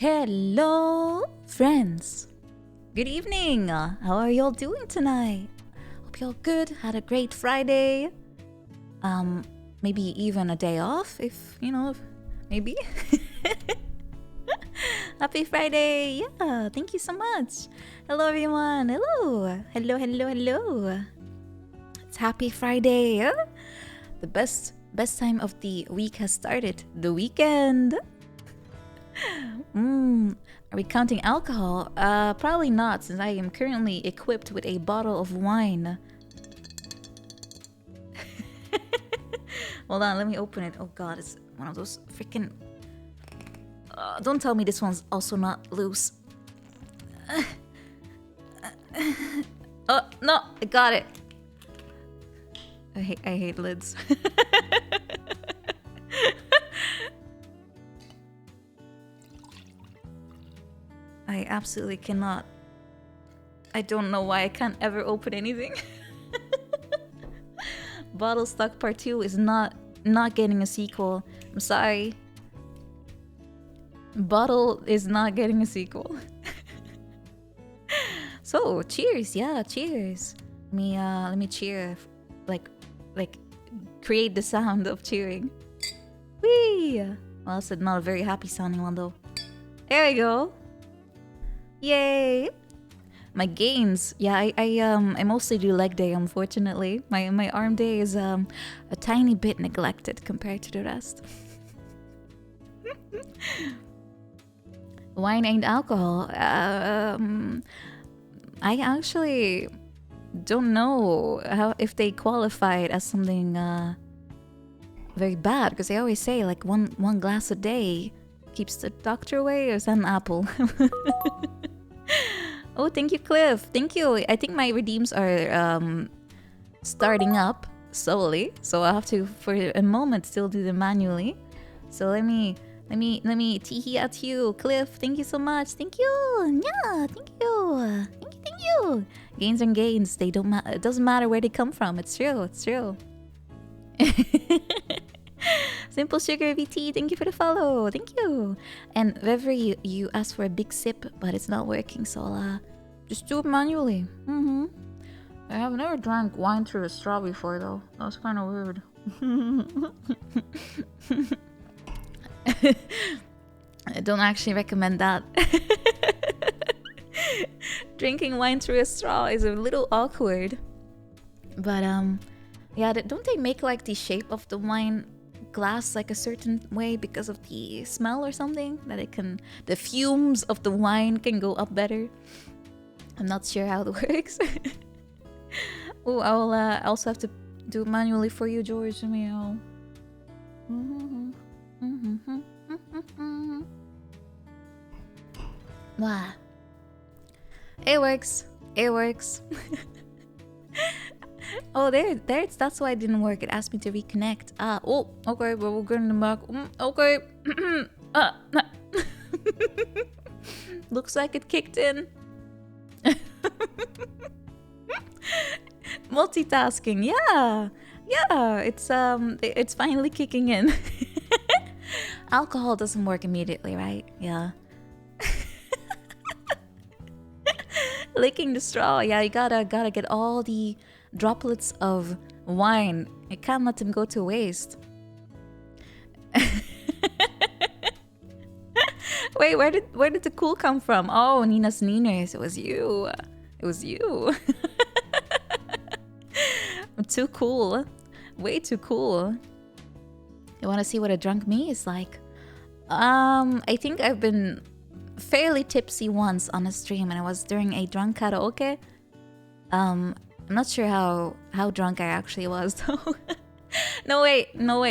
Hello, friends. Good evening. How are y'all doing tonight? Hope y'all good. Had a great Friday. Maybe even a day off, if maybe. Happy Friday. Yeah, thank you so much. Hello, everyone. Hello. Hello. It's Happy Friday. The best time of the week has started. The weekend. Are we counting alcohol? Probably not, since I am currently equipped with a bottle of wine. Hold on, let me open it. Oh god, it's one of those freaking... don't tell me this one's also not loose. Oh, no, I got it. I hate lids. I absolutely cannot. I don't know why I can't ever open anything. Bottle Stuck Part 2 is not getting a sequel. I'm sorry. Bottle is not getting a sequel. So, cheers. Yeah, cheers. Let me cheer. Like create the sound of cheering. Whee! Well, that's not a very happy sounding one though. There we go. Yay! My gains. Yeah, I mostly do leg day, unfortunately. My arm day is a tiny bit neglected compared to the rest. Wine ain't alcohol. I actually don't know if they qualify it as something very bad, because they always say like one glass a day keeps the doctor away, or is that an apple? Oh, thank you, Cliff. Thank you. I think my redeems are starting up slowly, so I'll have to for a moment still do them manually. So let me tee at you, Cliff. Thank you so much. Thank you. Yeah, thank you. Thank you. Gains and gains. They don't matter. It doesn't matter where they come from. It's true. It's true. Simple Sugar VT, thank you for the follow. Thank you. And Vever, you asked for a big sip, but it's not working, so I'll just do it manually. I have never drank wine through a straw before, though. That was kind of weird. I don't actually recommend that. Drinking wine through a straw is a little awkward. But yeah, don't they make like the shape of the wine glass like a certain way because of the smell or something, that the fumes of the wine can go up better? I'm not sure how it works. Oh, I'll also have to do it manually for you, George. Meow. Wow. It works. Oh, that's why it didn't work. It asked me to reconnect. Oh, okay, but we're going to back. Okay. Looks like it kicked in. Multitasking, yeah, it's finally kicking in. Alcohol doesn't work immediately, right? Yeah. Licking the straw, yeah, you gotta get all the droplets of wine. You can't let them go to waste. Wait, where did the cool come from? Oh, Nina's Ninas. It was you. I'm too cool. Way too cool. You want to see what a drunk me is like? I think I've been fairly tipsy once on a stream, and it was during a drunk karaoke. I'm not sure how drunk I actually was though. No way.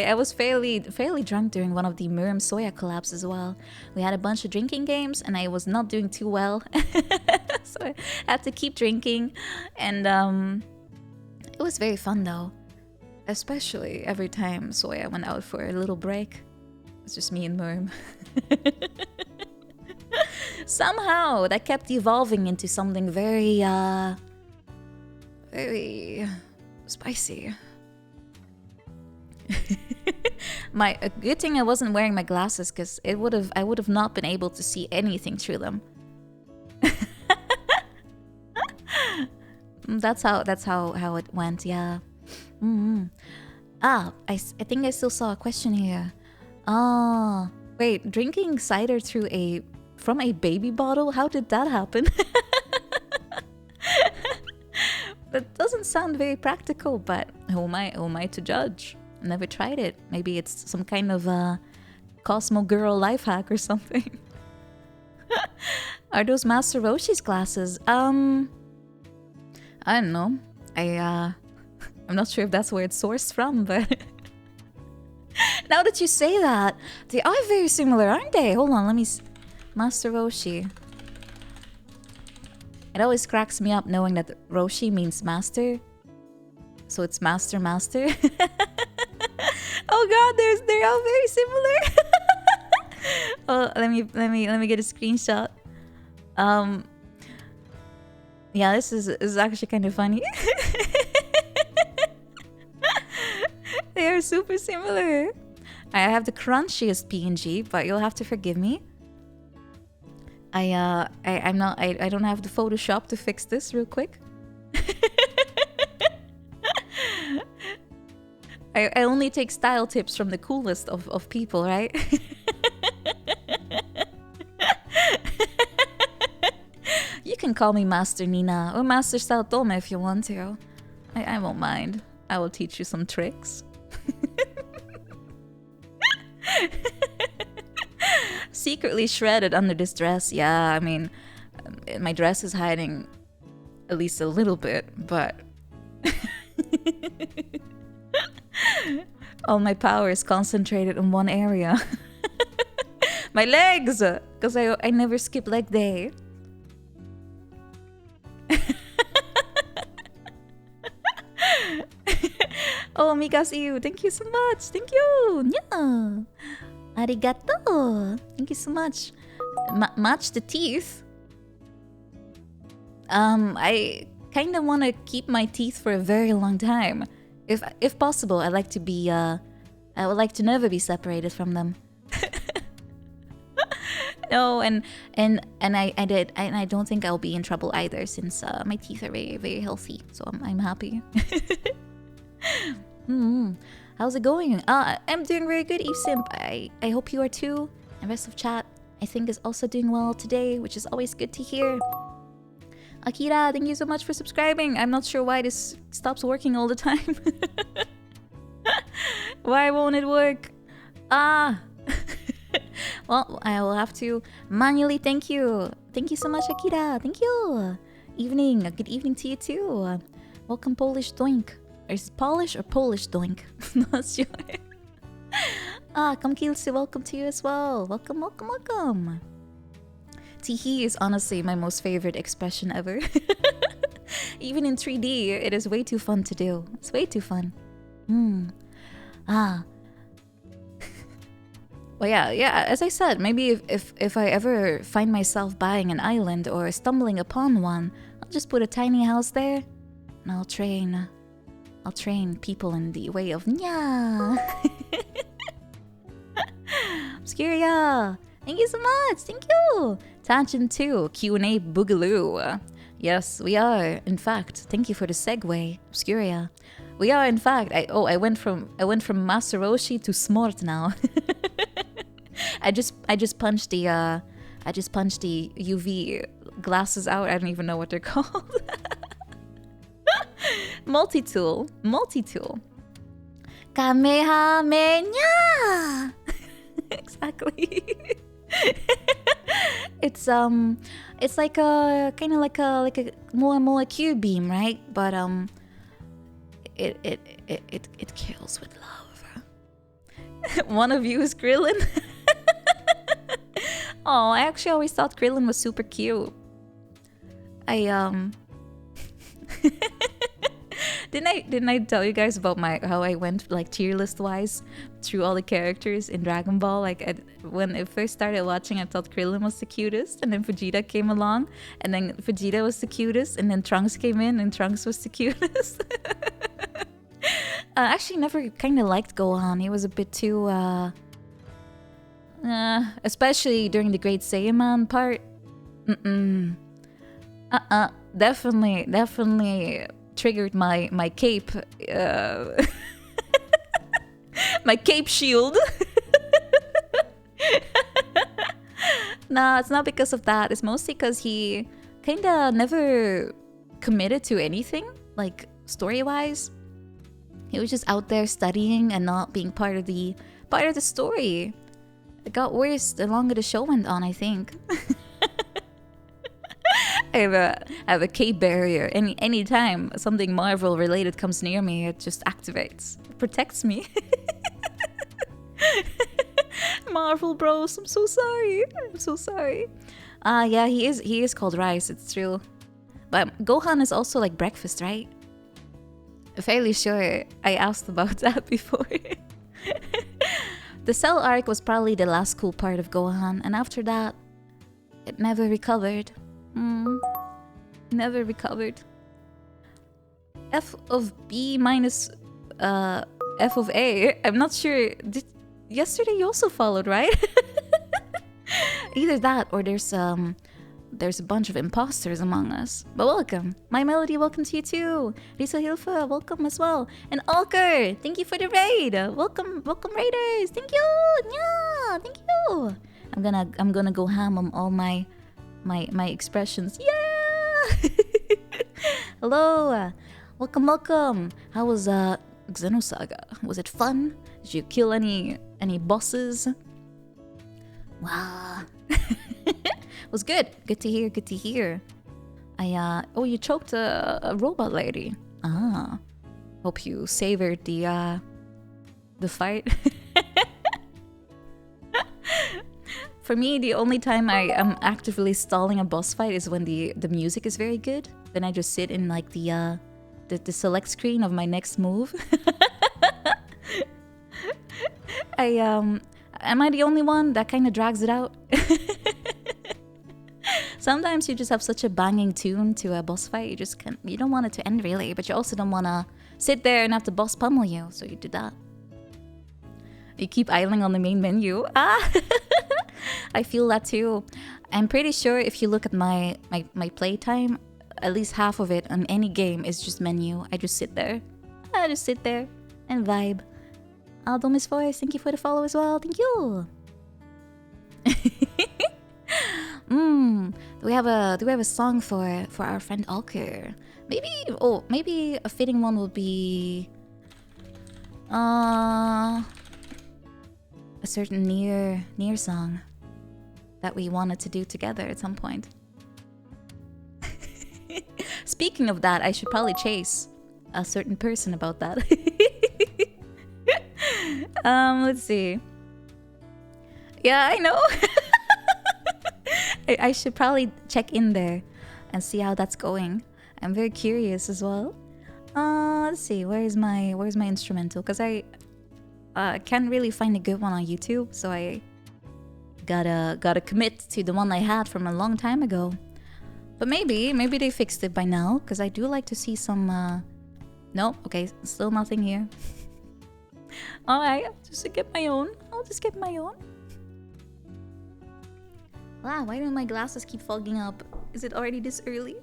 I was fairly drunk during one of the Miriam Soya collabs as well. We had a bunch of drinking games, and I was not doing too well, so I had to keep drinking. And it was very fun though, especially every time Soya went out for a little break. It's just me and Miriam. Somehow that kept evolving into something very spicy. A good thing I wasn't wearing my glasses, because I would have not been able to see anything through them. That's how it went. Yeah. I think I still saw a question here. Wait, drinking cider from a baby bottle? How did that happen? That doesn't sound very practical, but who am I to judge? Never tried it. Maybe it's some kind of Cosmo Girl life hack or something. Are those Master Roshi's glasses? I don't know. I'm not sure if that's where it's sourced from, but now that you say that, they are very similar, aren't they? Hold on, let me Master Roshi. It always cracks me up knowing that Roshi means master. So it's master. Oh god, they're all very similar. Oh, let me get a screenshot. Yeah, this is actually kind of funny. They are super similar. I have the crunchiest PNG, but you'll have to forgive me. I don't have the Photoshop to fix this real quick. I only take style tips from the coolest of people, right? You can call me Master Nina or Master Saotome if you want to. I won't mind. I will teach you some tricks. Secretly shredded under this dress. Yeah, I mean, my dress is hiding at least a little bit, but all my power is concentrated in one area. My legs! Because I never skip leg day. Oh, Mikasiu, thank you so much. Thank you. Yeah. Arigato. Thank you so much. Match the teeth. I kind of want to keep my teeth for a very long time. If possible, I would like to never be separated from them. No, and I don't think I'll be in trouble either, since my teeth are very, very healthy. So I'm happy. How's it going? I'm doing very good, Eve Simp. I hope you are too. And rest of chat, I think, is also doing well today, which is always good to hear. Akira, thank you so much for subscribing. I'm not sure why this stops working all the time. Why won't it work? Well, I will have to manually thank you. Thank you so much, Akira. Thank you. Evening. Good evening to you too. Welcome, Polish Doink. Is it Polish or Polish Doink? Not sure. Kamkilsu, welcome to you as well. Welcome, welcome, welcome. Teehee is honestly my most favorite expression ever. Even in 3D, it is way too fun to do. It's way too fun. Well, yeah, as I said, maybe if I ever find myself buying an island or stumbling upon one, I'll just put a tiny house there and I'll train people in the way of nya. Obscuria, thank you so much. Thank you. Tangent 2, Q&A Boogaloo. Yes, we are, in fact. Thank you for the segue, Obscuria. We are, in fact. I went from Master Roshi to Smort now. I just punched the UV glasses out. I don't even know what they're called. Multi-tool. Kamehameha. Exactly. It's like a kind of like a Mola Q beam, right? But it kills with love. One of you is Krillin. Oh, I actually always thought Krillin was super cute. Didn't I tell you guys about how I went like tier list wise through all the characters in Dragon Ball? Like when I first started watching, I thought Krillin was the cutest, and then Vegeta came along, and then Vegeta was the cutest, and then Trunks came in, and Trunks was the cutest. I actually never kind of liked Gohan. He was a bit too, especially during the Great Saiyaman part. Definitely triggered my cape, my cape shield. Nah, it's not because of that. It's mostly because he kinda never committed to anything, like story-wise. He was just out there studying and not being part of the story. It got worse the longer the show went on, I think. I have a cape barrier. Any time something Marvel related comes near me, it just activates. It protects me. Marvel bros, I'm so sorry. Yeah, he is called Rice, it's true. But Gohan is also like breakfast, right? Fairly sure I asked about that before. The Cell arc was probably the last cool part of Gohan, and after that, it never recovered. Never recovered. F of B minus F of A. I'm not sure. Yesterday you also followed, right? Either that or there's a bunch of imposters among us. But welcome. My Melody, welcome to you too. Lisa Hilfa, welcome as well. And Alker, thank you for the raid. Welcome raiders. Thank you. Yeah, thank you. I'm gonna go ham on all my expressions. Yeah. Hello. Welcome. How was Xenosaga? Was it fun? Did you kill any bosses? Wow. Was good. Good to hear. Oh, you choked a robot lady. Ah. Hope you savored the fight. For me, the only time I am actively stalling a boss fight is when the music is very good. Then I just sit in like the select screen of my next move. Am I the only one that kind of drags it out? Sometimes you just have such a banging tune to a boss fight, you don't want it to end really, but you also don't want to sit there and have the boss pummel you, so you do that. You keep idling on the main menu. I feel that too. I'm pretty sure if you look at my playtime, at least half of it on any game is just menu. I just sit there. And vibe. Aldo Miss Voice, thank you for the follow as well. Thank you. Do we have a song for our friend Alker? Maybe a fitting one would be a certain near song that we wanted to do together at some point. Speaking of that, I should probably chase a certain person about that. Let's see. Yeah, I know. I should probably check in there and see how that's going. I'm very curious as well. Let's see. Where's my instrumental? Because I can't really find a good one on YouTube, so I gotta commit to the one I had from a long time ago. But maybe they fixed it by now, because I do like to see some. No, okay, still nothing here. Alright, I'll just get my own. Wow, why do my glasses keep fogging up? Is it already this early?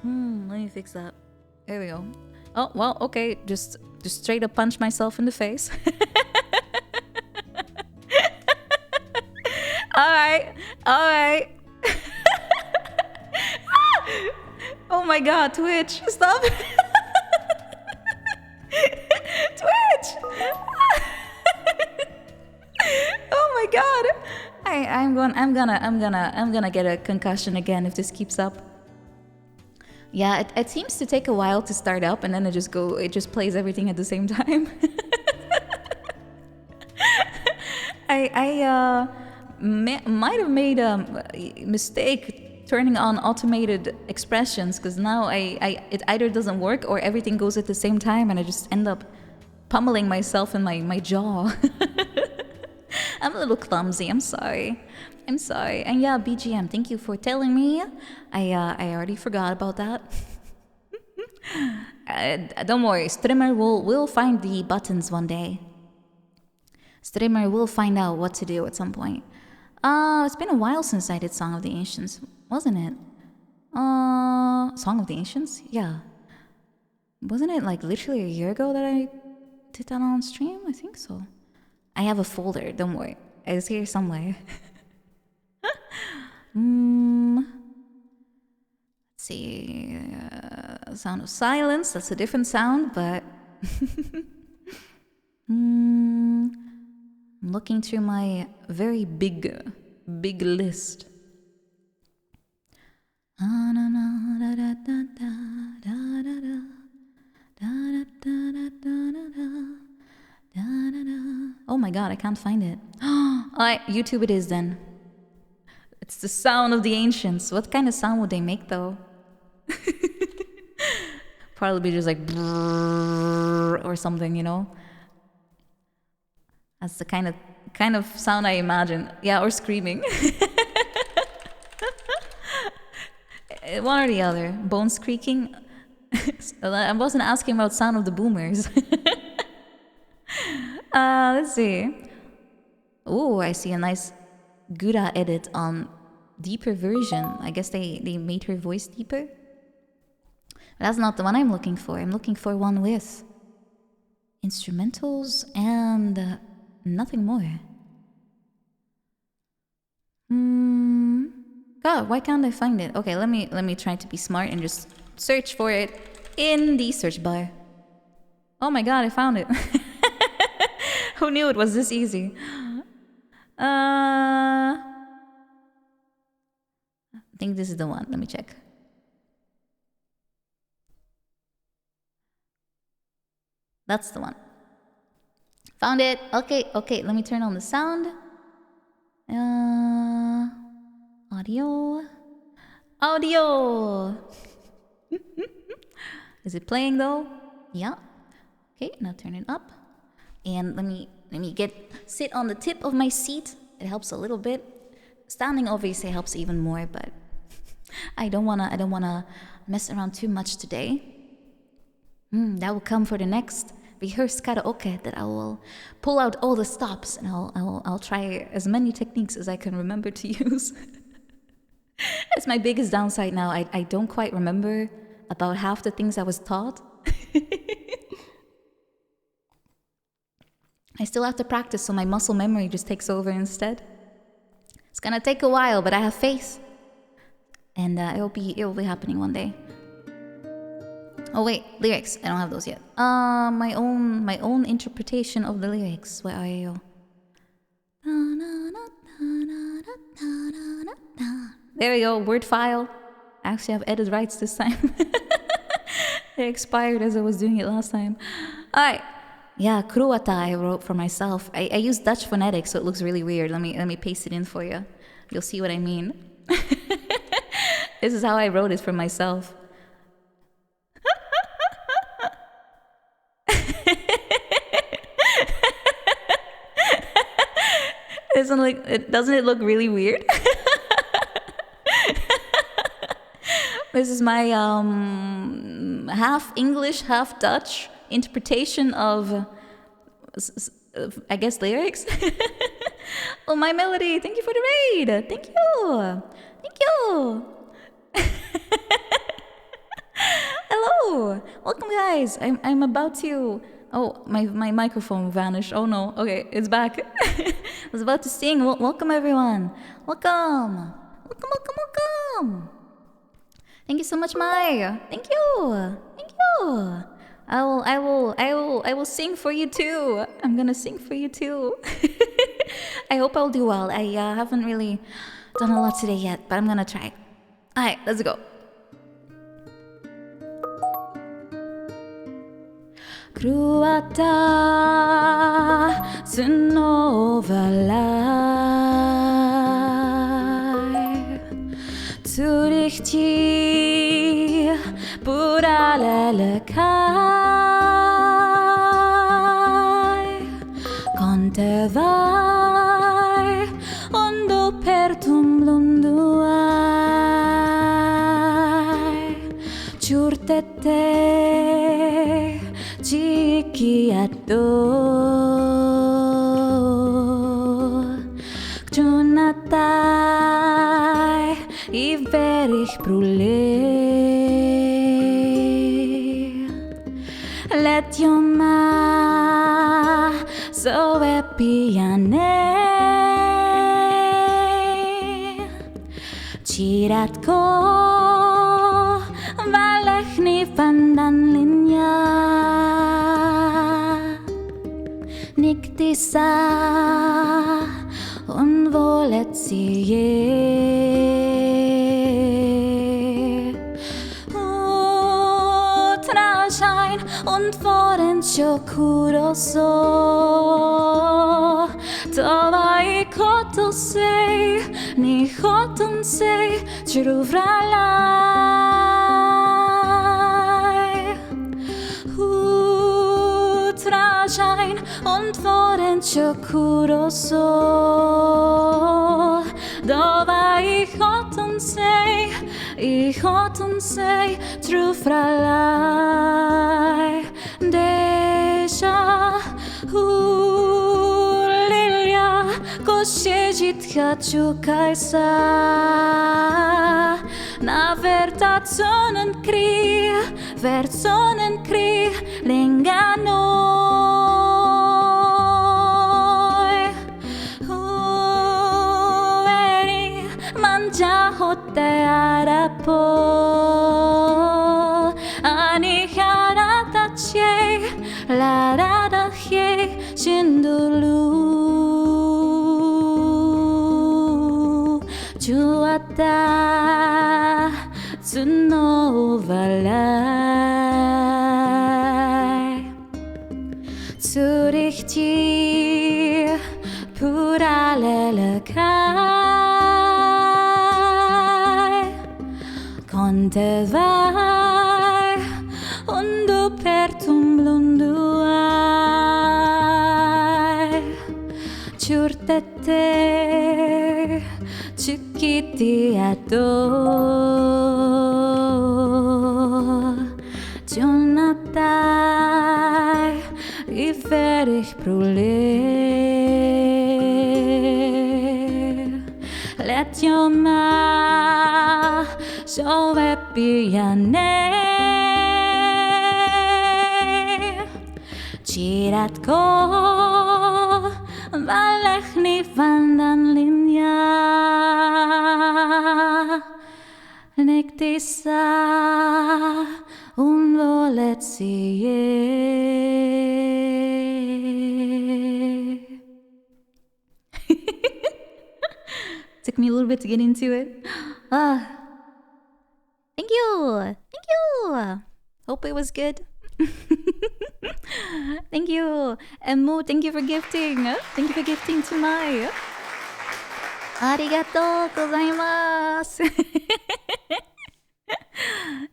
Let me fix that. There we go. Oh, well, okay. Just straight up punch myself in the face. Alright. Oh my god, Twitch. Stop. Twitch. Oh my god. I'm gonna get a concussion again if this keeps up. Yeah, it seems to take a while to start up, and then it just plays everything at the same time. I might have made a mistake turning on automated expressions, because now it either doesn't work or everything goes at the same time, and I just end up pummeling myself in my jaw. I'm a little clumsy. I'm sorry. And yeah, BGM, thank you for telling me. I already forgot about that. Don't worry, Streamer will find the buttons one day. Streamer will find out what to do at some point. It's been a while since I did Song of the Ancients, wasn't it? Song of the Ancients? Yeah. Wasn't it like literally a year ago that I did that on stream? I think so. I have a folder, don't worry. It's here somewhere. Let's see. Sound of Silence, that's a different sound, but... I'm looking through my very big list. Oh my god, I can't find it. Alright, YouTube it is then. It's the Sound of the Ancients. What kind of sound would they make though? Probably just like or something, you know? That's the kind of sound I imagine. Yeah, or screaming. One or the other. Bones creaking. I wasn't asking about Sound of the Boomers. Let's see. Oh, I see a nice Gura edit on deeper version. I guess they made her voice deeper. That's not the one I'm looking for. I'm looking for one with instrumentals and nothing more. God, why can't I find it? Okay, let me try to be smart and just search for it in the search bar. Oh my god, I found it. Who knew it was this easy? I think this is the one. Let me check. That's the one. Found it. Okay, let me turn on the sound. Audio. Is it playing though? Yeah. Okay, now turn it up. And let me sit on the tip of my seat. It helps a little bit. Standing obviously helps even more, but I don't wanna mess around too much today. That will come for the next rehearsed karaoke that I will pull out all the stops and I'll try as many techniques as I can remember to use. That's my biggest downside now. I don't quite remember about half the things I was taught. I still have to practice, so my muscle memory just takes over instead. It's gonna take a while, but I have faith, and it'll be happening one day. Oh wait, lyrics. I don't have those yet. My own interpretation of the lyrics. Where are you? There we go. Word file. I actually have edit rights this time. They expired as I was doing it last time. Alright. Yeah, Kruata I wrote for myself. I use Dutch phonetics, so it looks really weird. Let me paste it in for you. You'll see what I mean. This is how I wrote it for myself. Doesn't it look really weird? This is my half English, half Dutch interpretation of, I guess, lyrics. Oh, my melody! Thank you for the raid. Thank you. Thank you. Hello. Welcome, guys. I'm about to. Oh, my microphone vanished. Oh no. Okay, it's back. I was about to sing. Welcome, everyone. Welcome. Welcome. Thank you so much, Mai. Thank you. Thank you. I will sing for you too. I'm gonna sing for you too. I hope I'll do well. I haven't really done a lot today yet, but I'm gonna try. Alright, let's go. Kruata Snöverlaj Zurich Buralele Kai Conte vai Ondo pertum lunduai Ciurtete cikiato Kjunatai I verich brule Let your ma so epiane Ciratko Valechni vandan linja Nikti sa unvolet Traschein und forencio kuroso Tova koto sei Ni hoton sei Truvralai Traschein und forencio kuroso Dova hoton sei Truvralai Deja Lilja Ko siedzieć chaczukaj sa Na vertationen kri Lenganoi Eri Manja hote arapo Ani haratache La radache Shindulu Juata Zunovalai Zurich ti Puralelekai Conte vai Undo pertum blunduai Ciurtete Ciukitiato Junatai I verich brule Let your ma so epiane Ciratko Valechni vandan linja Nikti sa unvolet Took me a little bit to get into it. Thank you. Hope it was good. Thank you. And Mo, thank you for gifting. Thank you for gifting to my. Arigatou gozaimasu.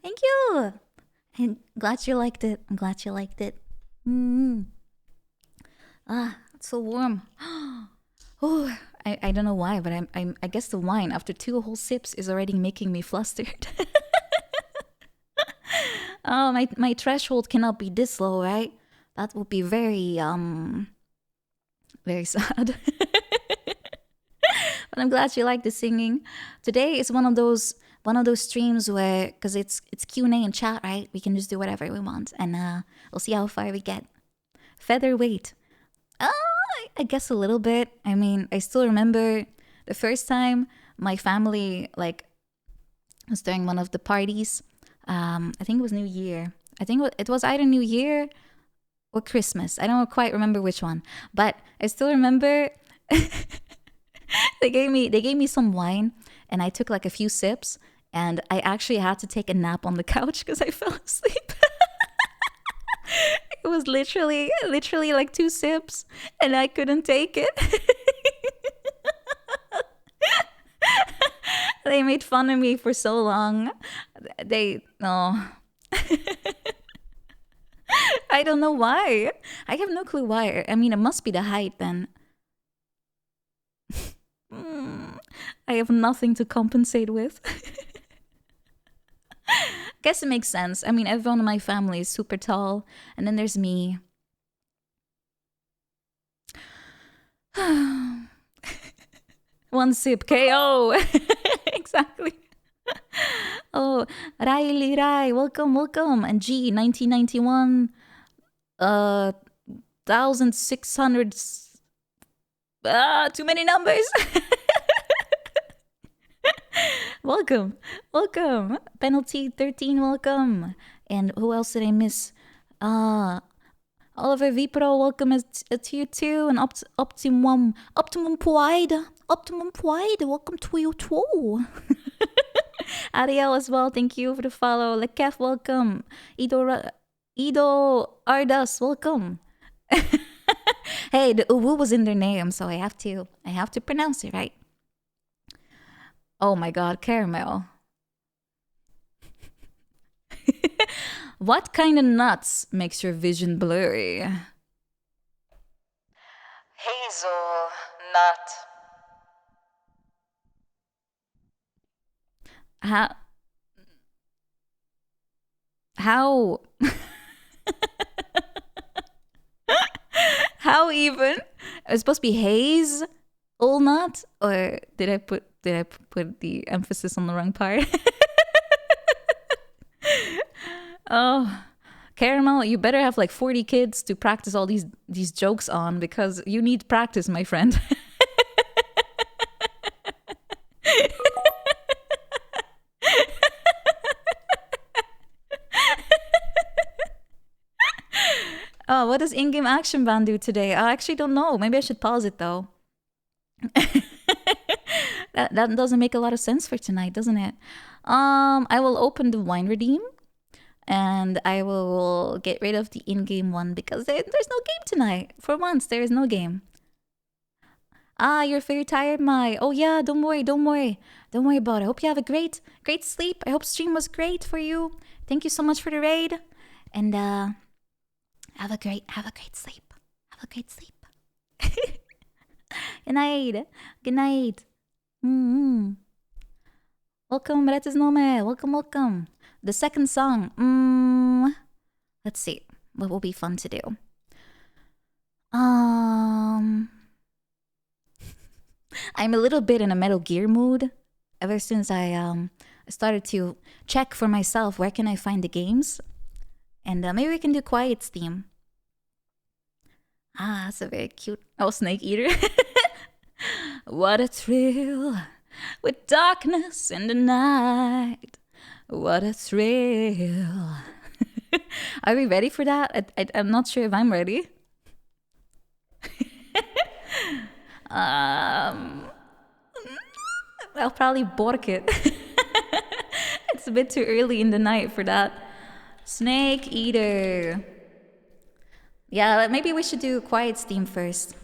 Thank you. I'm glad you liked it. It's so warm. Oh, I don't know why, but I guess the wine after 2 whole sips is already making me flustered. Oh, my threshold cannot be this low, right? That would be very sad. But I'm glad you like the singing. Today is one of those streams where, because it's Q&A and chat, right? We can just do whatever we want, and we'll see how far we get. Featherweight. I guess a little bit. I mean, I still remember the first time my family was during one of the parties. I think it was New Year. I think it was either New Year or Christmas. I don't quite remember which one, but I still remember they gave me some wine, and I took a few sips, and I actually had to take a nap on the couch because I fell asleep. It was literally 2 sips, and I couldn't take it. They made fun of me for so long. I don't know why. I have no clue why. I mean, it must be the height then. I have nothing to compensate with. Guess it makes sense. I mean, everyone in my family is super tall, and then there's me. One sip KO. Exactly. Oh, Riley Rai, welcome, welcome. And G, 1991, 1,600. Too many numbers. Welcome, welcome. Penalty 13, welcome. And who else did I miss? Oliver Vipro, welcome as a tier 2. And Optimum Pride, welcome to you too. Ariel as well, thank you for the follow. Lekef, welcome. Ido Ardas, welcome. Hey, the uwu was in their name, so I have to pronounce it right. Oh my god, caramel. What kind of nuts makes your vision blurry? Hazelnut. How how even? It was supposed to be haze all nut, or did I put the emphasis on the wrong part? Oh, caramel, you better have like 40 kids to practice all these jokes on, because you need practice, my friend. Oh, what does in-game action ban do today? I actually don't know. Maybe I should pause it though. that doesn't make a lot of sense for tonight, doesn't it? I will open the wine redeem, and I will get rid of the in-game one because there's no game tonight. For once, there is no game. You're very tired, Mai. Oh yeah, don't worry about it. I hope you have a great sleep. I hope stream was great for you. Thank you so much for the raid, and have a great sleep. Have a great sleep. Good night. Good night. Welcome, Retisnome. Welcome. The second song. Let's see. What will be fun to do? I'm a little bit in a Metal Gear mood. Ever since I started to check for myself where can I find the games. And maybe we can do Quiet's theme. That's a very cute... Oh, Snake Eater. What a thrill with darkness in the night. What a thrill. Are we ready for that? I'm not sure if I'm ready. I'll probably bork it. It's a bit too early in the night for that. Snake Eater. Yeah, maybe we should do Quiet's theme first.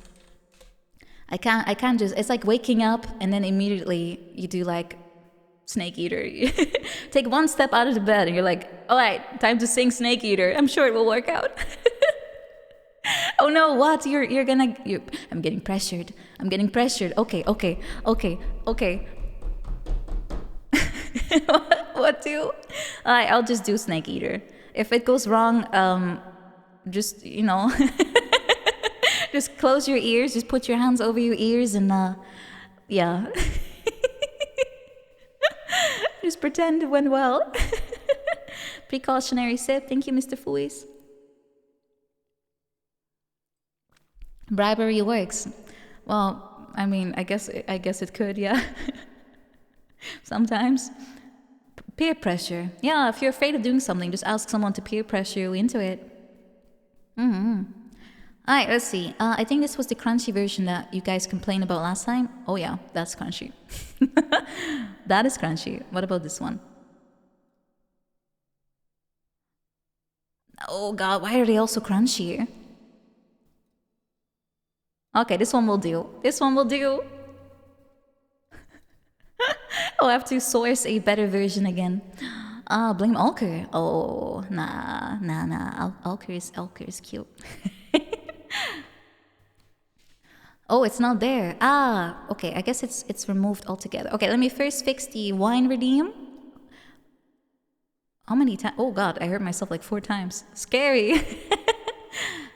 I can't just... It's like waking up and then immediately you do like Snake Eater. Take one step out of the bed and you're like, all right, time to sing Snake Eater. I'm sure it will work out. Oh no, what? You're gonna... I'm getting pressured. Okay. What do? I'll just do Snake Eater. If it goes wrong, just, just close your ears. Just put your hands over your ears and, yeah. Just pretend it went well. Precautionary sip. Thank you, Mr. Fuis. Bribery works. Well, I mean, I guess it could, yeah. Sometimes. Peer pressure. Yeah, if you're afraid of doing something, just ask someone to peer pressure you into it. Alright, let's see. I think this was the crunchy version that you guys complained about last time. Oh yeah, that's crunchy. That is crunchy. What about this one? Oh god, why are they all so crunchy? Okay, this one will do. I'll have to source a better version again. Blame Alker. Oh, nah. Alker is cute. Oh, it's not there. Okay, I guess it's removed altogether. Okay, let me first fix the wine redeem. How many times? Oh God, I heard myself like 4 times. Scary.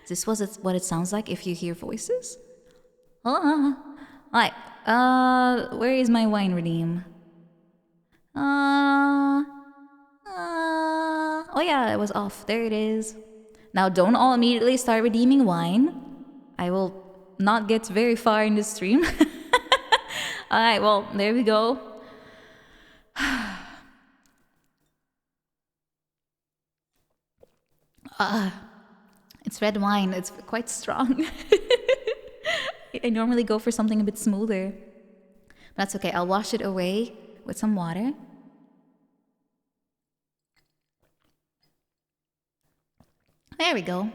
This was what it sounds like if you hear voices. Alright. Where is my wine redeem? Oh yeah, it was off. There it is. Now don't all immediately start redeeming wine. I will not get very far in this stream. Alright, well, there we go. It's red wine. It's quite strong. I normally go for something a bit smoother. But that's okay. I'll wash it away with some water. There we go.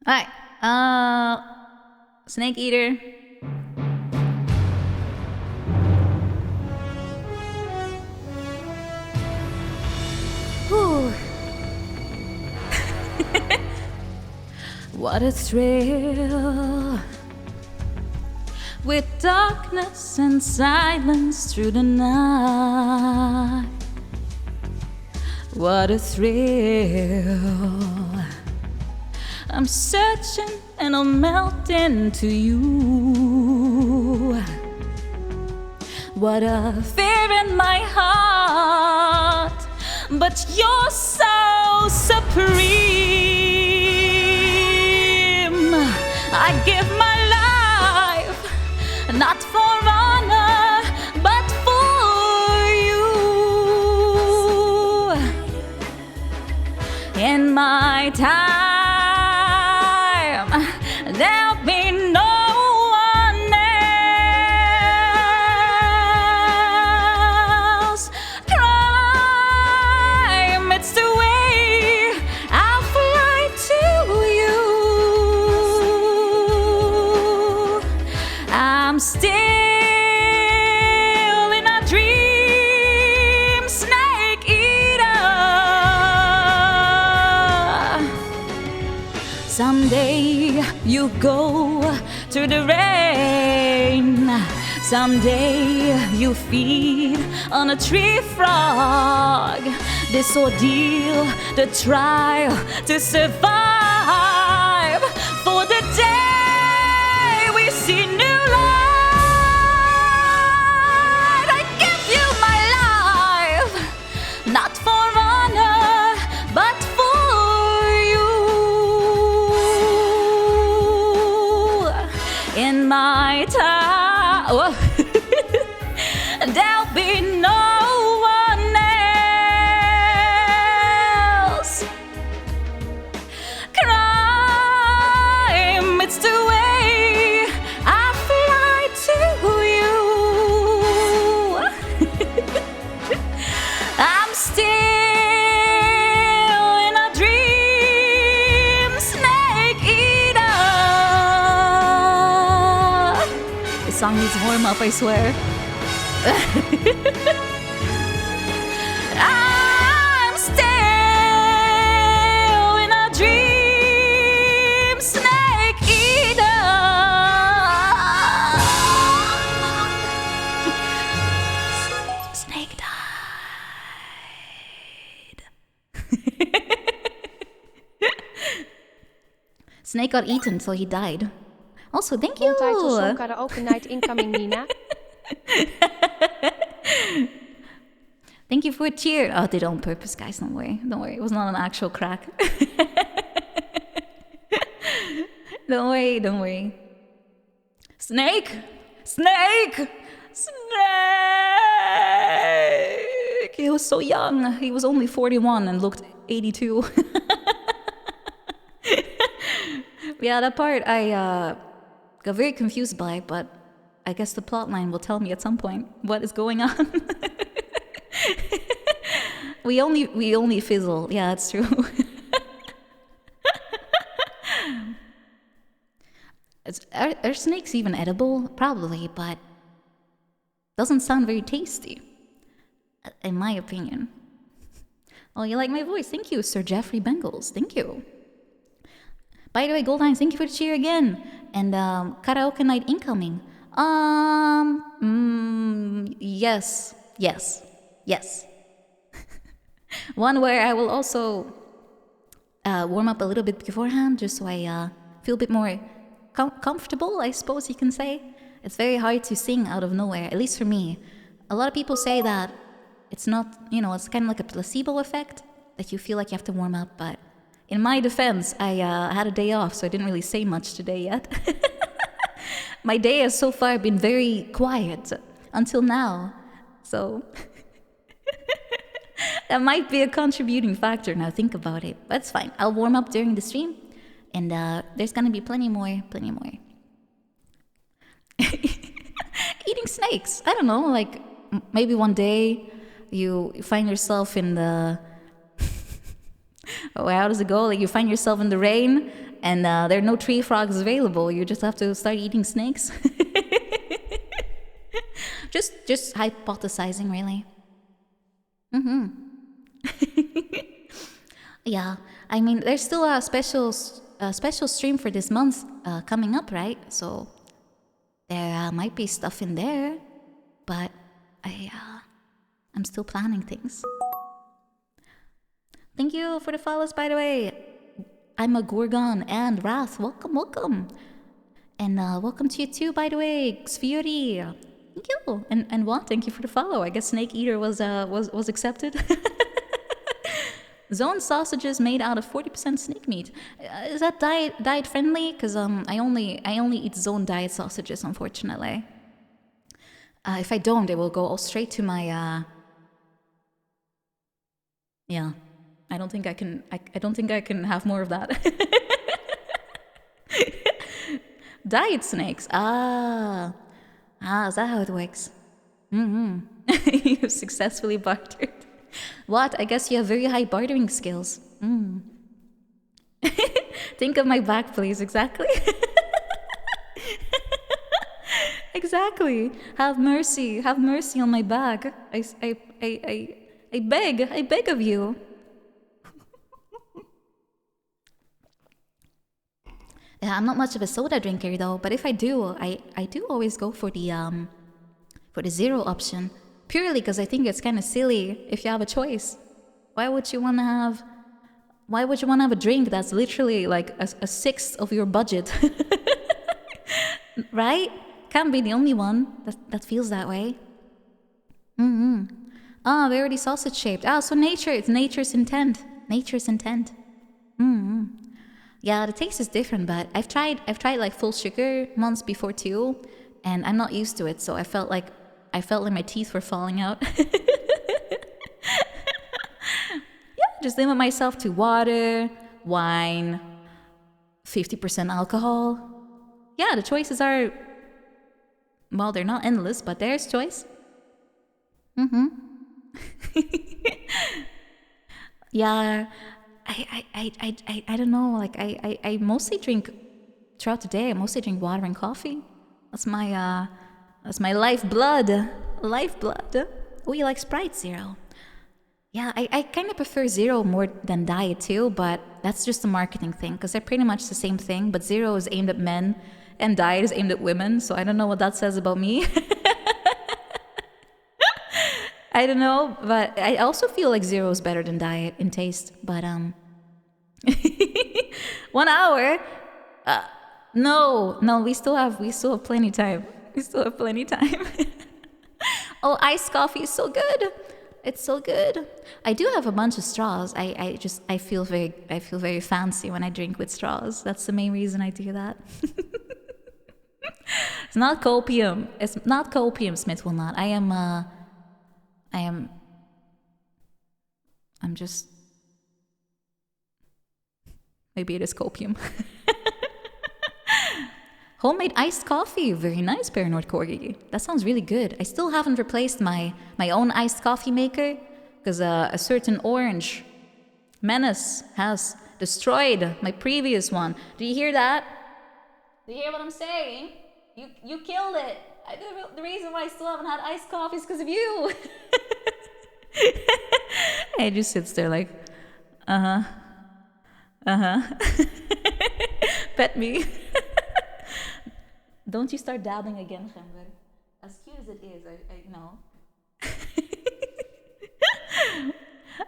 Alright. Snake eater. Whew. What a thrill. With darkness and silence through the night. What a thrill. I'm searching and I'm melting to you. What a fear in my heart, but you're so supreme. I give my life, not for honor, but for you. In my time, there'll be no one else. Crime, it's the way I'll fly to you. I'm still in a dream, snake eater. Someday you go through the rain. Someday you feed on a tree frog. This ordeal, the trial to survive. For the day we see new light, I give you my life, not for honor, but for you. In my time, there'll be no one else. Crime, it's the way I fly to you. I'm still in a dream, snake eater. This song needs warm up, I swear. I'm still in a dream, snake eater. Snake died. Snake got eaten, so he died. Also, thank you. Title song karaoke night incoming, Nina. Thank you for a cheer. Oh, did it on purpose, guys. Don't worry. Don't worry. It was not an actual crack. Don't worry. Don't worry. Snake! Snake! Snake! He was so young. He was only 41 and looked 82. Yeah, that part I got very confused by, but I guess the plotline will tell me at some point what is going on. we only fizzle. Yeah, that's true. Are snakes even edible? Probably, but doesn't sound very tasty, in my opinion. Oh, you like my voice? Thank you, Sir Jeffrey Bengals. Thank you. By the way, Goldine, thank you for the cheer again. And karaoke night incoming. Yes. One where I will also warm up a little bit beforehand, just so I feel a bit more comfortable, I suppose you can say. It's very hard to sing out of nowhere, at least for me. A lot of people say that it's not, it's kind of like a placebo effect, that you feel like you have to warm up, but in my defense, I had a day off, so I didn't really say much today yet. My day has so far been very quiet until now, so that might be a contributing factor now, think about it. But it's fine, I'll warm up during the stream, and there's gonna be plenty more. Eating snakes, I don't know, like maybe one day you find yourself in the how does it go? Like you find yourself in the rain and there are no tree frogs available. You just have to start eating snakes. just hypothesizing, really. Yeah, I mean, there's still a special stream for this month coming up, right? So there might be stuff in there, but I'm still planning things. Thank you for the follows, by the way. I'm a Gorgon and Wrath. Welcome. And welcome to you too, by the way, Xfury. Thank you. And what? Thank you for the follow. I guess Snake Eater was accepted. Zone sausages made out of 40% snake meat. Is that diet friendly? Because I only eat Zone diet sausages, unfortunately. If I don't, it will go all straight to my yeah. I don't think I can. I don't think I can have more of that. Diet snakes. Is that how it works? You've successfully bartered. What? I guess you have very high bartering skills. Think of my back, please. Exactly. Exactly. Have mercy. Have mercy on my back. I beg of you. Yeah, I'm not much of a soda drinker though, but if I do, I do always go for the zero option, purely because I think it's kind of silly if you have a choice. Why would you want to have a drink that's literally like a sixth of your budget? Right? Can't be the only one that feels that way. They're already sausage shaped. So it's nature's intent. Nature's intent. Yeah, the taste is different, but I've tried like full sugar months before too, and I'm not used to it, so I felt like my teeth were falling out. Yeah, just limit myself to water, wine, 50% alcohol. Yeah, the choices are, well, they're not endless, but there's choice. Yeah. I don't know, like I mostly drink throughout the day. I mostly drink water and coffee. That's my lifeblood. Oh, you like Sprite Zero? Yeah, I kind of prefer Zero more than Diet too, but that's just a marketing thing because they're pretty much the same thing. But Zero is aimed at men, and Diet is aimed at women. So I don't know what that says about me. I don't know, but I also feel like Zero is better than Diet in taste. But 1 hour? No, we still have plenty time. Oh, iced coffee is so good. It's so good. I do have a bunch of straws. I feel very fancy when I drink with straws. That's the main reason I do that. It's not copium. It's not copium, Smith will not. I'm just... Maybe it is copium. Homemade iced coffee. Very nice, Paranoid Corgi. That sounds really good. I still haven't replaced my own iced coffee maker because a certain orange menace has destroyed my previous one. Do you hear that? Do you hear what I'm saying? You killed it. The reason why I still haven't had iced coffee is because of you. It just sits there like, pet me. Don't you start dabbling again, Gember. As cute as it is, I know.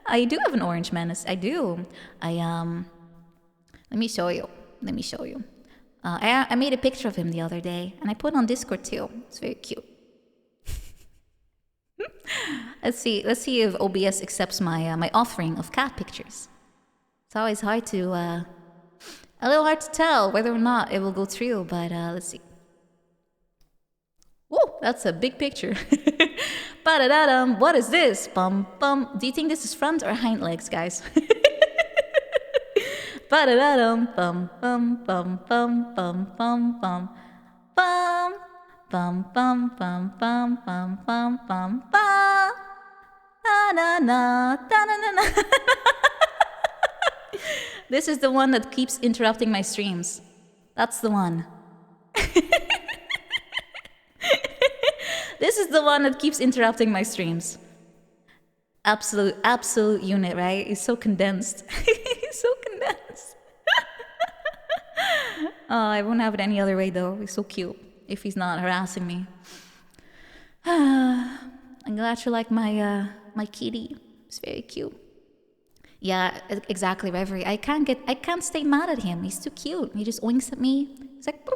I do have an orange menace. I do. Let me show you. Let me show you. I made a picture of him the other day, and I put it on Discord too. It's very cute. Let's see if OBS accepts my offering of cat pictures. It's always hard to a little hard to tell whether or not it will go through, but let's see. Whoa, that's a big picture. Ba-da-da-dum, what is this? Bum bum. Do you think this is front or hind legs, guys? Ba-da-da-dum, bum bum bum bum bum bum bum bum bum bum bum bum bum bum bum bum. Na na na na na na. This is the one that keeps interrupting my streams. That's the one. This is the one that keeps interrupting my streams. Absolute unit, right? He's so condensed. He's so condensed. Oh, I won't have it any other way though. He's so cute if he's not harassing me. I'm glad you like my kitty. It's very cute. Yeah, exactly, Reverie. I can't stay mad at him. He's too cute. He just oinks at me. He's like,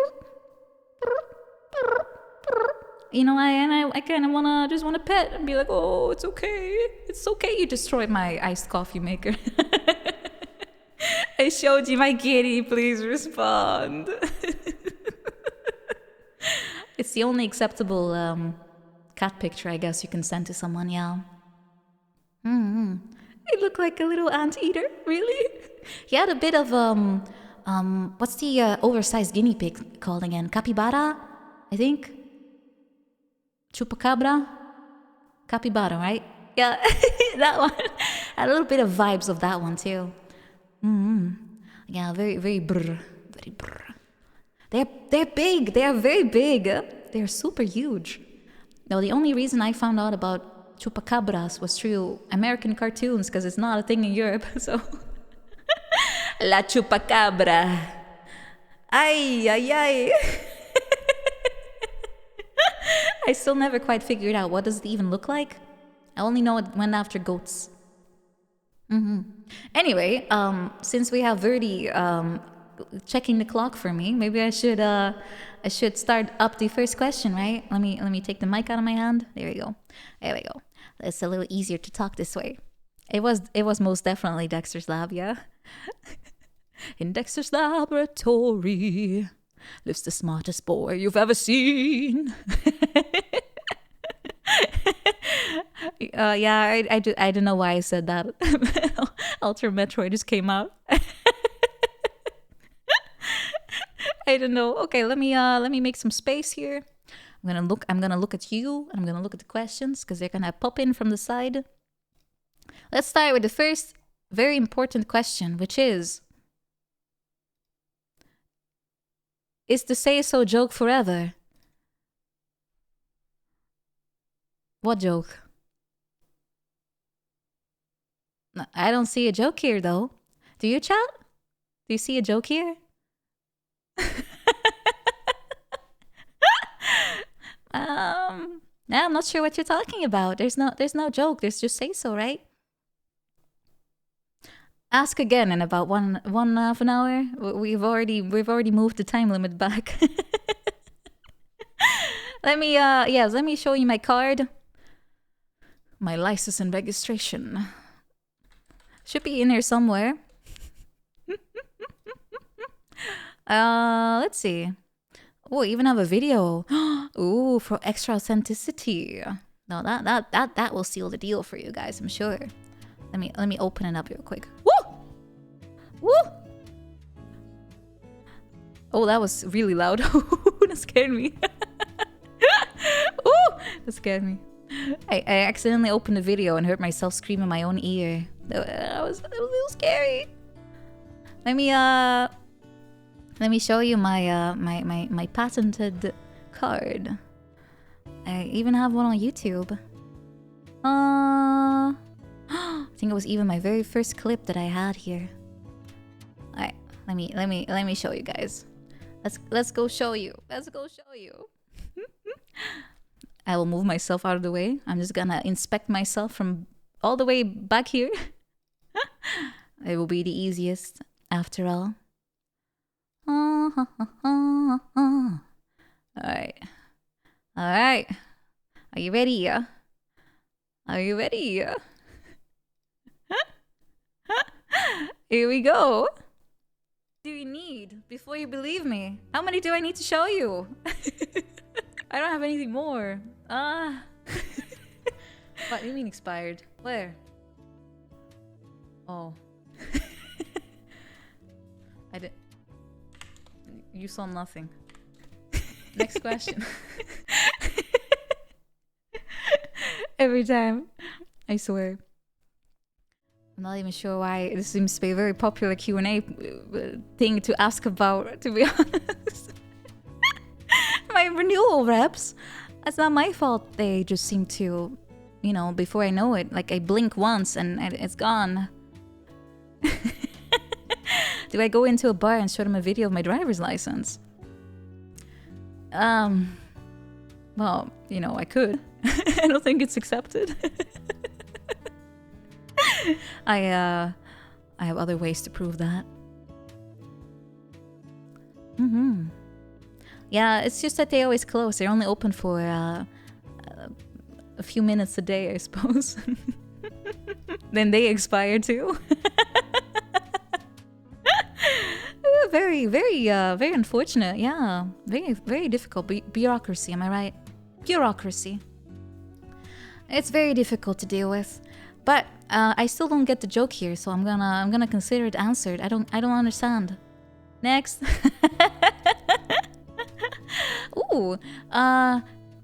you know, I kind of just wanna pet and be like, oh, it's okay. You destroyed my iced coffee maker. I showed you my kitty. Please respond. It's the only acceptable cat picture, I guess, you can send to someone. Yeah. It looked like a little anteater, really. He had a bit of what's the oversized guinea pig called again? Capybara, I think. Chupacabra, capybara, right? Yeah, that one. Had a little bit of vibes of that one too. Yeah, very brr. They're big. They are very big. They're super huge. No, the only reason I found out about chupacabras was through American cartoons, because it's not a thing in Europe. So, la chupacabra. Ay. I still never quite figured out what does it even look like. I only know it went after goats. Anyway, since we have Verdi checking the clock for me, maybe I should start up the first question, right? Let me take the mic out of my hand. There we go. It's a little easier to talk this way. It was most definitely Dexter's lab, yeah. In Dexter's laboratory lives the smartest boy you've ever seen. Yeah, I don't know why I said that. Ultra Metroid just came out. I don't know. Okay, let me make some space here. I'm gonna look at you, and I'm gonna look at the questions because they're gonna pop in from the side. Let's start with the first very important question, which is the say so joke forever? What joke? I don't see a joke here though. Do you, chat? Do you see a joke here? Yeah, I'm not sure what you're talking about. There's no joke. There's just say so, right? Ask again in about one half an hour. We've already moved the time limit back. Let me show you my card. My license and registration. Should be in here somewhere. Let's see. Oh, I even have a video. Ooh, for extra authenticity. No, that will seal the deal for you guys, I'm sure. Let me open it up real quick. Woo! Woo! Oh, that was really loud. That scared me. Ooh! That scared me. I accidentally opened the video and heard myself scream in my own ear. That was a little scary. Let me show you my my patented card. I even have one on YouTube. I think it was even my very first clip that I had here. Alright, let me show you guys. Let's go show you. Let's go show you. I will move myself out of the way. I'm just gonna inspect myself from all the way back here. It will be the easiest after all. Alright. Alright. Are you ready? Are you ready? Here we go. What do you need before you believe me? How many do I need to show you? I don't have anything more. What do you mean expired? Where? Oh. I did. You saw nothing. Next question. Every time. I swear. I'm not even sure why this seems to be a very popular Q&A thing to ask about, to be honest. My renewal reps, that's not my fault. They just seem to, you know, before I know it, like I blink once and it's gone. Do I go into a bar and show them a video of my driver's license? Well, you know, I could. I don't think it's accepted. I have other ways to prove that. Yeah, it's just that they always close. They're only open for a few minutes a day, I suppose. Then they expire too. Very, very unfortunate. Yeah, very difficult. Bureaucracy, am I right? Bureaucracy. It's very difficult to deal with. But I still don't get the joke here, so I'm gonna consider it answered. I don't understand. Next. Ooh,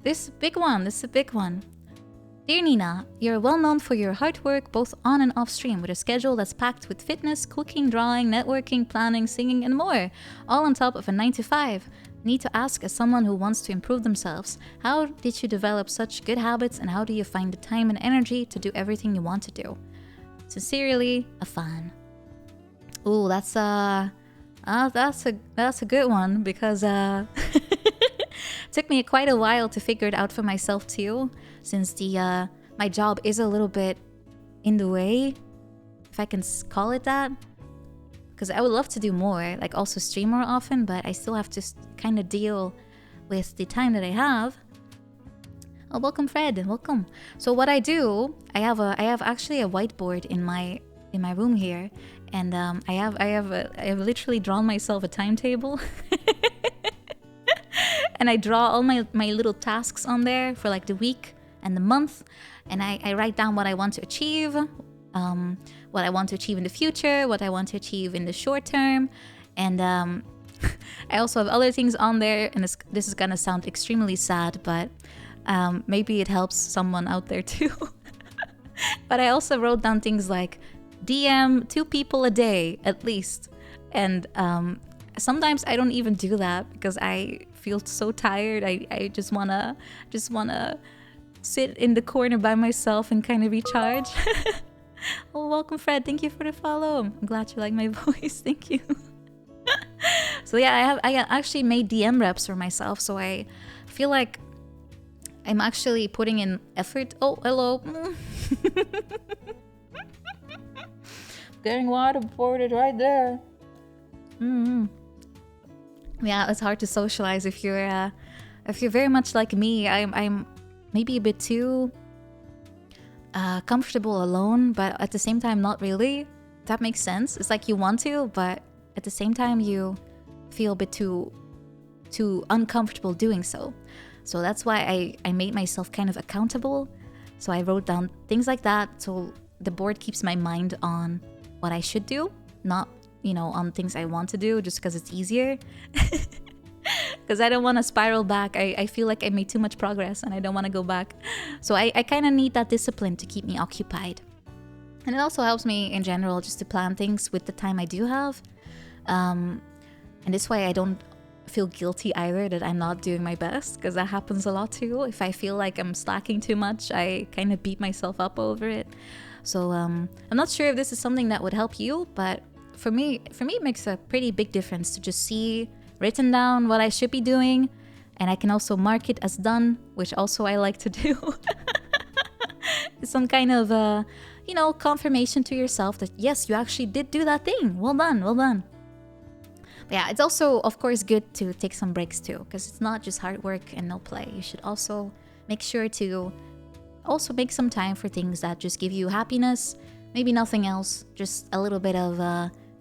this big one. This is a big one. Dear Nina, you're well known for your hard work both on and off stream, with a schedule that's packed with fitness, cooking, drawing, networking, planning, singing, and more, all on top of a 9 to 5. Need to ask, as someone who wants to improve themselves, how did you develop such good habits, and how do you find the time and energy to do everything you want to do? Sincerely, a fan. Ooh, that's a good one, because took me quite a while to figure it out for myself too, since my job is a little bit in the way, if I can call it that. Because I would love to do more, like also stream more often, but I still have to kind of deal with the time that I have. Oh, welcome Fred, welcome. So what I do, I have actually a whiteboard in my room here, and I have literally drawn myself a timetable. And I draw all my little tasks on there for like the week and the month, and I write down what I want to achieve, what I want to achieve in the future, what I want to achieve in the short term, and I also have other things on there, and this is gonna sound extremely sad, but maybe it helps someone out there too. But I also wrote down things like DM 2 people a day at least, and sometimes I don't even do that because I feel so tired. I just wanna sit in the corner by myself and kind of recharge. Oh, welcome Fred, thank you for the follow. I'm glad you like my voice, thank you. So yeah, I actually made DM reps for myself, so I feel like I'm actually putting in effort. Oh, hello. Getting waterboarded right there. Yeah, it's hard to socialize if you're very much like me. I'm maybe a bit too comfortable alone, but at the same time not really. That makes sense. It's like you want to, but at the same time you feel a bit too uncomfortable doing so. So that's why I made myself kind of accountable. So I wrote down things like that, so the board keeps my mind on what I should do, not, you know, on things I want to do just because it's easier. Because I don't want to spiral back. I feel like I made too much progress and I don't want to go back. So I kind of need that discipline to keep me occupied. And it also helps me in general just to plan things with the time I do have. And this way I don't feel guilty either that I'm not doing my best, because that happens a lot too. If I feel like I'm slacking too much, I kind of beat myself up over it. So I'm not sure if this is something that would help you, but for me it makes a pretty big difference to just see written down what I should be doing, and I can also mark it as done, which also I like to do. some kind of, confirmation to yourself that yes, you actually did do that thing. Well done, well done. But yeah, it's also, of course, good to take some breaks too, because it's not just hard work and no play. You should also make sure to also make some time for things that just give you happiness. Maybe nothing else, just a little bit of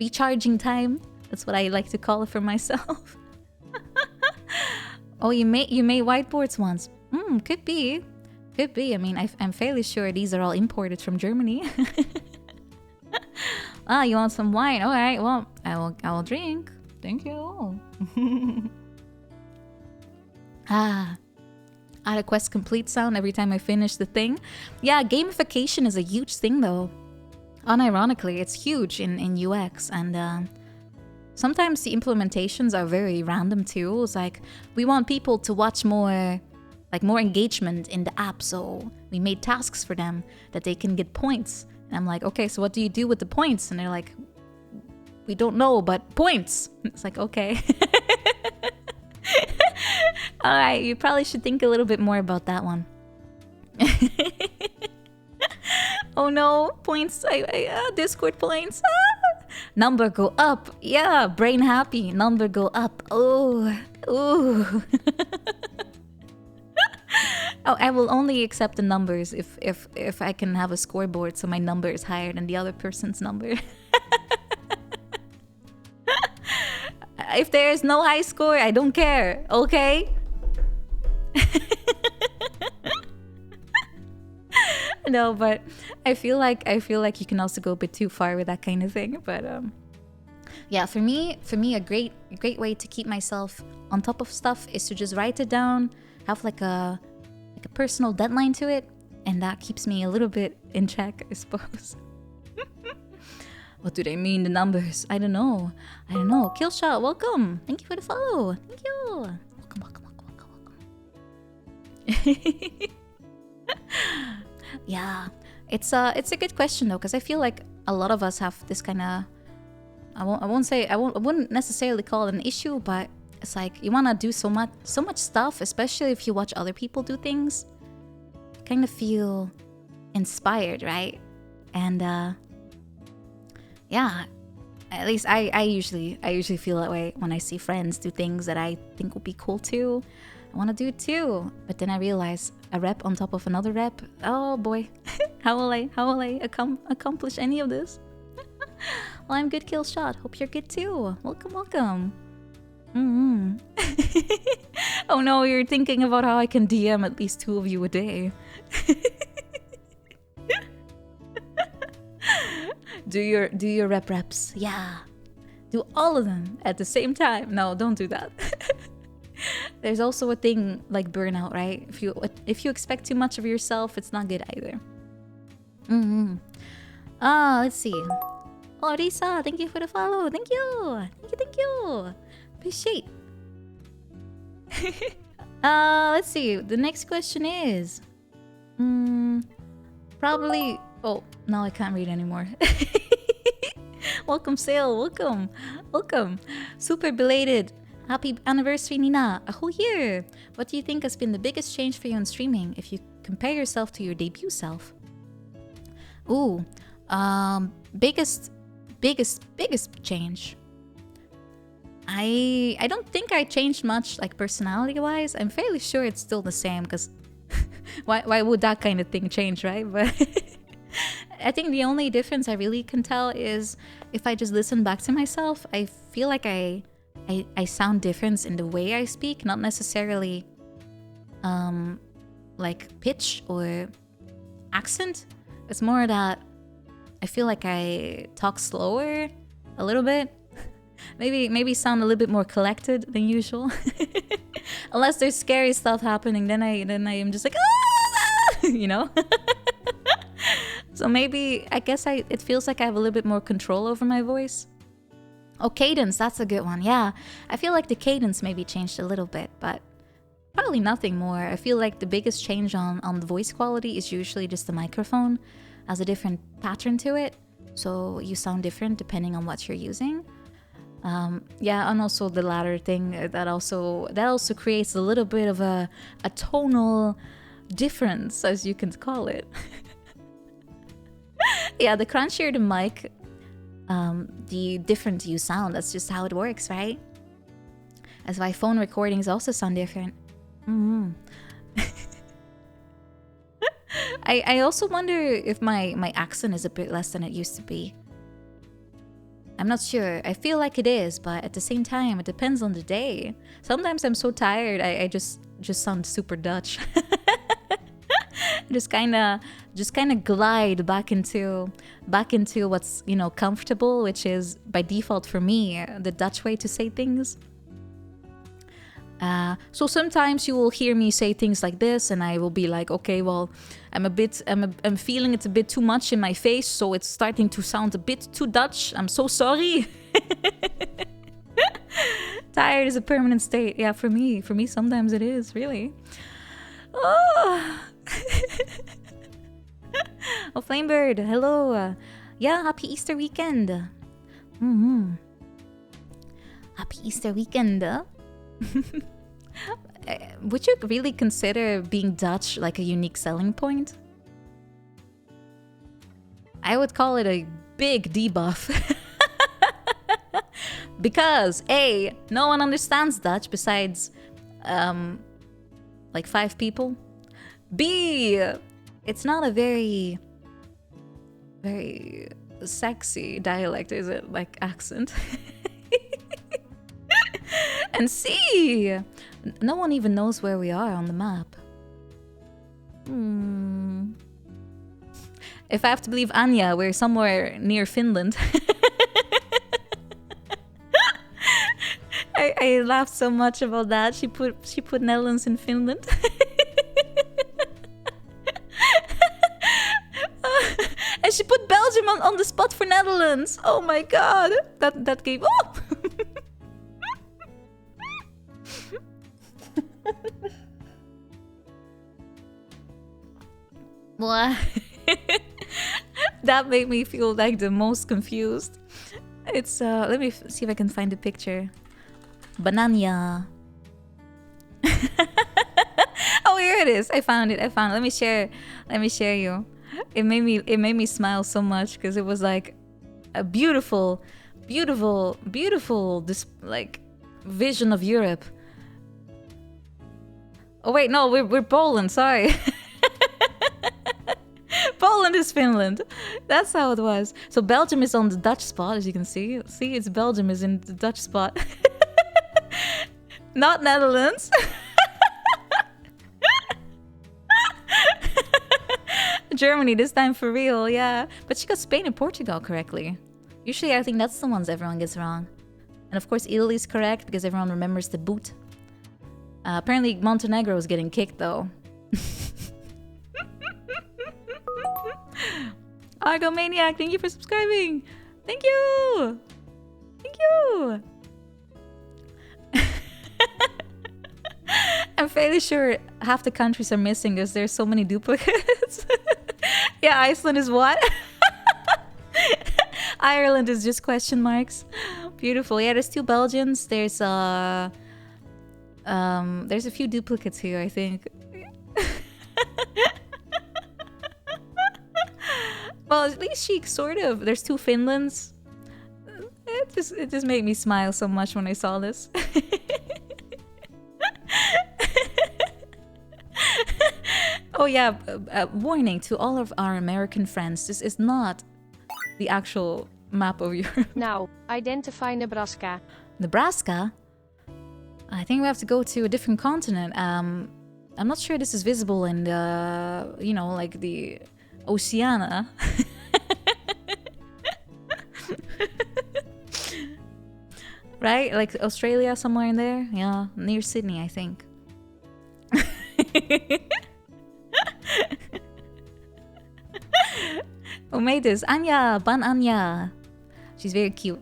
recharging time. That's what I like to call it for myself. Oh, you made whiteboards once. Could be. Could be. I mean, I'm fairly sure these are all imported from Germany. Ah, you want some wine? All right. Well, I will drink. Thank you. Add a quest complete sound every time I finish the thing. Yeah, gamification is a huge thing though. Unironically, it's huge in UX, and sometimes the implementations are very random too. It's like we want people to watch more engagement in the app, so we made tasks for them that they can get points. And I'm like, okay, so what do you do with the points? And they're like, we don't know, but points. It's like, okay. All right, you probably should think a little bit more about that one. Oh no, points. Discord points. Number go up. Yeah, brain happy. Number go up. Oh, ooh. Oh, I will only accept the numbers if I can have a scoreboard so my number is higher than the other person's number. If there is no high score, I don't care. Okay. No, but I feel like you can also go a bit too far with that kind of thing. But yeah, for me, a great way to keep myself on top of stuff is to just write it down, have like a personal deadline to it, and that keeps me a little bit in check, I suppose. What do they mean, the numbers? I don't know. Killshot, welcome. Thank you for the follow. Thank you. Welcome. Yeah, it's a good question though, because I feel like a lot of us have this kind of, I wouldn't necessarily call it an issue, but it's like you want to do so much stuff, especially if you watch other people do things. You kind of feel inspired, right? And yeah, at least I usually feel that way when I see friends do things that I think would be cool too. I want to do it too, but then I realize a rep on top of another rep. Oh boy, how will I accomplish any of this? Well, I'm good, Killshot. Hope you're good too. Welcome. Oh no, you're thinking about how I can DM at least 2 of you a day. Do your reps. Yeah. Do all of them at the same time. No, don't do that. There's also a thing like burnout, right? If you expect too much of yourself, it's not good either. Let's see. Oh, Risa, thank you for the follow. Thank you. Appreciate. Let's see. The next question is probably. Oh, now I can't read anymore. Welcome, Sale. Welcome. Super belated. Happy anniversary, Nina. A whole year. What do you think has been the biggest change for you in streaming if you compare yourself to your debut self? Ooh, biggest change. I don't think I changed much, like personality-wise. I'm fairly sure it's still the same, because why would that kind of thing change, right? But I think the only difference I really can tell is if I just listen back to myself, I feel like I sound different in the way I speak, not necessarily like pitch or accent. It's more that I feel like I talk slower a little bit. Maybe sound a little bit more collected than usual. Unless there's scary stuff happening, then I am just like, you know. So maybe I guess it feels like I have a little bit more control over my voice. Oh, cadence, that's a good one. Yeah, I feel like the cadence maybe changed a little bit, but probably nothing more. I feel like the biggest change on the voice quality is usually just the microphone has a different pattern to it, so you sound different depending on what you're using. Yeah, and also the latter thing that also creates a little bit of a tonal difference, as you can call it. Yeah, the crunchier the mic, the different you sound. That's just how it works, right? That's why phone recordings also sound different. Mm-hmm. I also wonder if my accent is a bit less than it used to be. I'm not sure. I feel like it is, but at the same time, it depends on the day. Sometimes I'm so tired, I just sound super Dutch. just kind of glide back into what's, you know, comfortable, which is by default for me the Dutch way to say things. So sometimes you will hear me say things like this, and I will be like, okay, well, I'm feeling it a bit too much in my face, so it's starting to sound a bit too Dutch. I'm so sorry. Tired is a permanent state. Yeah, for me sometimes it is, really. Oh, oh Flamebird, hello. Yeah, happy Easter weekend. Happy Easter weekend. Would you really consider being Dutch like a unique selling point? I would call it a big debuff. Because A, no one understands Dutch besides like 5 people. B, it's not a very sexy dialect, is it? Like accent. And C, no one even knows where we are on the map. If I have to believe Anya, we're somewhere near Finland. I laughed so much about that. She put Netherlands in Finland. And she put Belgium on the spot for Netherlands. Oh my god. That gave... Oh! What? That made me feel like the most confused. It's let me see if I can find a picture. Banana. Oh, here it is. I found it. Let me share you. It made me smile so much because it was like a beautiful this like vision of Europe. Oh wait, no, we're Poland, sorry. Poland is Finland. That's how it was. So Belgium is on the Dutch spot, as you can see. See, it's Belgium is in the Dutch spot. Not Netherlands. Germany, this time for real, yeah. But she got Spain and Portugal correctly. Usually I think that's the ones everyone gets wrong. And of course Italy is correct because everyone remembers the boot. Apparently Montenegro is getting kicked though. Argo Maniac, thank you for subscribing. Thank you. Thank you. I'm fairly sure half the countries are missing because there's so many duplicates. Yeah, Iceland is what? Ireland is just question marks. Beautiful. Yeah, there's 2 Belgians. There's a few duplicates here, I think. Well, at least she sort of... There's 2 Finlands. It just made me smile so much when I saw this. Oh yeah, warning to all of our American friends. This is not the actual map of Europe. Now, identify Nebraska. Nebraska? I think we have to go to a different continent. I'm not sure this is visible in the, you know, like the Oceania. Right? Like Australia, somewhere in there? Yeah, near Sydney, I think. Who made this? Anya! Ban Anya! She's very cute.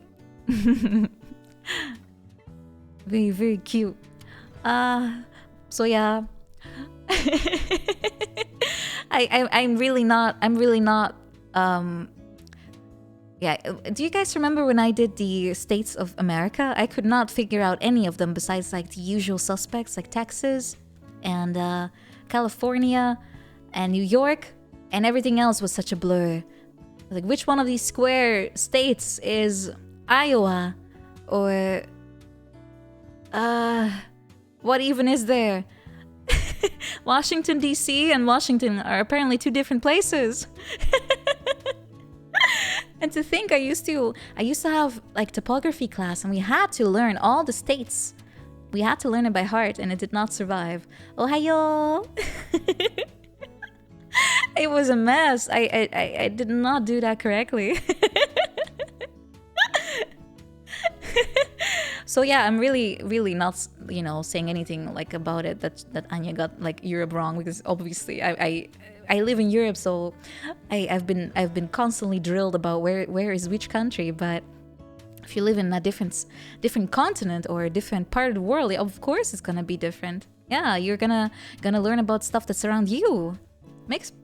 Very, very cute. So yeah. I'm really not yeah, do you guys remember when I did the states of America? I could not figure out any of them besides like the usual suspects like Texas and California and New York, and everything else was such a blur. Like, which one of these square states is Iowa? Or, what even is there? Washington, D.C. and Washington are apparently two different places. And to think, I used to have like topography class, and we had to learn all the states. We had to learn it by heart, and it did not survive. Ohayo! It was a mess. I did not do that correctly. So yeah, I'm really not, saying anything like about it that Anya got like Europe wrong, because obviously I live in Europe, so I've been constantly drilled about where is which country. But if you live in a different continent or a different part of the world, of course it's gonna be different. Yeah, you're gonna learn about stuff that's around you.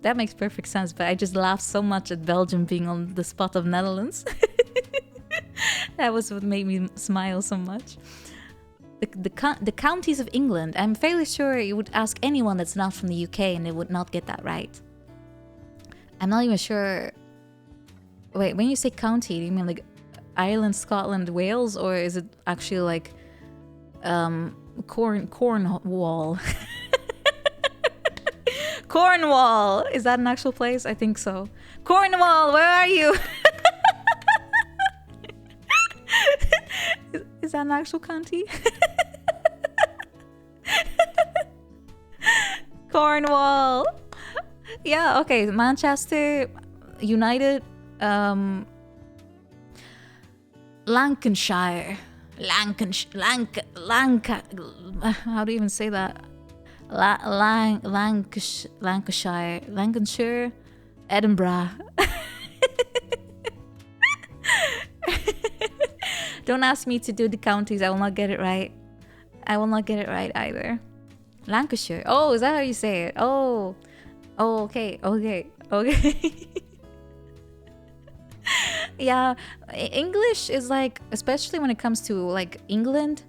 That makes perfect sense. But I just laughed so much at Belgium being on the spot of Netherlands. That was what made me smile so much. The counties of England. I'm fairly sure you would ask anyone that's not from the UK and they would not get that right. I'm not even sure. Wait, when you say county, do you mean like Ireland, Scotland, Wales, or is it actually like Cornwall? Cornwall! Is that an actual place? I think so. Cornwall, where are you? Is that an actual county? Cornwall. Yeah, okay. Manchester United, Lancashire. How do you even say that? Lancashire, Edinburgh. Don't ask me to do the counties. I will not get it right. I will not get it right either. Lancashire. Oh, is that how you say it? Oh, okay. Yeah, English is like, especially when it comes to like England,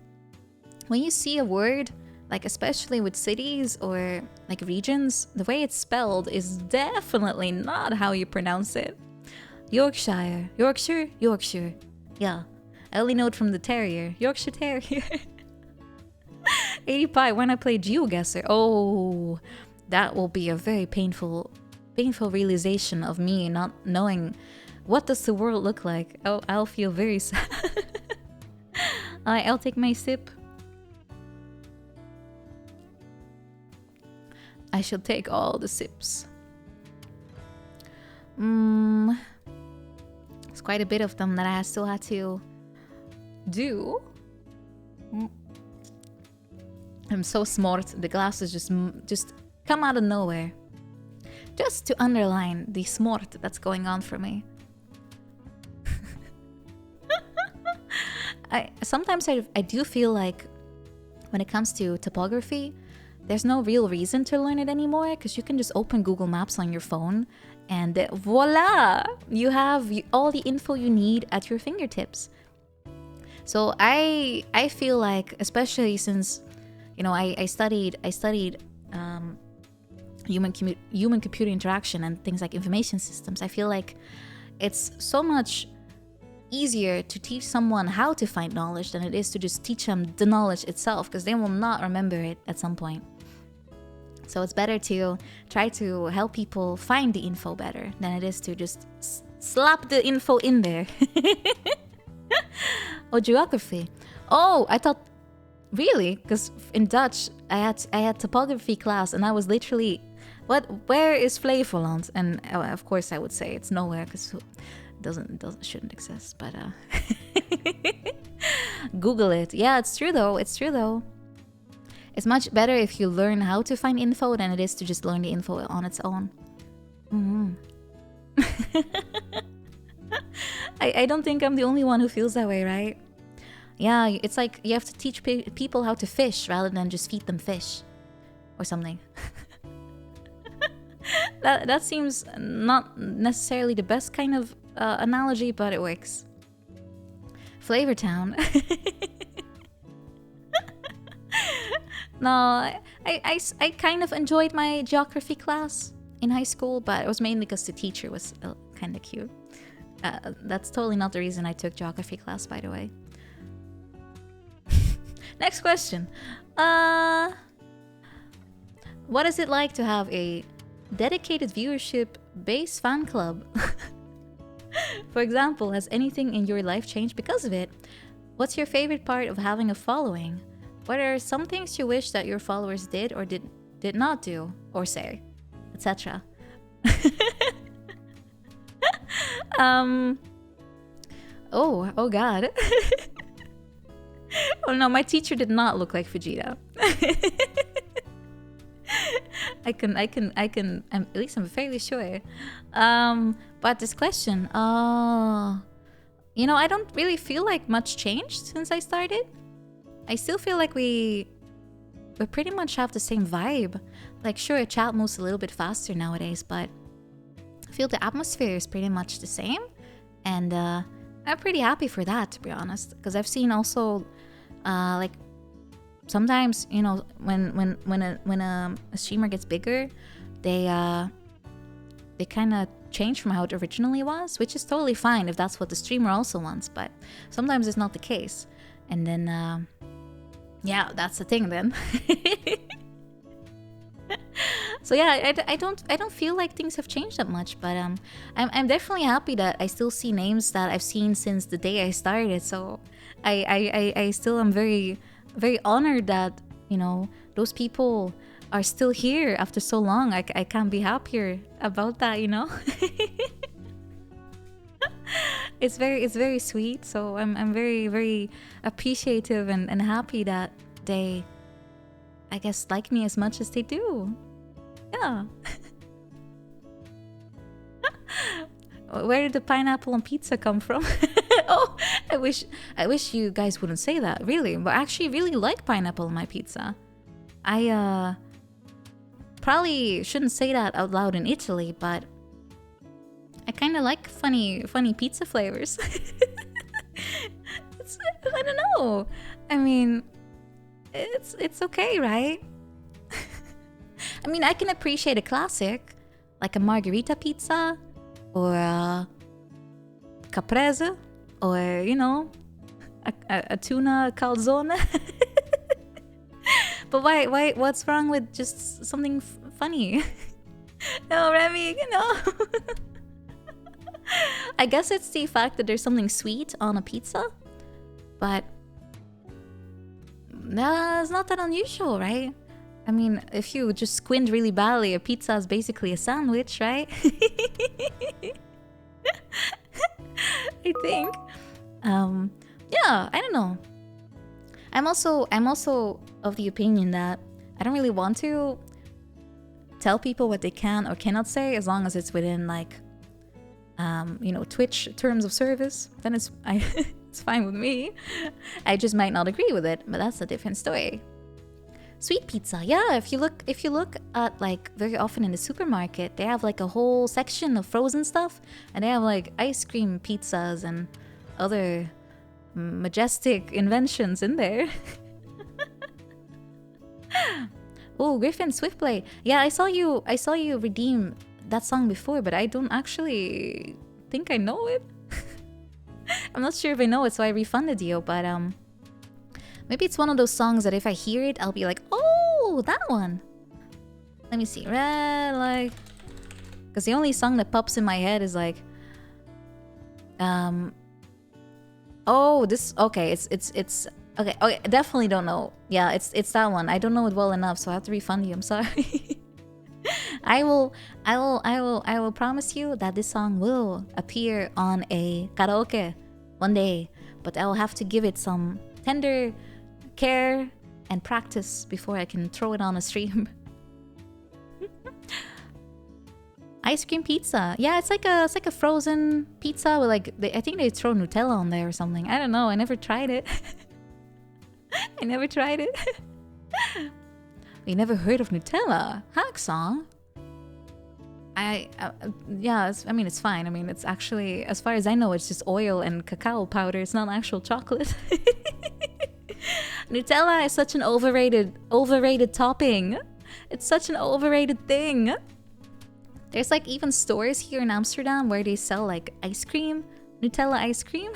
when you see a word, like especially with cities or like regions, the way it's spelled is definitely not how you pronounce it. Yorkshire. Yeah. I only know it from the terrier. Yorkshire Terrier. 85, when I play GeoGuessr. Oh, that will be a very painful realization of me not knowing what does the world look like. Oh, I'll feel very sad. I'll take my sip. I shall take all the sips. It's quite a bit of them that I still had to do. I'm so smart. The glasses just come out of nowhere. Just to underline the smart that's going on for me. Sometimes I do feel like when it comes to topography, there's no real reason to learn it anymore, because you can just open Google Maps on your phone and voila! You have all the info you need at your fingertips. So I feel like, especially since, I studied human-computer interaction and things like information systems, I feel like it's so much easier to teach someone how to find knowledge than it is to just teach them the knowledge itself, because they will not remember it at some point. So it's better to try to help people find the info better than it is to just slap the info in there. Oh, geography. Oh, I thought, really? Because in Dutch, I had topography class, and I was literally, where is Flevoland? And of course I would say it's nowhere, because it shouldn't exist, but Google it. Yeah, it's true though. It's much better if you learn how to find info than it is to just learn the info on its own. I don't think I'm the only one who feels that way, right? Yeah, it's like you have to teach people how to fish rather than just feed them fish or something. That seems not necessarily the best kind of analogy, but it works. Flavortown. No, I kind of enjoyed my geography class in high school, but it was mainly because the teacher was kind of cute. That's totally not the reason I took geography class, by the way. Next question. What is it like to have a dedicated viewership-based fan club? For example, has anything in your life changed because of it? What's your favorite part of having a following? What are some things you wish that your followers did or did not do or say, etc.? Oh god. Oh no, my teacher did not look like Vegeta. At least I'm fairly sure. But this question, you know, I don't really feel like much changed since I started. I still feel like we pretty much have the same vibe. Like, sure, chat moves a little bit faster nowadays, but I feel the atmosphere is pretty much the same. And I'm pretty happy for that, to be honest, because I've seen also, like, sometimes, you know, when a streamer gets bigger, they kind of change from how it originally was, which is totally fine if that's what the streamer also wants. But sometimes it's not the case, and then yeah, that's the thing then. So yeah, I don't feel like things have changed that much, but I'm definitely happy that I still see names that I've seen since the day I started. So I still am very honored that, you know, those people are still here after so long. I can't be happier about that, you know. It's very sweet. So I'm very appreciative and happy that they, I guess, like me as much as they do. Yeah. Where did the pineapple on pizza come from? Oh, I wish you guys wouldn't say that, really. But I actually really like pineapple on my pizza. I probably shouldn't say that out loud in Italy, but I kind of like funny pizza flavors. I don't know. I mean, it's okay, right? I mean, I can appreciate a classic, like a margherita pizza, or a caprese, or, you know, a tuna calzone. But why? What's wrong with just something funny? No, Remy, you know. I guess it's the fact that there's something sweet on a pizza, but it's not that unusual, right? I mean, if you just squint really badly, a pizza is basically a sandwich, right? I think. Yeah, I don't know. I'm also of the opinion that I don't really want to tell people what they can or cannot say, as long as it's within, like, you know, Twitch terms of service. Then it's fine with me. I just might not agree with it, but that's a different story. Sweet pizza, yeah. If you look at, like, very often in the supermarket, they have like a whole section of frozen stuff, and they have like ice cream pizzas and other majestic inventions in there. Oh, Griffin Swiftplay. Yeah, I saw you redeem that song before, but I don't actually think I know it. I'm not sure if I know it, so I refunded you, but maybe it's one of those songs that if I hear it, I'll be like, oh, that one. Let me see. Red light. Because the only song that pops in my head is like, oh, this. Okay, it's okay. Okay, I definitely don't know. Yeah, it's that one. I don't know it well enough, so I have to refund you. I'm sorry. I will promise you that this song will appear on a karaoke one day, but I will have to give it some tender care and practice before I can throw it on a stream. Ice cream pizza. Yeah, it's like a frozen pizza with, like, I think they throw Nutella on there or something. I don't know. I never tried it. I never tried it. You never heard of Nutella? Hack song? Yeah, I mean, it's fine. I mean, it's actually, as far as I know, it's just oil and cacao powder. It's not actual chocolate. Nutella is such an overrated topping. It's such an overrated thing. There's like even stores here in Amsterdam where they sell like ice cream, Nutella ice cream.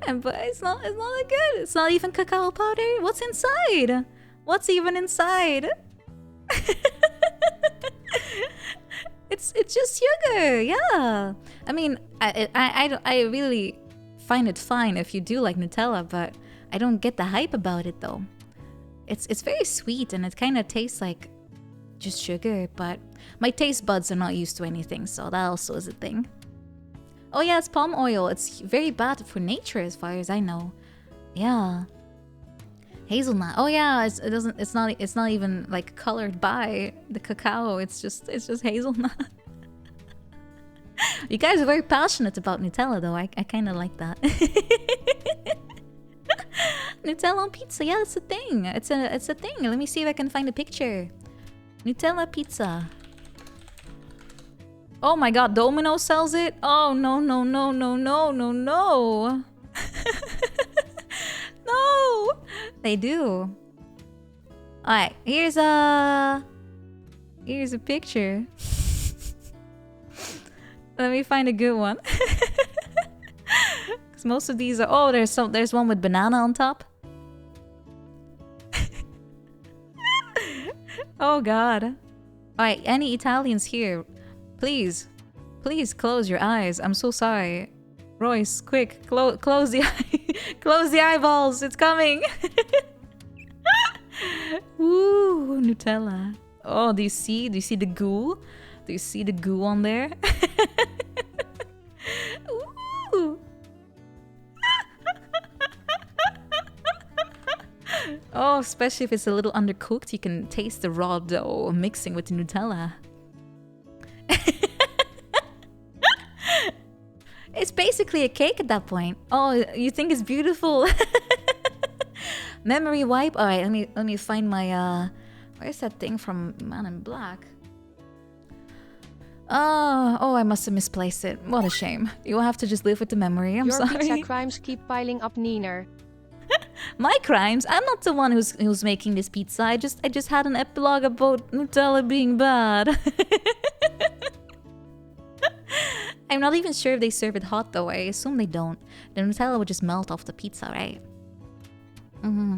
But it's not that good. It's not even cacao powder. What's inside? What's even inside? It's just sugar. Yeah. I mean, I really find it fine if you do like Nutella, but I don't get the hype about it though. It's very sweet and it kind of tastes like just sugar, but my taste buds are not used to anything, so that also is a thing. Oh yeah, it's palm oil. It's very bad for nature as far as I know. Yeah. Hazelnut. Oh yeah, it's not even like colored by the cacao. It's just hazelnut. You guys are very passionate about Nutella though. I kind of like that. Nutella on pizza. Yeah, it's a thing. It's a thing. Let me see if I can find a picture. Nutella pizza. Oh my god, Domino sells it? Oh no. No. They do. Alright, here's a picture. Let me find a good one. Cause most of these are there's one with banana on top. Oh god. Alright, any Italians here? Please close your eyes. I'm so sorry. Royce, quick, close the eye. Close the eyeballs. It's coming. Woo, Nutella. Oh, do you see the goo? Do you see the goo on there? Ooh. Oh, especially if it's a little undercooked, you can taste the raw dough mixing with the Nutella. It's basically a cake at that point. Oh, you think it's beautiful? Memory wipe. All right, let me find my where's that thing from Man in Black? Oh, I must have misplaced it. What a shame. You'll have to just live with the memory. I'm sorry. Your pizza crimes keep piling up, Nina. My crimes? I'm not the one who's making this pizza. I just had an epilogue about Nutella being bad. I'm not even sure if they serve it hot though. I assume they don't. The Nutella would just melt off the pizza, right? Mm-hmm.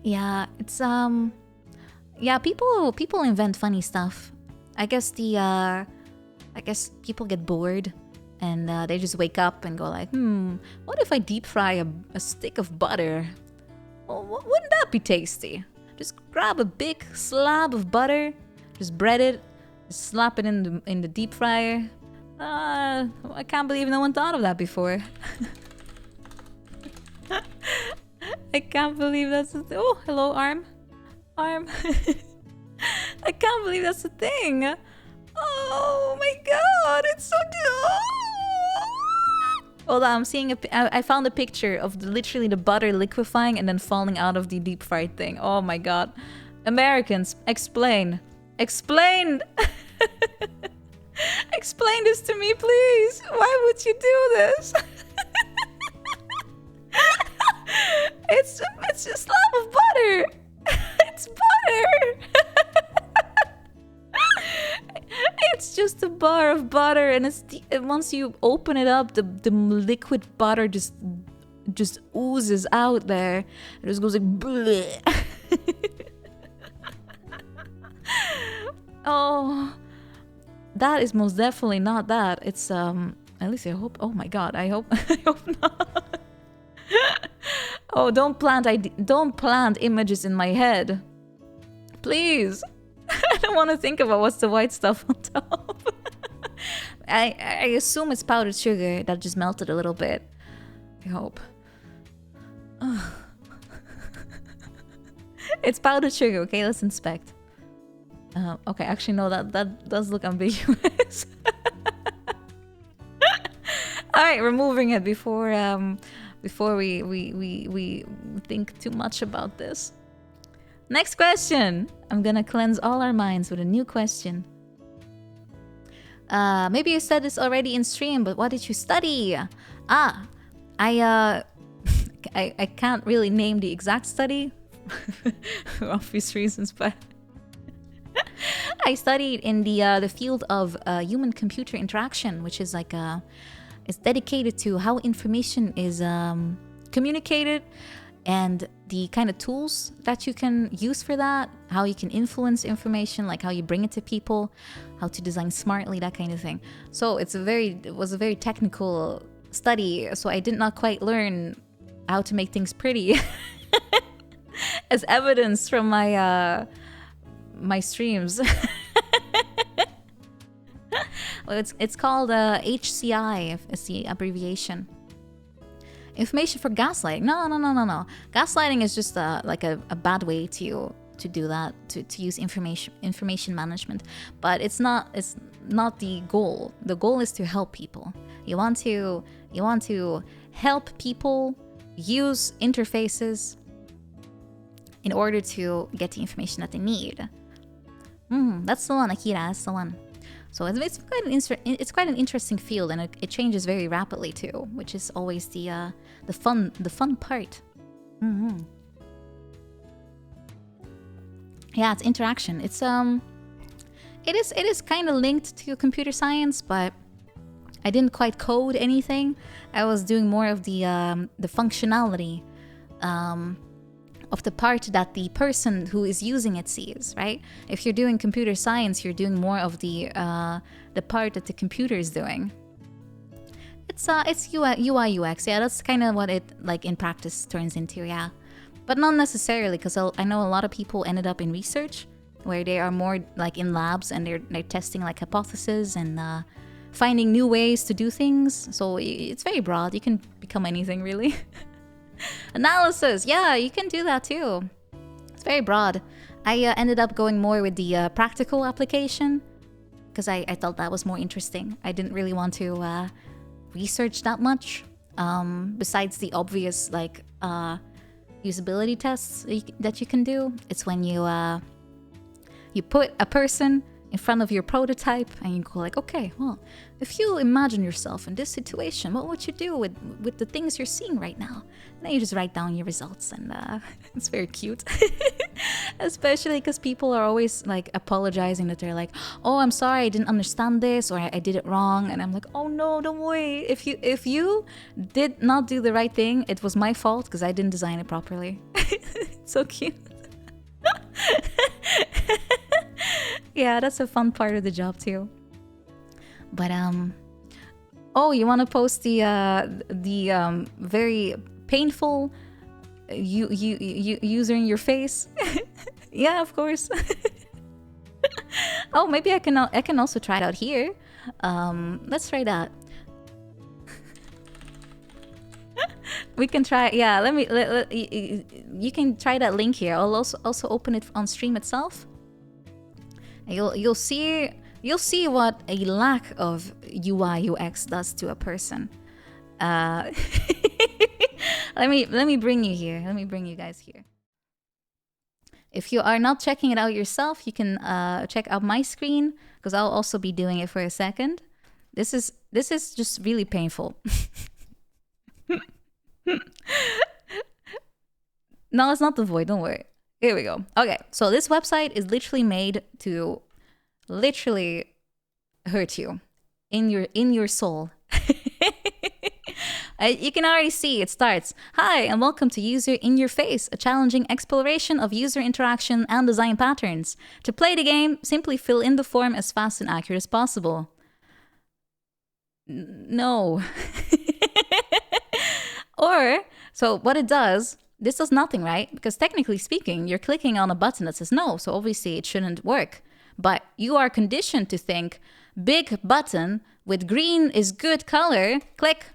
Yeah, it's yeah, people invent funny stuff. I guess people get bored and they just wake up and go like, what if I deep fry a stick of butter? Well, wouldn't that be tasty? Just grab a big slab of butter, just bread it, just slap it in the deep fryer. I can't believe no one thought of that before. I can't believe that's a oh, hello, arm. I can't believe that's a thing. Oh my god, it's so hold on, I'm seeing I found a picture of literally the butter liquefying and then falling out of the deep fried thing. Oh my god. Americans, explain. Explain this to me, please. Why would you do this? It's just a slab of butter. It's butter. It's just a bar of butter, and once you open it up, the liquid butter just oozes out there. It just goes like bleh. Oh, that is most definitely not that. It's at least I hope. Oh my god, I hope not. Oh, don't plant images in my head, please. I don't want to think about what's the white stuff on top. I assume it's powdered sugar that just melted a little bit. I hope. It's powdered sugar. Okay, let's inspect. Okay, actually no, that does look ambiguous. All right, removing it before we think too much about this. Next question. I'm gonna cleanse all our minds with a new question. Maybe you said this already in stream, but what did you study? I can't really name the exact study for obvious reasons, but I studied in the field of human-computer interaction, which is like it's dedicated to how information is communicated and the kind of tools that you can use for that, how you can influence information, like how you bring it to people, how to design smartly, that kind of thing. So it was a very technical study, so I did not quite learn how to make things pretty as evidence from my my streams. Well, it's called HCI, is the abbreviation. Information for gaslighting. No. Gaslighting is just like a bad way to do that, to use information management. But it's not the goal. The goal is to help people. You want to help people use interfaces in order to get the information that they need. That's the one, Akira. That's the one. So it's quite an interesting field, and it changes very rapidly too, which is always the fun part. Yeah, it's interaction. It is kind of linked to computer science, but I didn't quite code anything. I was doing more of the functionality of the part that the person who is using it sees, right? If you're doing computer science, you're doing more of the part that the computer is doing. It's UI UX, yeah. That's kind of what it like in practice turns into, yeah. But not necessarily, because I know a lot of people ended up in research where they are more like in labs and they're testing like hypotheses and finding new ways to do things. So it's very broad. You can become anything really. Analysis, yeah, you can do that too. It's very broad. I ended up going more with the practical application because I thought that was more interesting. I didn't really want to research that much besides the obvious like usability tests that you can do. It's when you put a person in front of your prototype and you go like, okay, well, if you imagine yourself in this situation, what would you do with the things you're seeing right now? And then you just write down your results, and it's very cute. Especially because people are always like apologizing that they're like, oh, I'm sorry, I didn't understand this, or I did it wrong. And I'm like, oh no, don't worry. If you did not do the right thing, it was my fault because I didn't design it properly. It's so cute. Yeah, that's a fun part of the job too. But oh, you want to post the very painful user in your face? Yeah, of course. Oh, maybe I can also try it out here. Let's try that. We can try. Yeah, you can try that link here. I'll also open it on stream itself. You'll see what a lack of UI UX does to a person. Let me bring you here. Let me bring you guys here. If you are not checking it out yourself, you can check out my screen because I'll also be doing it for a second. This is just really painful. No, it's not the void. Don't worry. Here we go. Okay, so this website is literally made to literally hurt you in your soul. You can already see it starts. Hi, and welcome to User in Your Face, a challenging exploration of user interaction and design patterns. To play the game, simply fill in the form as fast and accurate as possible. No. Or, so what it does, this does nothing, right? Because technically speaking, you're clicking on a button that says no, so obviously it shouldn't work. But you are conditioned to think, big button with green is good color, click.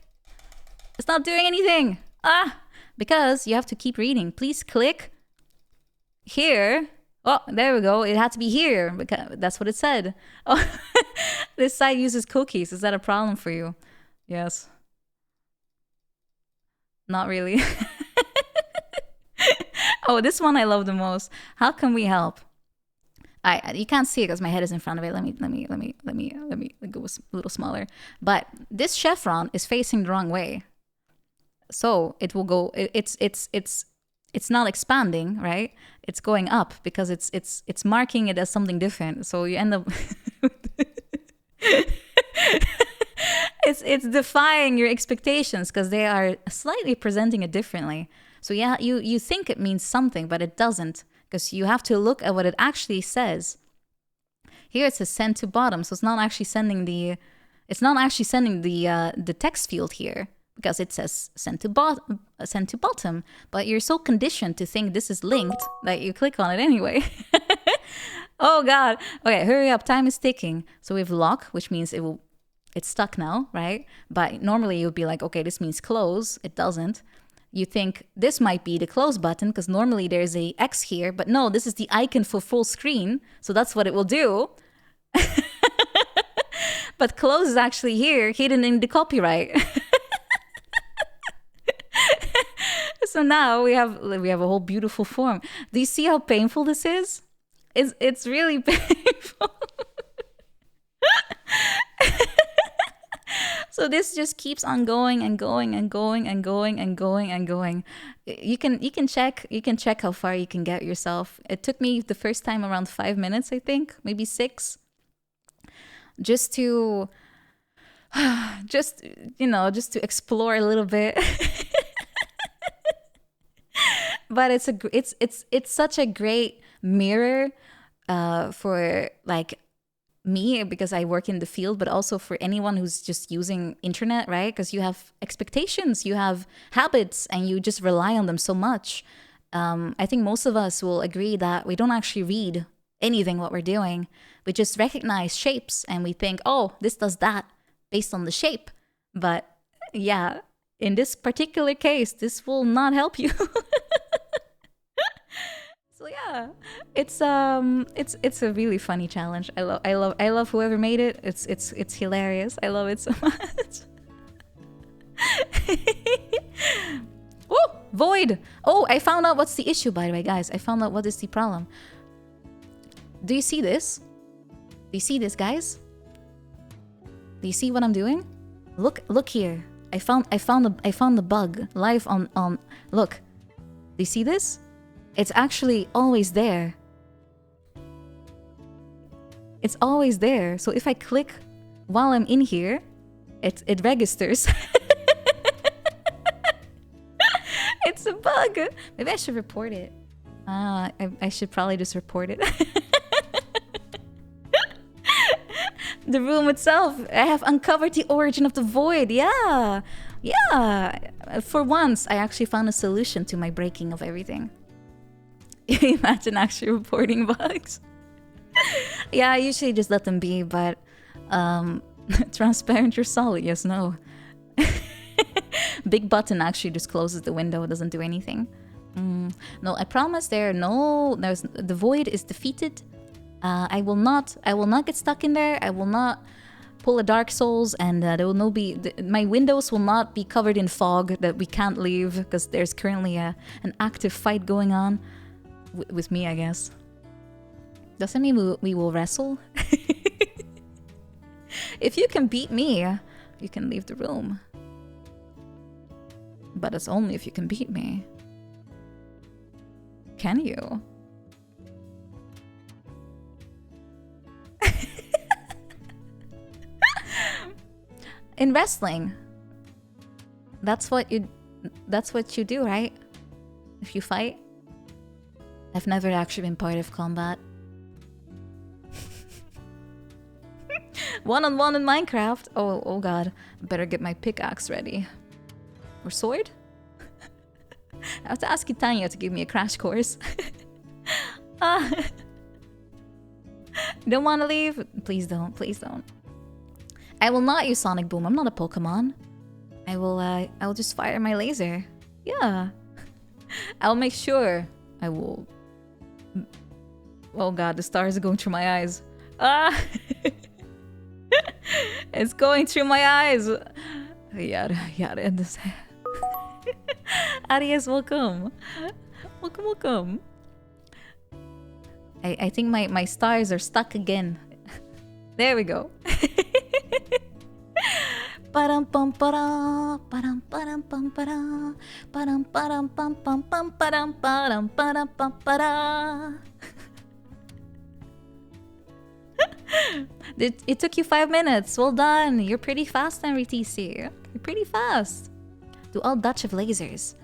It's not doing anything. Because you have to keep reading. Please click here. Oh, there we go. It had to be here because that's what it said. Oh, this site uses cookies. Is that a problem for you? Yes. Not really. Oh, this one I love the most. How can we help? You can't see it because my head is in front of it. Let me go a little smaller. But this chevron is facing the wrong way, so it will go. It's it's not expanding, right? It's going up because it's marking it as something different. So you end up it's defying your expectations because they are slightly presenting it differently. So yeah, you think it means something, but it doesn't, because you have to look at what it actually says. Here it says send to bottom, so it's not actually sending the the text field here, because it says send to bottom. But you're so conditioned to think this is linked that you click on it anyway. Oh god. Okay, hurry up, time is ticking. So we have lock, which means it's stuck now, right? But normally you would be like, okay, this means close. It doesn't. You think this might be the close button because normally there's a X here, but no, this is the icon for full screen. So that's what it will do. But close is actually here, hidden in the copyright. So now we have a whole beautiful form. Do you see how painful this is? It's really painful. So this just keeps on going and going and going and going and going and going. You can check how far you can get yourself. It took me the first time around 5 minutes, I think, maybe 6, just to explore a little bit. But it's such a great mirror for like me, because I work in the field, but also for anyone who's just using internet, right? Because you have expectations, you have habits, and you just rely on them so much. I think most of us will agree that we don't actually read anything what we're doing. We just recognize shapes and we think, oh, this does that based on the shape. But yeah, in this particular case, this will not help you. So yeah, it's a really funny challenge. I love whoever made it. It's hilarious. I love it so much. Oh, void. Oh, I found out what's the issue, by the way, guys. I found out what is the problem. Do you see this? Do you see this, guys? Do you see what I'm doing? Look here. I found the bug live on look. Do you see this? It's actually always there. It's always there. So if I click while I'm in here, it registers. It's a bug. Maybe I should report it. I should probably just report it. The room itself. I have uncovered the origin of the void. Yeah. For once, I actually found a solution to my breaking of everything. Imagine actually reporting bugs. Yeah, I usually just let them be, but transparent or solid, yes, no. Big button actually just closes the window, it doesn't do anything. No, I promise the void is defeated. I will not get stuck in there. I will not pull a Dark Souls, and there will no be my windows will not be covered in fog that we can't leave because there's currently an active fight going on. With me, I guess. Doesn't mean we will wrestle. If you can beat me, you can leave the room. But it's only if you can beat me. Can you? In wrestling, that's what you do, right? If you fight. I've never actually been part of combat. One-on-one in Minecraft. Oh god. Better get my pickaxe ready. Or sword? I have to ask Tanya to give me a crash course. Don't want to leave? Please don't. Please don't. I will not use Sonic Boom. I'm not a Pokemon. I will just fire my laser. Yeah. I'll make sure. I will. Oh god, the stars are going through my eyes. Ah! It's going through my eyes. Yada. Arias, welcome. Welcome. I think my stars are stuck again. There we go. Param pam para, param param pam para, param param pam pam pam param param param pam para. It took you 5 minutes. Well done. You're pretty fast, MRTC. You're pretty fast. Do all Dutch have lasers?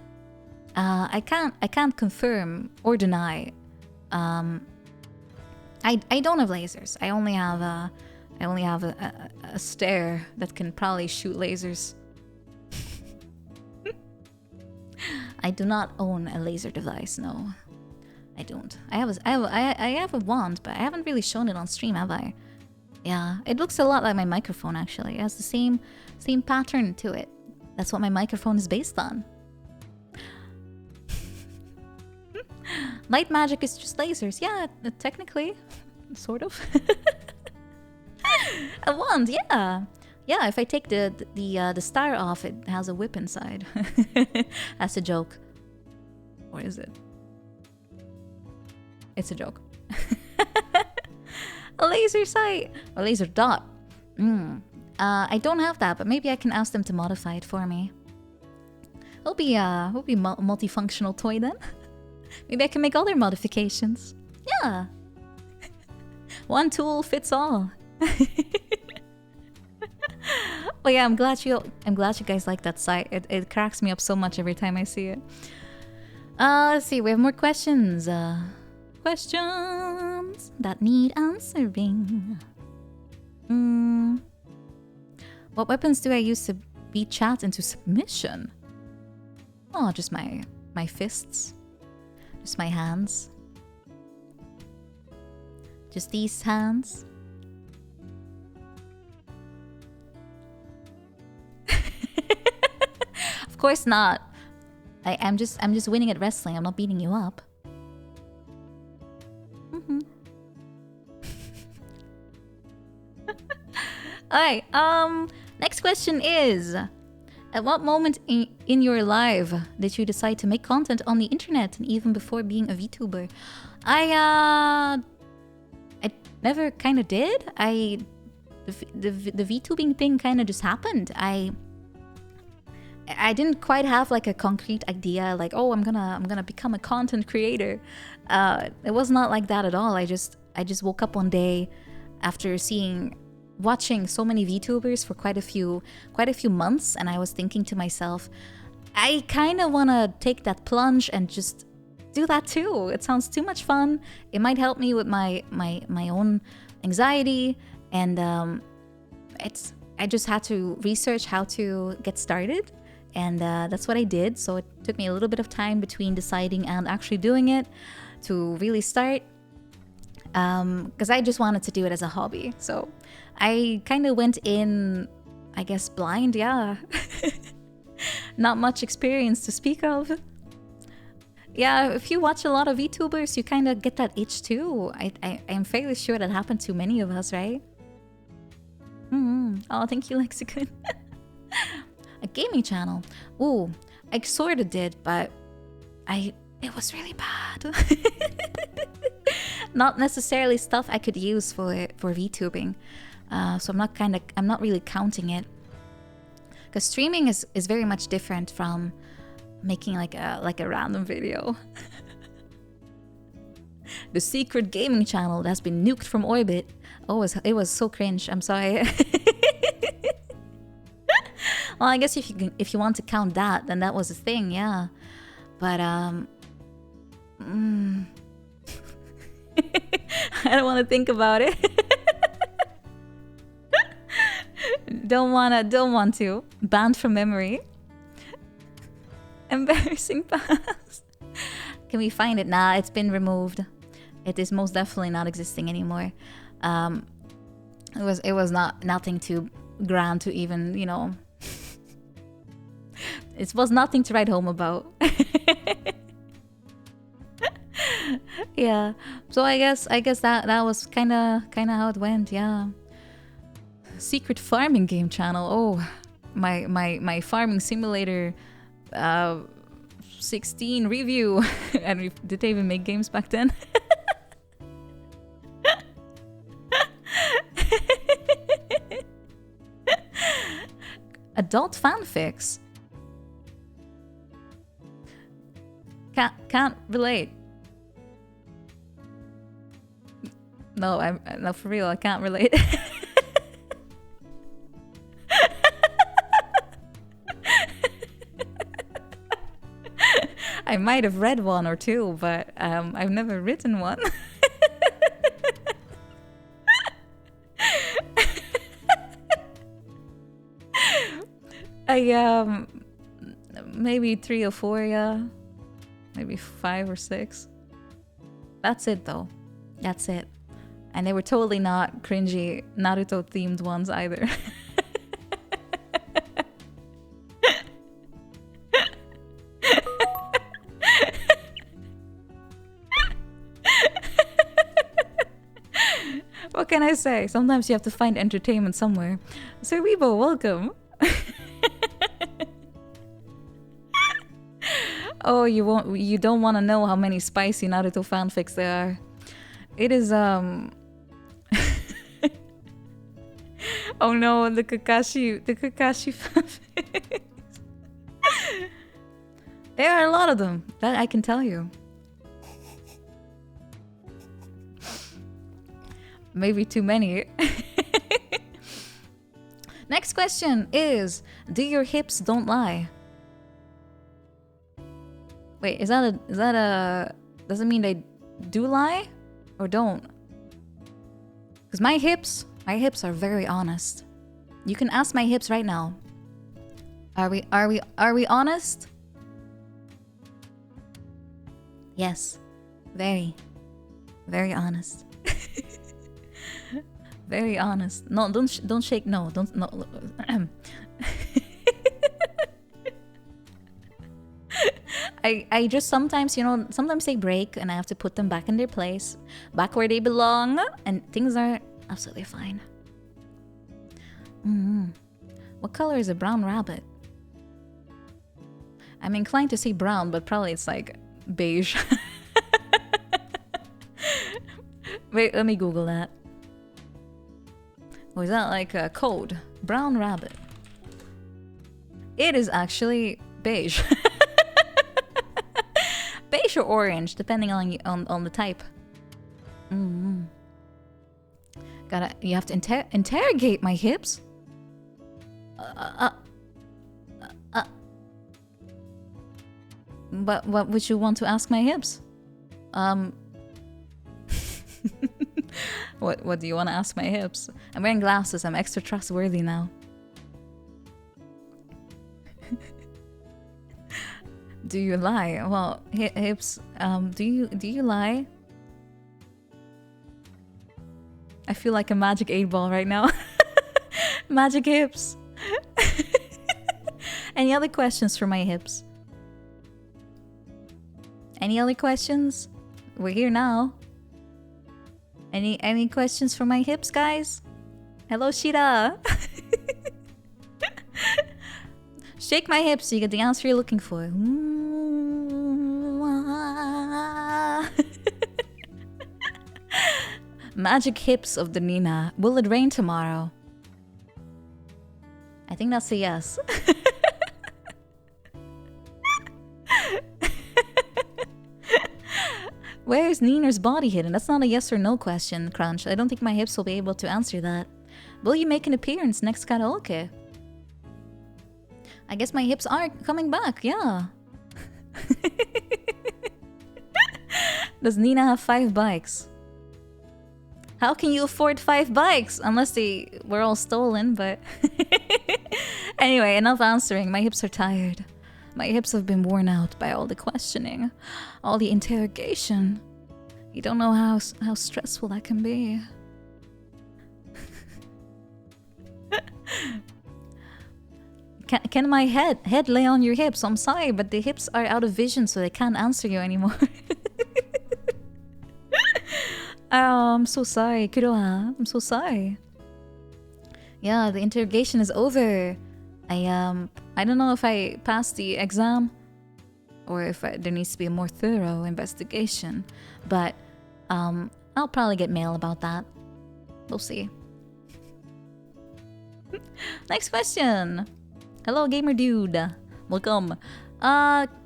I can't confirm or deny. I don't have lasers. I only have a stare that can probably shoot lasers. I do not own a laser device. No, I don't. I have a wand, but I haven't really shown it on stream, have I? Yeah, it looks a lot like my microphone. Actually, it has the same pattern to it. That's what my microphone is based on. Light magic is just lasers. Yeah, technically, sort of. A wand, yeah. Yeah, if I take the star off, it has a whip inside. That's a joke. Or is it? It's a joke. A laser sight. A laser dot. I don't have that, but maybe I can ask them to modify it for me. It'll be a multifunctional toy then. Maybe I can make other modifications. Yeah. One tool fits all. Oh yeah, I'm glad you guys like that site. It cracks me up so much every time I see it. Let's see, we have more questions. Questions that need answering. What weapons do I use to beat chat into submission? Oh, just my fists. Just my hands. Just these hands. Of course not. I'm just winning at wrestling. I'm not beating you up. Alright, next question is, at what moment in your life did you decide to make content on the internet, and even before being a VTuber? I never kind of did. The VTubing thing kind of just happened. I didn't quite have like a concrete idea, like, oh, I'm gonna become a content creator. It was not like that at all. I just woke up one day after watching so many VTubers for quite a few months, and I was thinking to myself, I kind of want to take that plunge and just do that too. It sounds too much fun. It might help me with my own anxiety, and I just had to research how to get started, and that's what I did. So it took me a little bit of time between deciding and actually doing it to really start, because I just wanted to do it as a hobby. So I kind of went in, I guess, blind, yeah. Not much experience to speak of. Yeah, if you watch a lot of VTubers, you kind of get that itch too. I'm fairly sure that happened to many of us, right? Oh, thank you, Lexicon. A gaming channel. Ooh, I sort of did, but it was really bad. Not necessarily stuff I could use for VTubing. So I'm not really counting it. Because streaming is very much different from making like a random video. The secret gaming channel that's been nuked from orbit. Oh, it was so cringe. I'm sorry. Well, I guess if you want to count that, then that was a thing, yeah. But I don't want to think about it. Don't want to. Banned from memory. Embarrassing past. Can we find it? Nah, it's been removed. It is most definitely not existing anymore. It was nothing too grand to even, you know. It was nothing to write home about. Yeah. So I guess that was kind of how it went. Yeah. Secret farming game channel. Oh, my farming simulator 16 review. And did they even make games back then? Adult fanfics. Can't relate. No, no, for real, I can't relate. I might have read one or two, but I've never written one. I maybe 3 or 4, yeah. Maybe 5 or 6. That's it though. That's it. And they were totally not cringy Naruto themed ones either. What can I say? Sometimes you have to find entertainment somewhere. Sir Weibo, welcome. Oh, you don't want to know how many spicy Naruto fanfics there are. It is oh no, the Kakashi fanfics. There are a lot of them, that I can tell you. Maybe too many. Next question is, do your hips don't lie? Wait, is that a does it mean they do lie or don't? Because my hips are very honest. You can ask my hips right now. Are we honest? Yes. Very honest. Very honest. No, don't shake. No, don't. No. I just sometimes, sometimes they break and I have to put them back in their place, back where they belong, and things are absolutely fine. What color is a brown rabbit? I'm inclined to say brown, but probably it's like beige. Wait, let me Google that. Or is that like a code? Brown rabbit. It is actually beige. Beige or orange, depending on the type. You have to interrogate my hips. But what would you want to ask my hips? What do you want to ask my hips? I'm wearing glasses. I'm extra trustworthy now. Do you lie? Well, hips. Do you lie? I feel like a magic 8-ball right now. Magic hips. Any other questions for my hips? Any other questions? We're here now. Any questions for my hips, guys? Hello, Shira. Shake my hips so you get the answer you're looking for. Magic hips of the Nina. Will it rain tomorrow? I think that's a yes. Where is Nina's body hidden? That's not a yes or no question, Crunch. I don't think my hips will be able to answer that. Will you make an appearance next karaoke? I guess my hips are coming back, yeah. Does Nina have 5 bikes? How can you afford 5 bikes? Unless they were all stolen, but... Anyway, enough answering. My hips are tired. My hips have been worn out by all the questioning. All the interrogation. You don't know how stressful that can be. Can my head lay on your hips? I'm sorry, but the hips are out of vision, so they can't answer you anymore. Oh, I'm so sorry, Kuroha. I'm so sorry. Yeah, the interrogation is over. I don't know if I passed the exam or if there needs to be a more thorough investigation, but I'll probably get mail about that. We'll see. Next question. Hello, gamer dude. Welcome.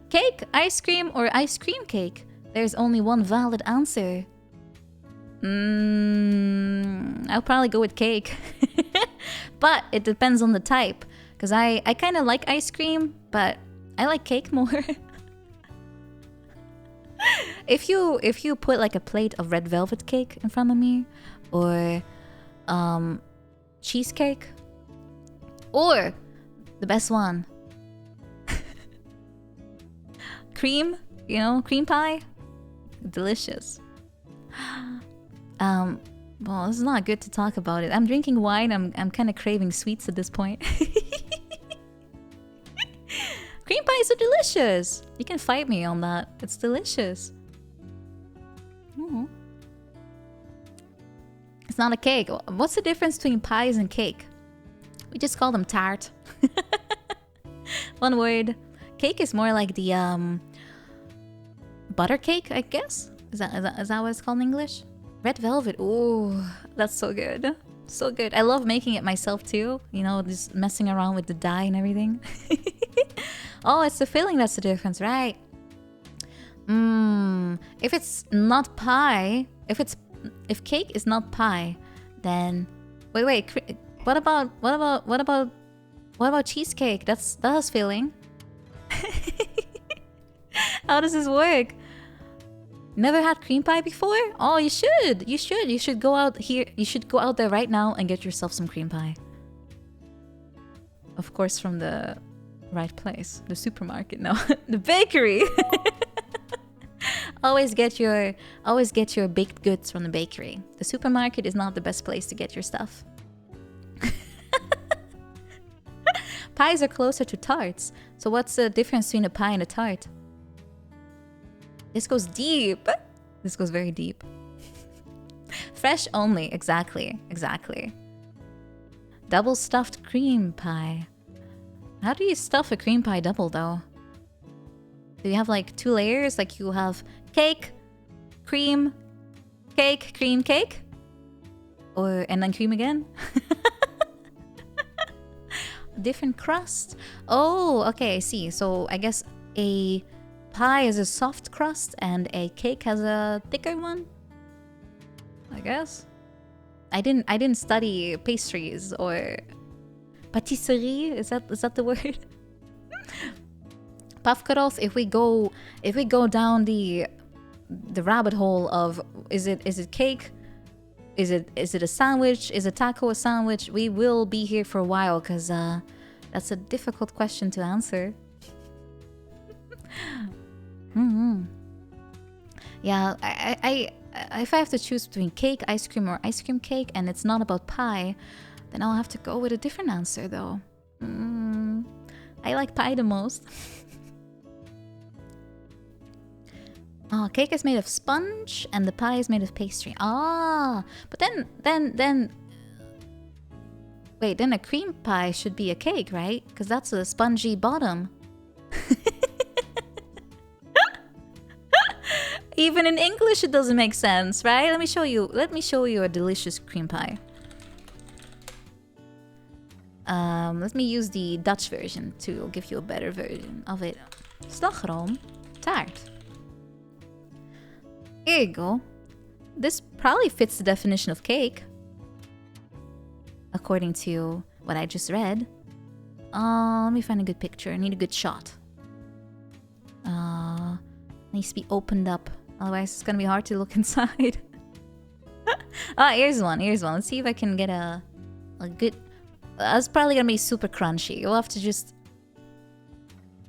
Cake, ice cream, or ice cream cake? There's only one valid answer. I'll probably go with cake. But it depends on the type. Because I kind of like ice cream, but I like cake more. If you put like a plate of red velvet cake in front of me, or cheesecake, or the best one, cream, cream pie, delicious. Well, it's not good to talk about it. I'm drinking wine. I'm kind of craving sweets at this point. Cream pies are delicious. You can fight me on that. It's delicious. It's not a cake. What's the difference between pies and cake? We just call them tart. One word. Cake is more like the butter cake, I guess. Is that what it's called in English? Red velvet. Ooh, that's so good. So good. I love making it myself too. Just messing around with the dye and everything. Oh, it's the filling that's the difference, right? If it's not pie, if cake is not pie, then wait. What about cheesecake? That has filling. How does this work? Never had cream pie before? Oh, you should. You should go out here. You should go out there right now and get yourself some cream pie. Of course, from the right place, the supermarket. No, the bakery. Always get your baked goods from the bakery. The supermarket is not the best place to get your stuff. Pies are closer to tarts. So what's the difference between a pie and a tart? This goes deep. This goes very deep. Fresh only. Exactly. Double stuffed cream pie. How do you stuff a cream pie double though? Do you have like 2 layers? Like you have cake, cream, cake, cream, cake? And then cream again? Different crust. Oh, okay, I see. So I guess a pie has a soft crust and a cake has a thicker one, I guess. I didn't study pastries or patisserie. Is that the word? Pafkaros. If we go down the rabbit hole of is it cake? Is it a sandwich? Is a taco a sandwich? We will be here for a while because that's a difficult question to answer. Yeah, I if I have to choose between cake, ice cream, or ice cream cake, and it's not about pie, then I'll have to go with a different answer though. I like pie the most. Oh, cake is made of sponge and the pie is made of pastry. But then wait, then a cream pie should be a cake, right? Because that's a spongy bottom. Even in English it doesn't make sense, right? Let me show you a delicious cream pie. Let me use the Dutch version to give you a better version of it. Slagroom taart. Here you go. This probably fits the definition of cake, according to what I just read. Let me find a good picture. I need a good shot. Needs to be opened up. Otherwise, it's gonna be hard to look inside. Here's one. Let's see if I can get a good... That's probably gonna be super crunchy. You'll have to just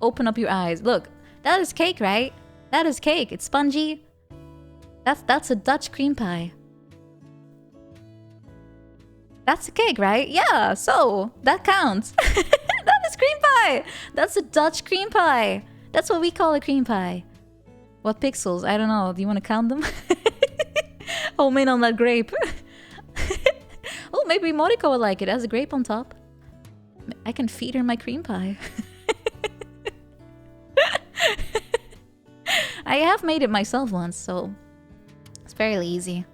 open up your eyes. Look, that is cake, right? That is cake. It's spongy. That's a Dutch cream pie. That's a cake, right? Yeah, so that counts. That is cream pie. That's a Dutch cream pie. That's what we call a cream pie. What pixels? I don't know. Do you want to count them? Home in on that grape. Oh, maybe Moriko would like it. It has a grape on top. I can feed her my cream pie. I have made it myself once, so it's fairly easy.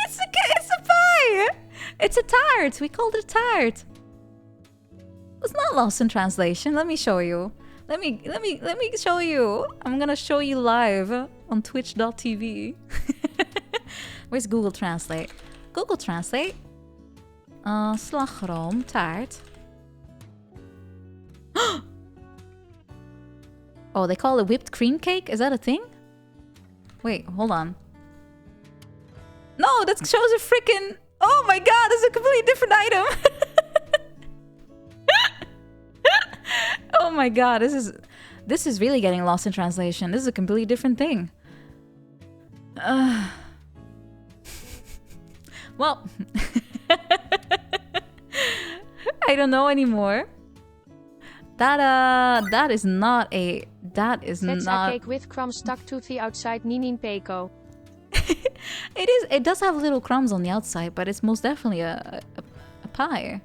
It's a pie! It's a tart. We called it a tart. It's not lost in translation. Let me show you. Let me show you. I'm gonna show you live on twitch.tv. Where's Google Translate? Google Translate. Slagroom, taart. Oh, they call it whipped cream cake? Is that a thing? Wait, hold on. No, that shows a freaking... Oh my god, this is a completely different item. Oh my god, this is really getting lost in translation. This is a completely different thing. Well, I don't know anymore. That is not a... That is That's not... a cake with crumbs stuck to the outside. Ninin Peko. It does have little crumbs on the outside, but it's most definitely a pie.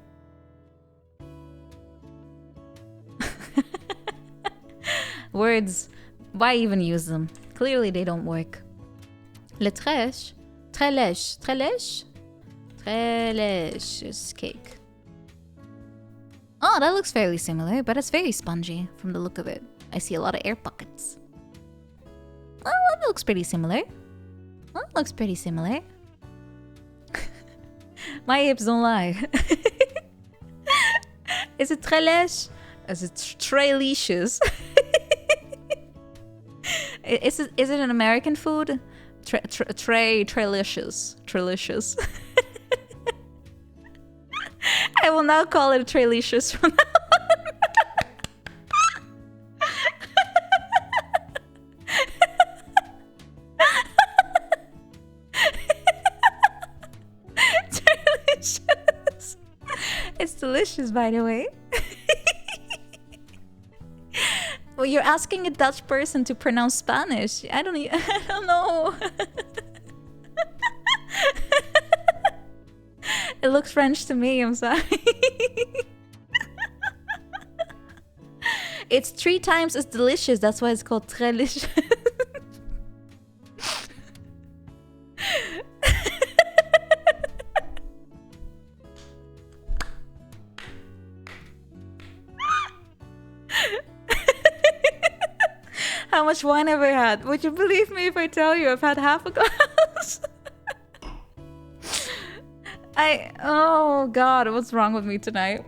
Words, why even use them? Clearly they don't work. Le trèche, très lèche, très lèche, très lèche cake. Oh, that looks fairly similar, but it's very spongy from the look of it. I see a lot of air pockets. Oh, that looks pretty similar. That looks pretty similar. My hips don't lie. Is it très lèche? Is it trelicious? Is it an American food? Trelicious. Trelicious. I will now call it trelicious from now on. Trelicious. It's delicious, by the way. Well, you're asking a Dutch person to pronounce Spanish. I don't know. It looks French to me, I'm sorry. It's 3 times as delicious, that's why it's called trelicious. How much wine have I had? Would you believe me if I tell you I've had half a glass? Oh god, what's wrong with me tonight?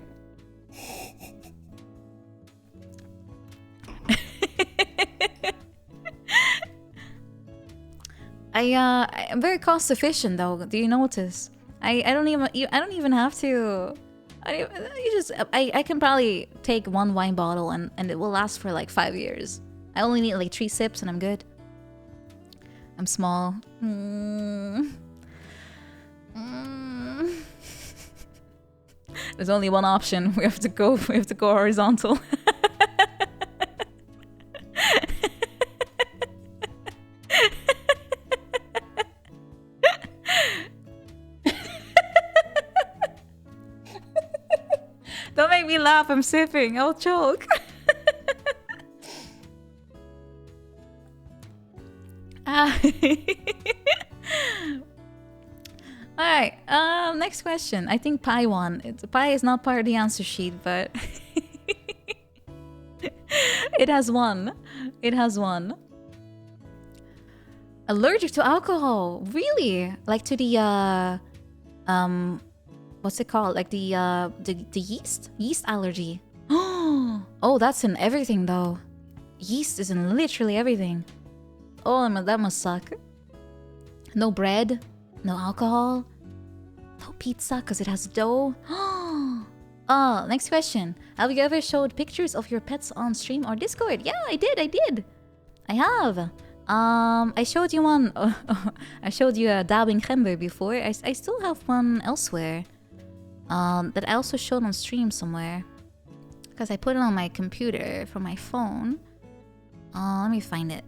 I'm very cost efficient though. Do you notice? I don't even have to. I can probably take 1 wine bottle and it will last for like 5 years. I only need like 3 sips and I'm good. I'm small. There's only one option. We have to go horizontal. Don't make me laugh, I'm sipping. I'll choke. Alright, next question. I think pie won. Pie is not part of the answer sheet, but it has won. It has won. Allergic to alcohol? Really? Like to the what's it called? Like the yeast? Yeast allergy. Oh, that's in everything though. Yeast is in literally everything. Oh, that must suck. No bread, no alcohol, no pizza because it has dough. Oh, next question. Have you ever showed pictures of your pets on stream or Discord? Yeah, I did. I have. I showed you one. I showed you a dabbing gember before. I still have one elsewhere. That I also showed on stream somewhere. Because I put it on my computer from my phone. Let me find it.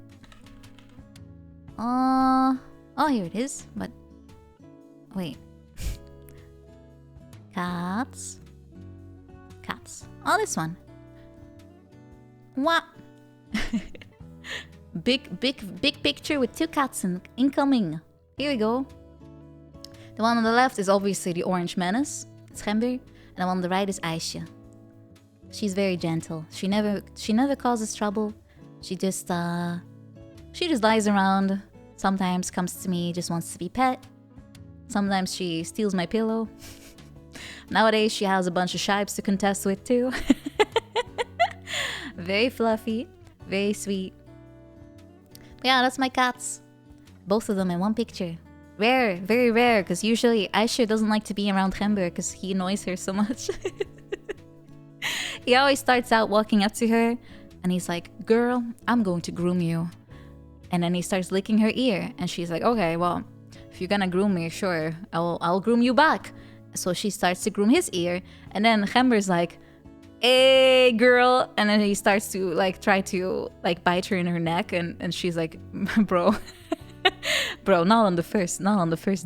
Oh, here it is. But wait. Cats. Oh, this one. What? Big picture with 2 cats incoming. Here we go. The one on the left is obviously the Orange Menace. It's Gember. And the one on the right is Aisha. She's very gentle. She never causes trouble. She just lies around. Sometimes comes to me, just wants to be pet. Sometimes she steals my pillow. Nowadays she has a bunch of shipes to contest with too. Very fluffy, very sweet. But yeah, that's my cats. Both of them in one picture. Rare, very rare, because usually Aisha doesn't like to be around Gember because he annoys her so much. He always starts out walking up to her and he's like, girl, I'm going to groom you. And then he starts licking her ear and she's like, okay, well, if you're gonna groom me, sure, I'll groom you back. So she starts to groom his ear and then Gember's like, hey girl, and then he starts to like try to like bite her in her neck and she's like, bro, not on the first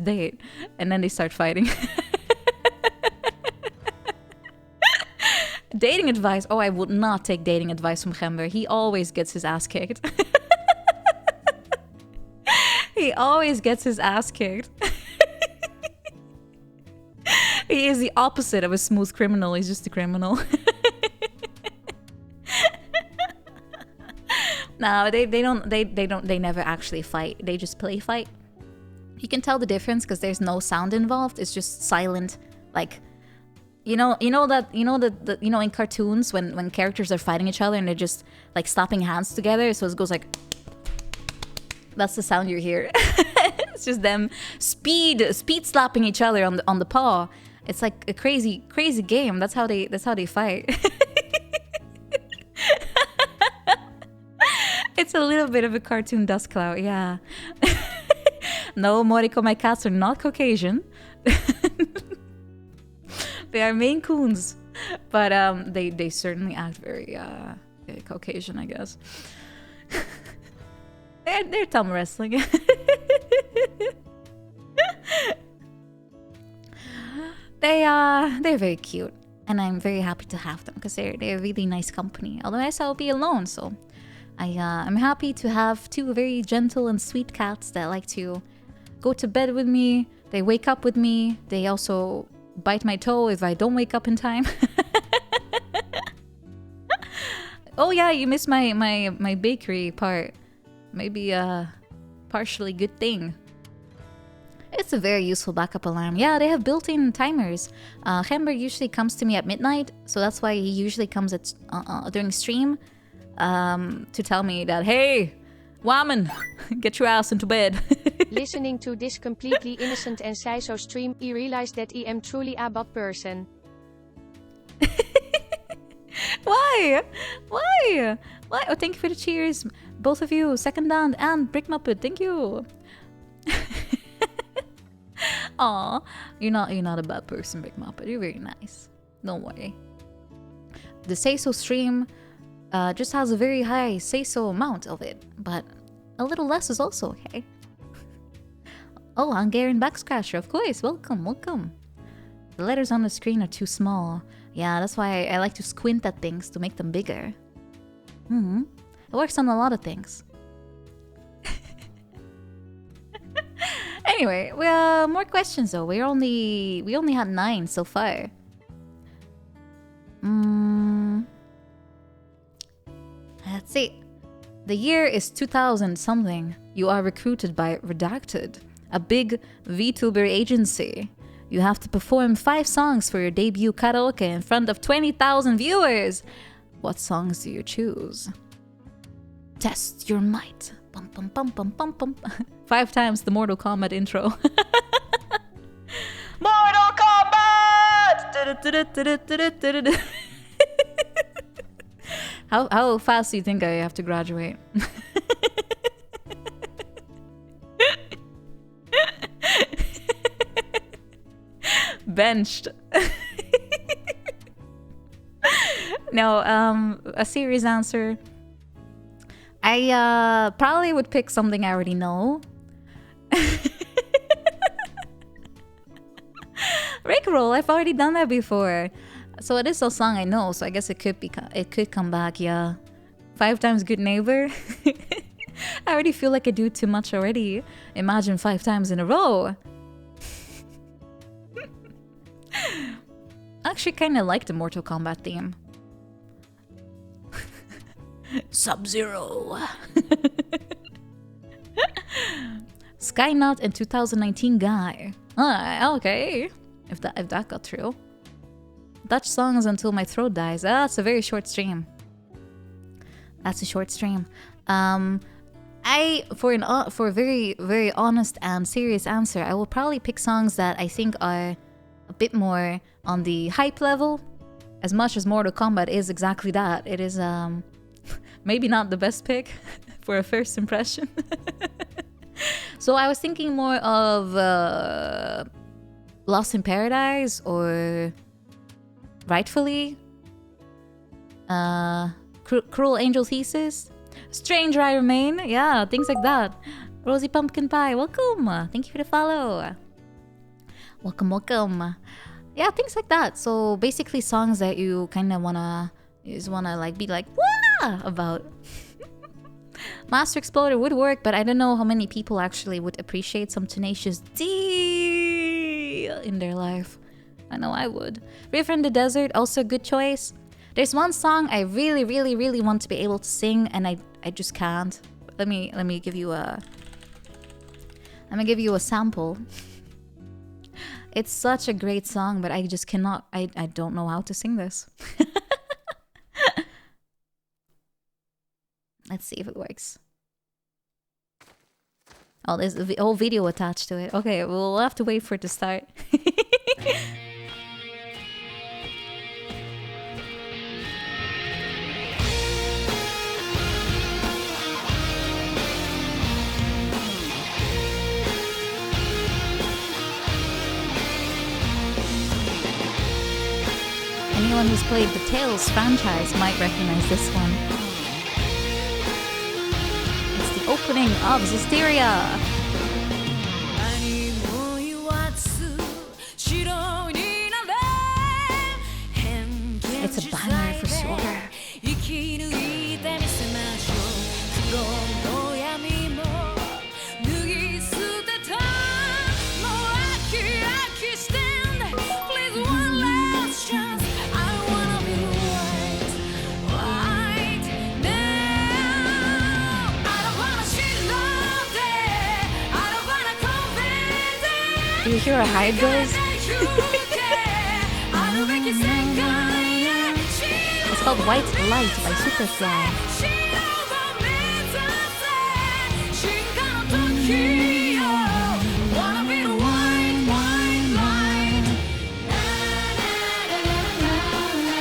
date. And then they start fighting. Dating advice. Oh, I would not take dating advice from Gember. He always gets his ass kicked. He always gets his ass kicked. He is the opposite of a smooth criminal. He's just a criminal. No, they never actually fight. They just play fight. You can tell the difference because there's no sound involved. It's just silent, like, you know in cartoons when characters are fighting each other and they're just like slapping hands together, so it goes like, that's the sound you hear. It's just them speed slapping each other on the paw. It's like a crazy game. That's how they fight. It's a little bit of a cartoon dust cloud, yeah. No, Moriko, my cats are not Caucasian. They are Maine Coons, but they certainly act very Caucasian, I guess. They're thumb wrestling. They're very cute, and I'm very happy to have them because they're really nice company. Otherwise, I'll be alone. So I'm happy to have two very gentle and sweet cats that like to go to bed with me. They wake up with me. They also bite my toe if I don't wake up in time. Oh yeah, you missed my bakery part. Maybe a partially good thing. It's a very useful backup alarm. Yeah, they have built-in timers. Gember usually comes to me at midnight, so that's why he usually comes at during stream to tell me that, hey, woman, get your ass into bed. Listening to this completely innocent and Saiso stream, I realized that I am truly a bad person. Why? Oh, thank you for the cheers, both of you. Second Dan and Brick Muppet, thank you. Aw, you're not a bad person, Brick Muppet. You're very nice. Don't worry. The Seiso stream just has a very high Seiso amount of it, but a little less is also okay. Oh, Hungarian Backscratcher, of course. Welcome. The letters on the screen are too small. Yeah, that's why I like to squint at things to make them bigger. It works on a lot of things. Anyway, more questions though. We only had 9 so far. Let's see. The year is 2000 something. You are recruited by Redacted, a big VTuber agency. You have to perform 5 songs for your debut karaoke in front of 20,000 viewers. What songs do you choose? Test your might. Bum, bum, bum, bum, bum, bum. 5 times the Mortal Kombat intro. Mortal Kombat! How fast do you think I have to graduate? Benched. No, a serious answer. I probably would pick something I already know. Rickroll, I've already done that before. So it is a song I know, so I guess it could come back, yeah. 5 times Good Neighbor. I already feel like I do too much already. Imagine 5 times in a row. actually kind of like the Mortal Kombat theme. Sub-Zero. Skynaut and 2019 guy. Okay. If that got through. Dutch songs until my throat dies. That's a very short stream. That's a short stream. For a very, very honest and serious answer, I will probably pick songs that I think are a bit more on the hype level. As much as Mortal Kombat is exactly that. It is maybe not the best pick for a first impression. So I was thinking more of Lost in Paradise or Rightfully, Cruel Angel Thesis, Stranger I Remain, yeah, things like that. Rosie Pumpkin Pie, welcome. Thank you for the follow. Welcome. Yeah, things like that. So basically songs that you kind of wanna like be like wah about. Master Exploder would work, but I don't know how many people actually would appreciate some Tenacious D in their life. I know I would. River in the Desert, also a good choice. There's one song I really, really, really want to be able to sing, and I just can't. Let me give you a sample. It's such a great song, but I just cannot. I don't know how to sing this. Let's see if it works. Oh, there's a whole video attached to it. Okay, we'll have to wait for it to start. Anyone who's played the Tales franchise might recognize this one. It's the opening of Zisteria. It's a banger for sure. Do you hear a hydras? It's called White Light by Superfly.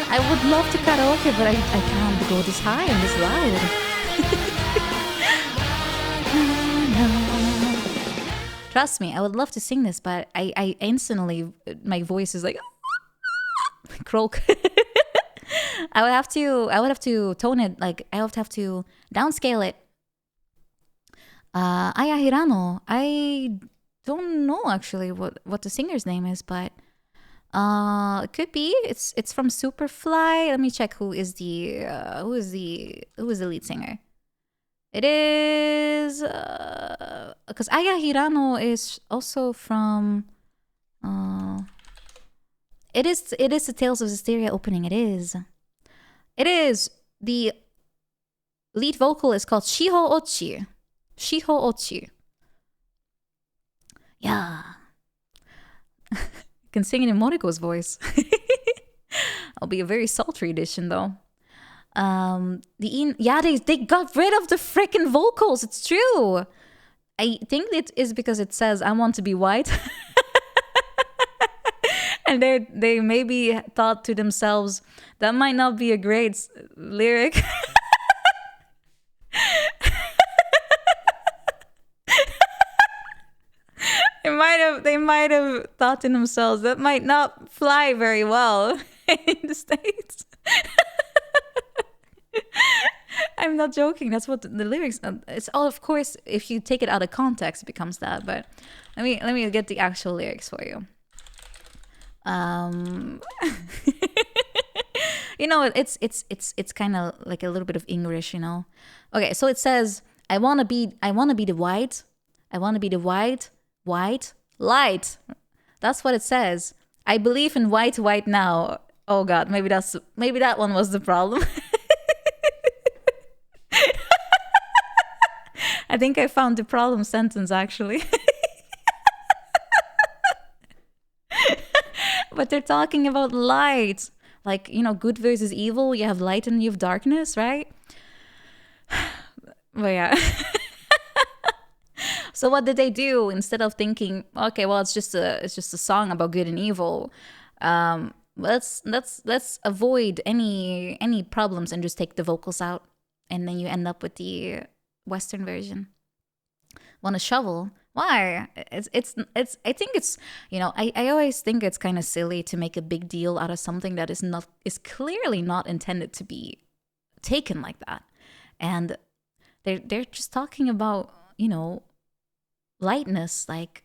I would love to karaoke, but I can't go this high and this loud. Trust me, I would love to sing this, but I instantly, my voice is like croak. I would have to tone it, like I would have to downscale it. Aya Hirano, I don't know actually what the singer's name is, but it could be. It's from Superfly. Let me check who is the lead singer. It is because Aya Hirano is also from. It is the Tales of Hysteria opening. It is the lead vocal is called Shiho Ochi. Shiho Ochi. Yeah, can sing it in Moriko's voice. I'll be a very sultry edition though. They got rid of the freaking vocals. It's true. I think it is because it says I want to be white. And they maybe thought to themselves that might not be a great lyric. They might have thought to themselves that might not fly very well in the States. I'm not joking. That's what the lyrics. It's all, of course, if you take it out of context, it becomes that. But let me get the actual lyrics for you. You know, it's kind of like a little bit of English, you know. Okay, so it says, I wanna be the white light. That's what it says. I believe in white now. Oh God, maybe that one was the problem. I think I found the problem sentence actually. But they're talking about light. Like, good versus evil. You have light and you have darkness, right? But yeah. So what did they do instead of thinking, okay, well, it's just a song about good and evil. Let's avoid any problems and just take the vocals out, and then you end up with the Western version. Want a shovel? Why? It's I think it's, I always think it's kind of silly to make a big deal out of something that is clearly not intended to be taken like that. And they're just talking about, lightness. Like,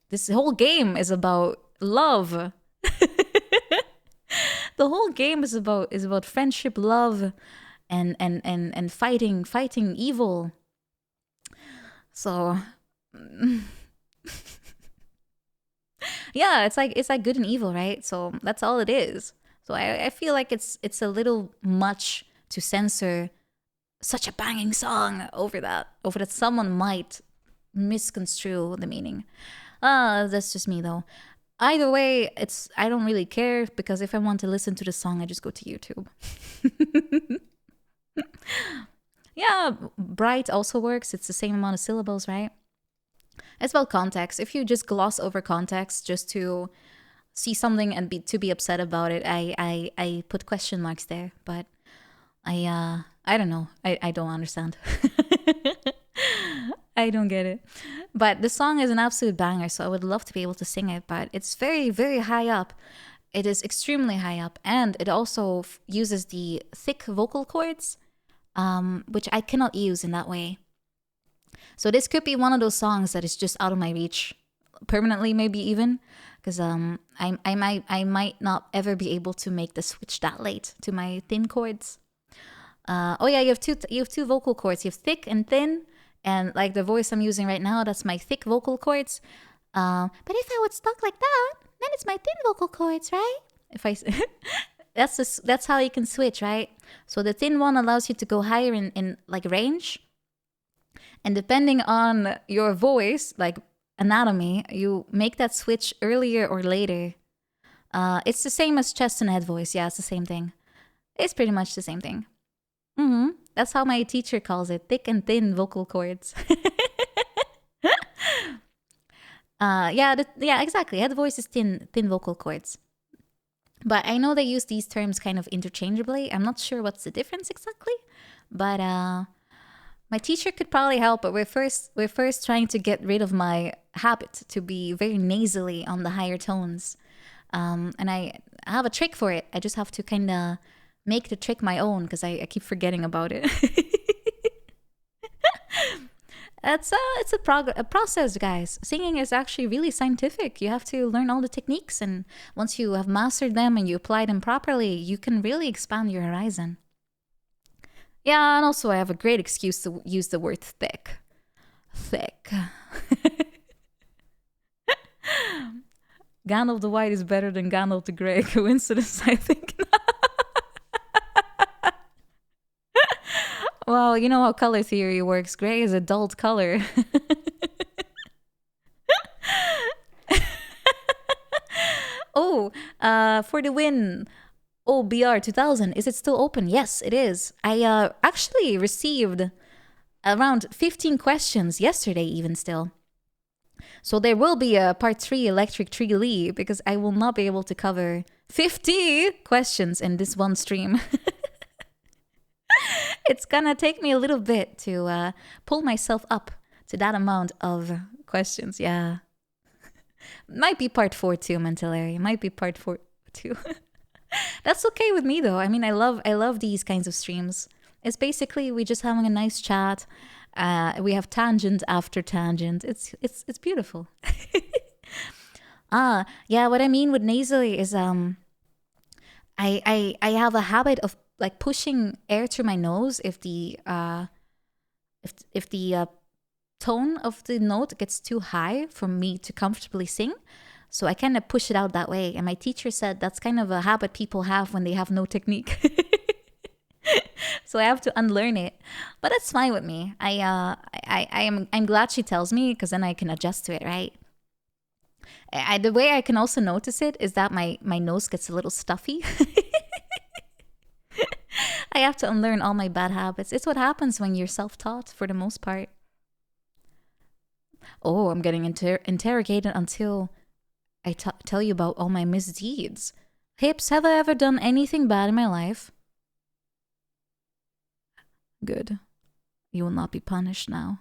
this whole game is about love. The whole game is about friendship, love, and fighting evil. So yeah, it's like good and evil, right? So that's all it is. So I feel like it's a little much to censor such a banging song over that someone might misconstrue the meaning. That's just me though. Either way, I don't really care, because if I want to listen to the song, I just go to YouTube. Yeah, bright also works. It's the same amount of syllables, right? It's about context. If you just gloss over context just to see something and be upset about it, I put question marks there. But I don't know. I don't understand. I don't get it. But the song is an absolute banger, so I would love to be able to sing it, but it's very, very high up. It is extremely high up, and it also uses the thick vocal cords, which I cannot use in that way. So this could be one of those songs that is just out of my reach permanently, maybe even, because I might not ever be able to make the switch that late to my thin chords. Oh yeah, you have two vocal cords. You have thick and thin, and like the voice I'm using right now, that's my thick vocal cords. But if I would talk like that, then it's my thin vocal cords, right? If I that's how you can switch, right? So the thin one allows you to go higher in like range, and depending on your voice, like anatomy, you make that switch earlier or later. It's the same as chest and head voice. Yeah, it's the same thing. It's pretty much the same thing. That's how my teacher calls it, thick and thin vocal cords. Yeah, exactly. Head voice is thin vocal cords. But I know they use these terms kind of interchangeably. I'm not sure what's the difference exactly, but my teacher could probably help. But we're first trying to get rid of my habit to be very nasally on the higher tones, and I have a trick for it. I just have to kind of make the trick my own, because I keep forgetting about it. It's a process, guys. Singing is actually really scientific. You have to learn all the techniques, and once you have mastered them and you apply them properly, you can really expand your horizon. Yeah, and also I have a great excuse to use the word thick. Thick. Gandalf the White is better than Gandalf the Grey. Coincidence, I think. Well, you know how color theory works. Gray is a dulled color. Oh, for the win. Oh, BR 2000. Is it still open? Yes, it is. I actually received around 15 questions yesterday, even still. So there will be a part 3 Electric Tree Lee, because I will not be able to cover 50 questions in this one stream. It's gonna take me a little bit to pull myself up to that amount of questions. Yeah. Might be part 4 too, Mentalary. Might be part 4 too. That's okay with me though. I mean, I love these kinds of streams. It's basically we just having a nice chat. We have tangent after tangent. It's beautiful. Yeah, what I mean with nasally is I have a habit of like pushing air through my nose if the tone of the note gets too high for me to comfortably sing. So I kind of push it out that way. And my teacher said that's kind of a habit people have when they have no technique. So I have to unlearn it. But that's fine with me. I'm glad she tells me, because then I can adjust to it, right? The way I can also notice it is that my nose gets a little stuffy. I have to unlearn all my bad habits. It's what happens when you're self-taught for the most part. Oh, I'm getting interrogated until I tell you about all my misdeeds. Hips, have I ever done anything bad in my life? Good. You will not be punished now.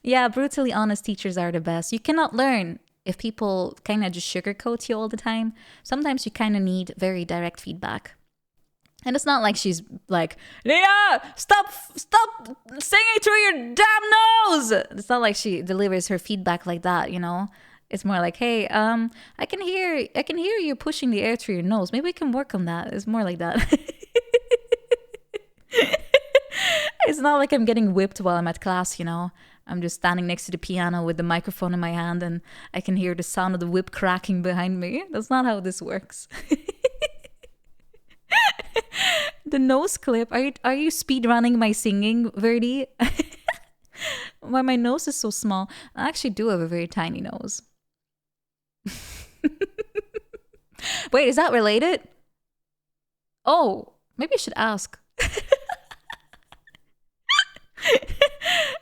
Yeah, brutally honest teachers are the best. You cannot learn if people kind of just sugarcoat you all the time. Sometimes you kind of need very direct feedback. And it's not like she's like, Nina, stop singing through your damn nose. It's not like she delivers her feedback like that, you know? It's more like, hey, I can hear you pushing the air through your nose. Maybe we can work on that. It's more like that. It's not like I'm getting whipped while I'm at class, you know? I'm just standing next to the piano with the microphone in my hand and I can hear the sound of the whip cracking behind me. That's not how this works. The nose clip. Are you speed running my singing, Verdi? Why my nose is so small? I actually do have a very tiny nose. Wait, is that related? Oh, maybe I should ask.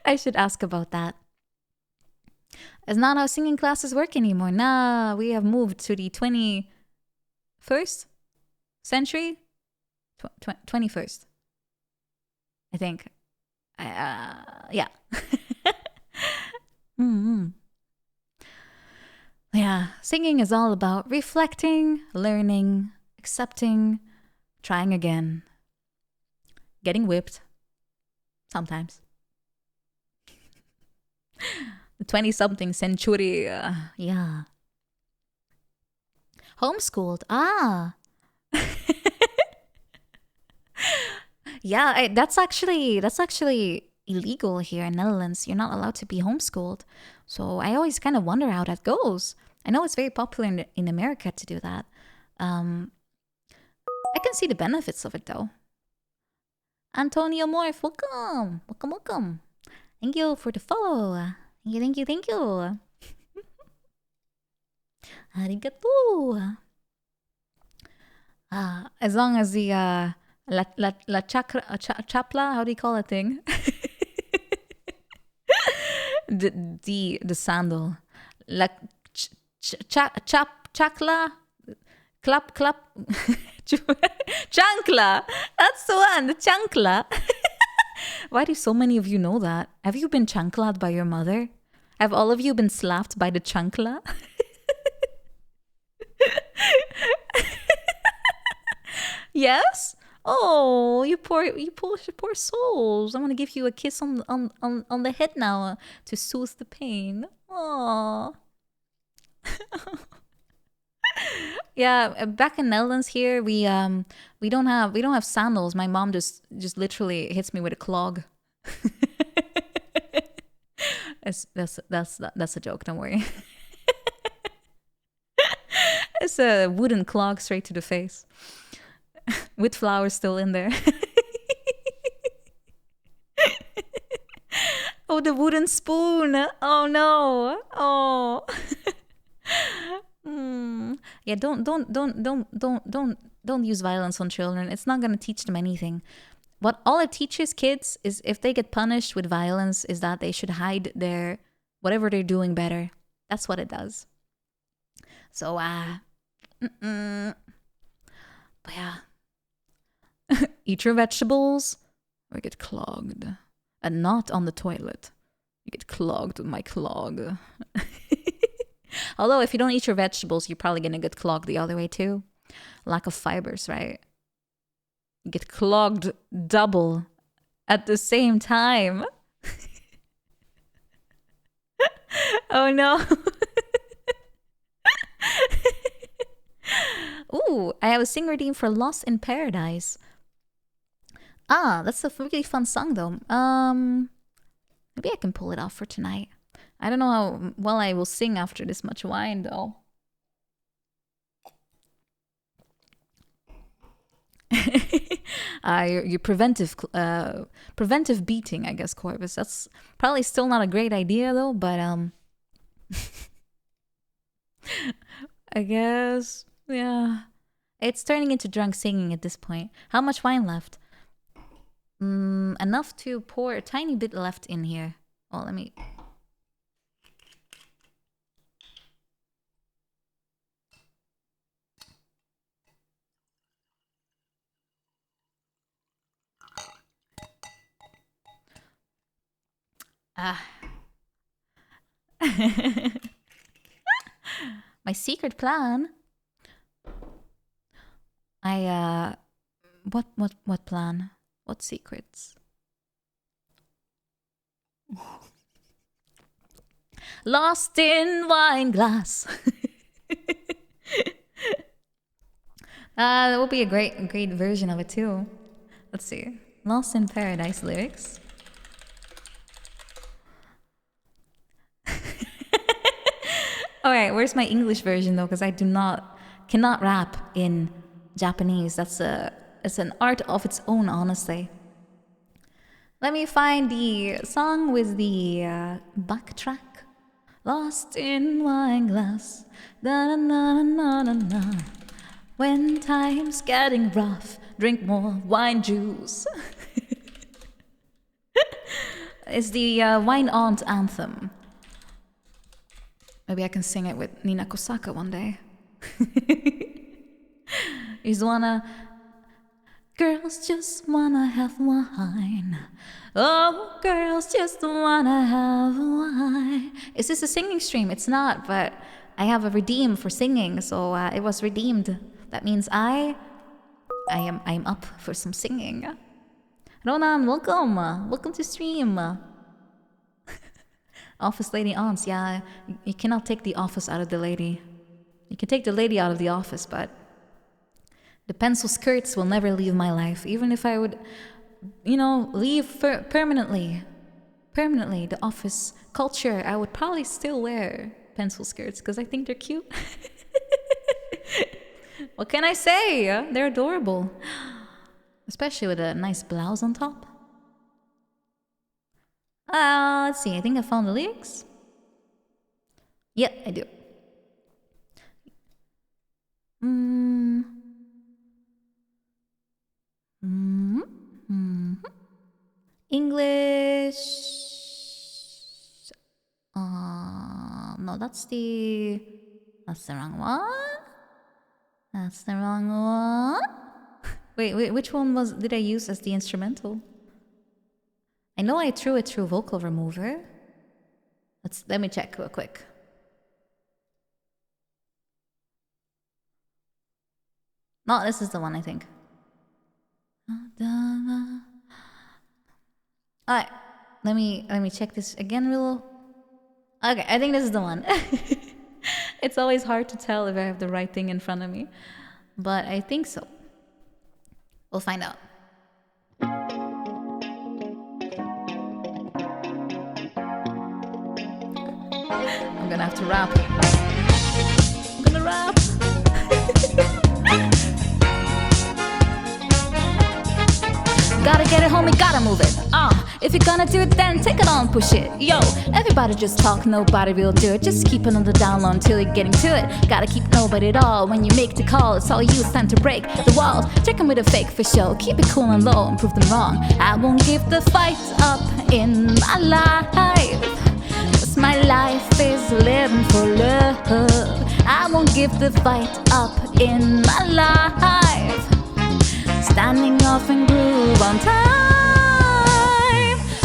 I should ask about that. It's not how singing classes work anymore. Nah, we have moved to the 21st century. 21st, I think. Yeah. Yeah, singing is all about reflecting, learning, accepting, trying again, getting whipped sometimes. The 20-something century, yeah. Homeschooled, Yeah, that's actually illegal here in Netherlands. You're not allowed to be homeschooled. So I always kind of wonder how that goes. I know it's very popular in America to do that. I can see the benefits of it though. Antonio Morph, welcome. Welcome. Thank you for the follow. Thank you. Arigato. As long as the la chapla, how do you call that thing? the sandal. La chakla, clap. Chancla. That's the one, the chancla. Why do so many of you know that? Have you been chanclad by your mother? Have all of you been slapped by the chancla? Yes? Oh, you poor souls. I'm gonna give you a kiss on the head now to soothe the pain. Aww. Yeah, back in Netherlands here, we don't have sandals. My mom just literally hits me with a clog. That's a joke. Don't worry. It's a wooden clog straight to the face, with flowers still in there. Oh, the wooden spoon. Oh no. Oh. Yeah, don't use violence on children. It's not gonna teach them anything. What all it teaches kids is, if they get punished with violence, is that they should hide their whatever they're doing better. That's what it does. So but yeah. Eat your vegetables or get clogged. And not on the toilet. You get clogged with my clog. Although if you don't eat your vegetables, you're probably gonna get clogged the other way too. Lack of fibers, right? You get clogged double at the same time. Oh no. Ooh, I have a sing redeem for Lost in Paradise. Ah, that's a really fun song though. Maybe I can pull it off for tonight. I don't know how well I will sing after this much wine though. Your preventive beating, I guess, Corvus. That's probably still not a great idea though, but I guess yeah. It's turning into drunk singing at this point. How much wine left? Enough to pour a tiny bit left in here. Oh, let me. My secret plan. What plan? What secrets? Lost in wine glass. That would be a great version of it too. Let's see. Lost in Paradise lyrics. Alright, where's my English version though? Because I cannot rap in Japanese. It's an art of its own, honestly. Let me find the song with the backtrack. Lost in wine glass. Da, na, na, na, na, na. When time's getting rough, drink more wine juice. It's the Wine Aunt anthem. Maybe I can sing it with Nina Kosaka one day. You just wanna... Girls just wanna have wine. Oh, girls just wanna have wine. Is this a singing stream? It's not, but I have a redeem for singing, so it was redeemed. That means I am up for some singing. Ronan, welcome. Welcome to stream. Office lady aunts, yeah. You cannot take the office out of the lady. You can take the lady out of the office, but the pencil skirts will never leave my life. Even if I would, leave permanently the office culture, I would probably still wear pencil skirts because I think they're cute. What can I say? They're adorable. Especially with a nice blouse on top. Let's see. I think I found the lyrics. Yeah, I do. English. No, that's the wrong one. That's the wrong one. Wait, which one did I use as the instrumental? I know I threw it through vocal remover. Let me check real quick. No, this is the one, I think. Alright, let me check this again real. Okay, I think this is the one. It's always hard to tell if I have the right thing in front of me, but I think so. We'll find out. I'm gonna have to rap. I'm gonna rap. Gotta get it, homie, gotta move it. If you're gonna do it, then take it on, push it. Yo, everybody just talk, nobody will do it. Just keep it on the down low until you're getting to it. Gotta keep nobody at all. When you make the call, it's all you, it's time to break the walls. Check them with a fake for show. Keep it cool and low and prove them wrong. I won't give the fight up in my life. Cause my life is living for love. I won't give the fight up in my life. Standing off and groove on time.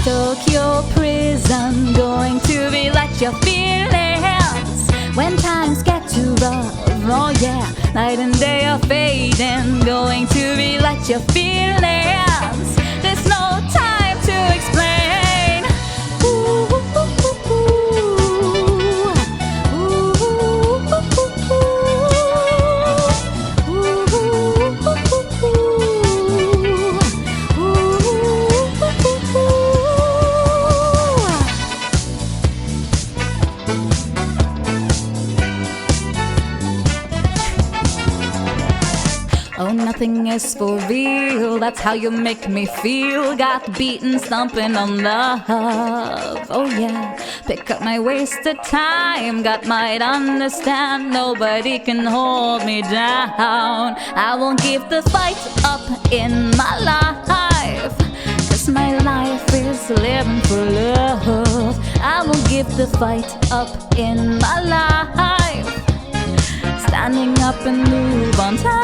Tokyo prison, going to be like your feelings. When times get too rough, oh yeah. Night and day are fading, going to be like your feelings. There's no time to explain. Ooh, ooh, ooh, ooh, ooh, ooh, ooh, ooh. nothing is for real. That's how you make me feel. Got beaten stomping on love. Oh yeah, pick up my wasted time. God might understand, nobody can hold me down. I won't give the fight up in my life, 'cause my life is living for love. I won't give the fight up in my life. Standing up and move on time.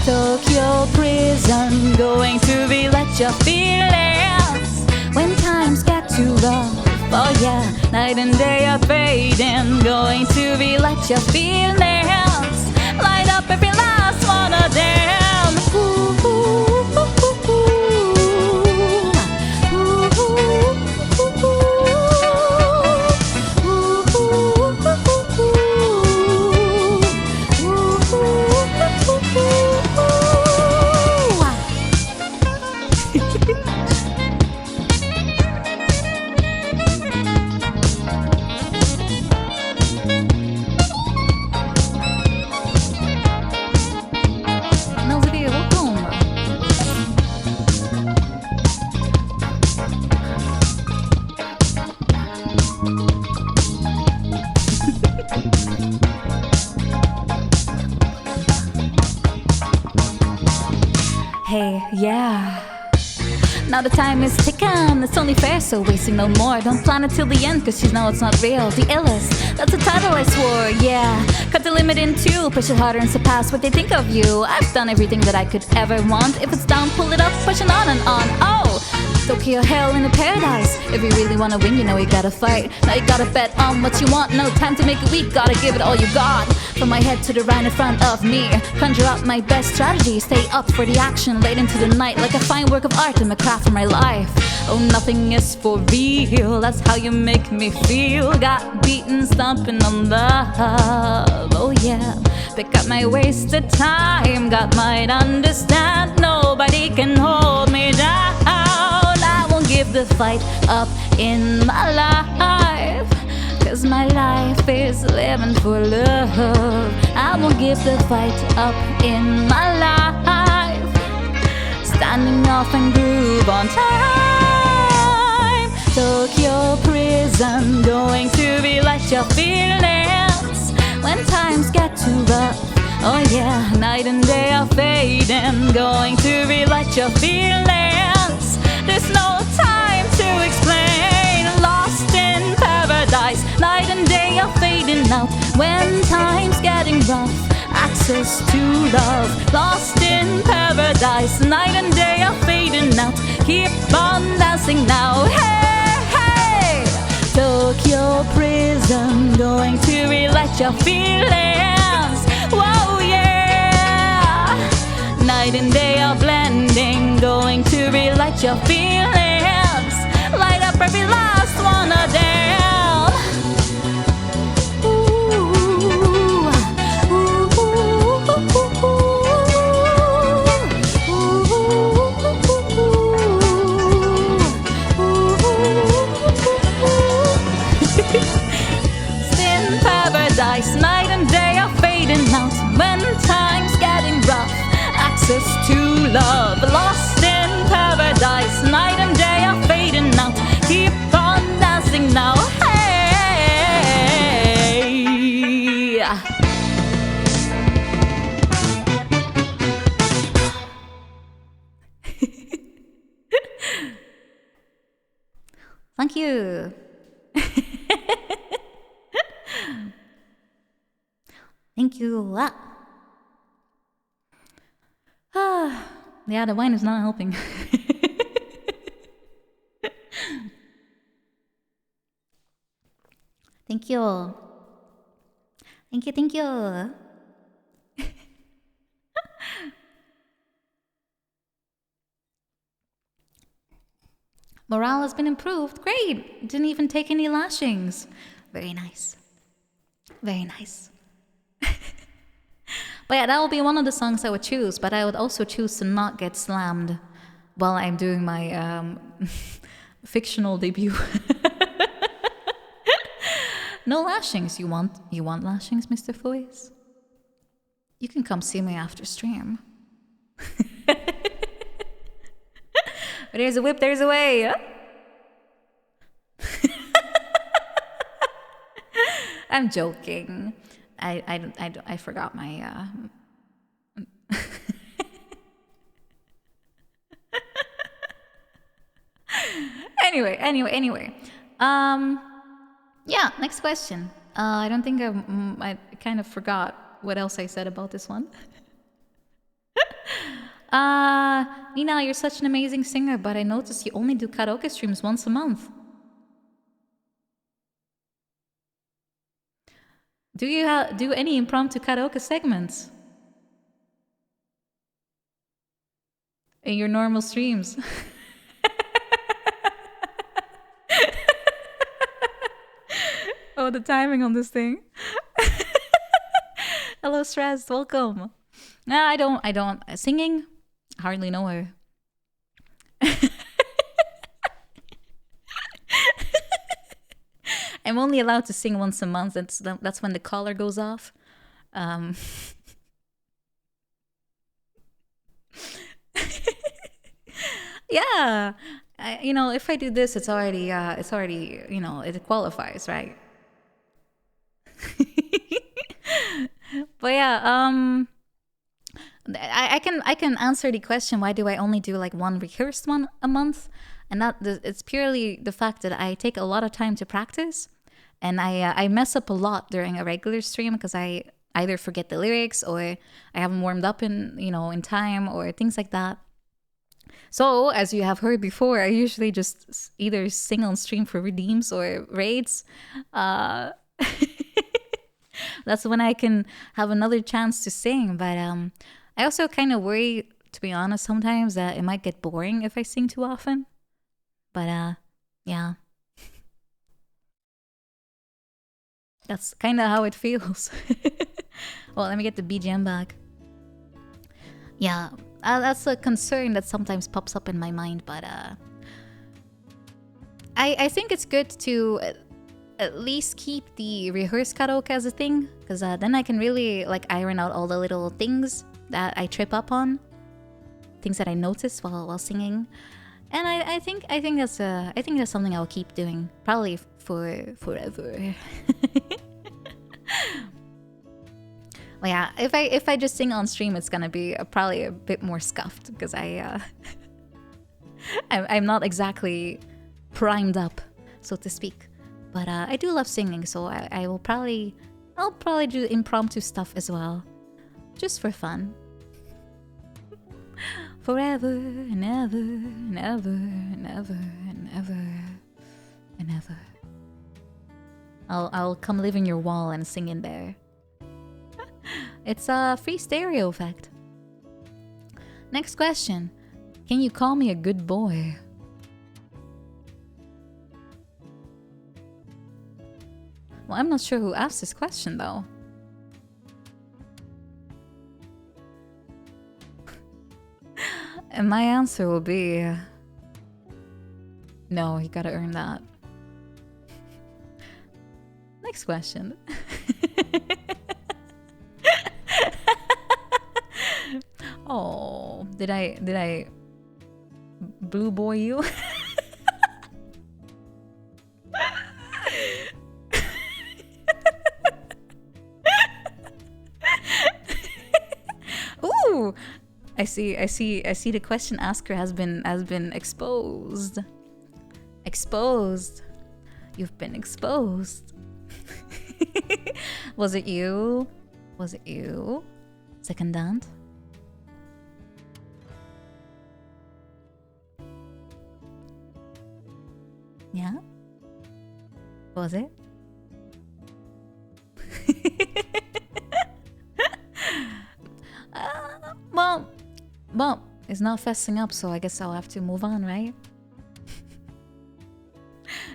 Tokyo prison, going to relight your feelings when times get too rough. Oh yeah, night and day are fading, going to relight your feelings. Light up every last one of them. Ooh, ooh, ooh, ooh, ooh. Hey, yeah. Now the time is ticking, it's only fair, so wasting no more. Don't plan it till the end, 'cause you know it's not real. The illest, that's a title I swore, yeah. Cut the limit in two, push it harder and surpass what they think of you. I've done everything that I could ever want. If it's down, pull it up, push it on and on. Oh, Tokyo hell in a paradise. If you really wanna win, you know you gotta fight. Now you gotta bet on what you want. No time to make it weak, gotta give it all you got. From my head to the right in front of me, conjure up my best strategy. Stay up for the action late into the night, like a fine work of art in the craft of my life. Oh, nothing is for real, that's how you make me feel. Got beaten stomping on love. Oh yeah, pick up my wasted time. God might understand, nobody can hold me down. I won't give the fight up in my life, 'cause my life is living for love. I won't give the fight up in my life. Standing off and groove on time. Tokyo prison, going to relight your feelings when times get too rough. Oh yeah, night and day are fading, going to relight your feelings. There's no time to explain. Lost in paradise, night and day are fading out when time's getting rough. Access to love, lost in paradise, night and day are fading out. Keep on dancing now, hey, hey. Tokyo prison, going to relight your feelings. Whoa, yeah. Night and day are blending, going to relight your feelings. Light up every last one of them. Still paradise, night and day are fading out when time's getting rough. Access to love, lost in paradise, night and day are fading out. Keep on dancing now, hey. Thank you. Thank you. Yeah, the wine is not helping. Thank you. Thank you, thank you. Morale has been improved. Great. Didn't even take any lashings. Very nice. Very nice. But yeah, that will be one of the songs I would choose, but I would also choose to not get slammed while I'm doing my fictional debut. No lashings. You want lashings, Mr. Foyes? You can come see me after stream. There's a whip, there's a way. I'm joking. I forgot my. Anyway. Yeah. Next question. I don't think I kind of forgot what else I said about this one. Nina, you're such an amazing singer, but I noticed you only do karaoke streams once a month. Do you do any impromptu karaoke segments in your normal streams? Oh, the timing on this thing. Hello, Stressed. Welcome. No, I don't. Singing? Hardly know her. I'm only allowed to sing once a month. That's when the collar goes off. Yeah. If I do this, it's already, it qualifies, right? But yeah, I can answer the question, why do I only do like one rehearsed one a month? And it's purely the fact that I take a lot of time to practice, and I mess up a lot during a regular stream because I either forget the lyrics or I haven't warmed up in time or things like that. So, as you have heard before, I usually just either sing on stream for redeems or raids. That's when I can have another chance to sing. But I also kind of worry, to be honest, sometimes that it might get boring if I sing too often. But yeah. That's kind of how it feels. Well, let me get the BGM back. Yeah, that's a concern that sometimes pops up in my mind, but I think it's good to at least keep the rehearsed karaoke as a thing, because then I can really like iron out all the little things that I trip up on, things that I notice while singing, and I think that's something I'll keep doing probably for forever. Well, yeah, if I just sing on stream, it's gonna be probably a bit more scuffed because I'm not exactly primed up, so to speak. But I do love singing, so I'll probably do impromptu stuff as well, just for fun. Forever and ever and ever and ever and ever and ever. I'll come live in your wall and sing in there. It's a free stereo effect. Next question. Can you call me a good boy? Well, I'm not sure who asked this question though. And my answer will be no, you gotta earn that. Next question. Oh, did I blue boy you? Ooh, I see the question asker has been exposed. Exposed. You've been exposed. Was it you? Was it you? Secondant? Yeah? Was it? Well, it's not fessing up, so I guess I'll have to move on, right?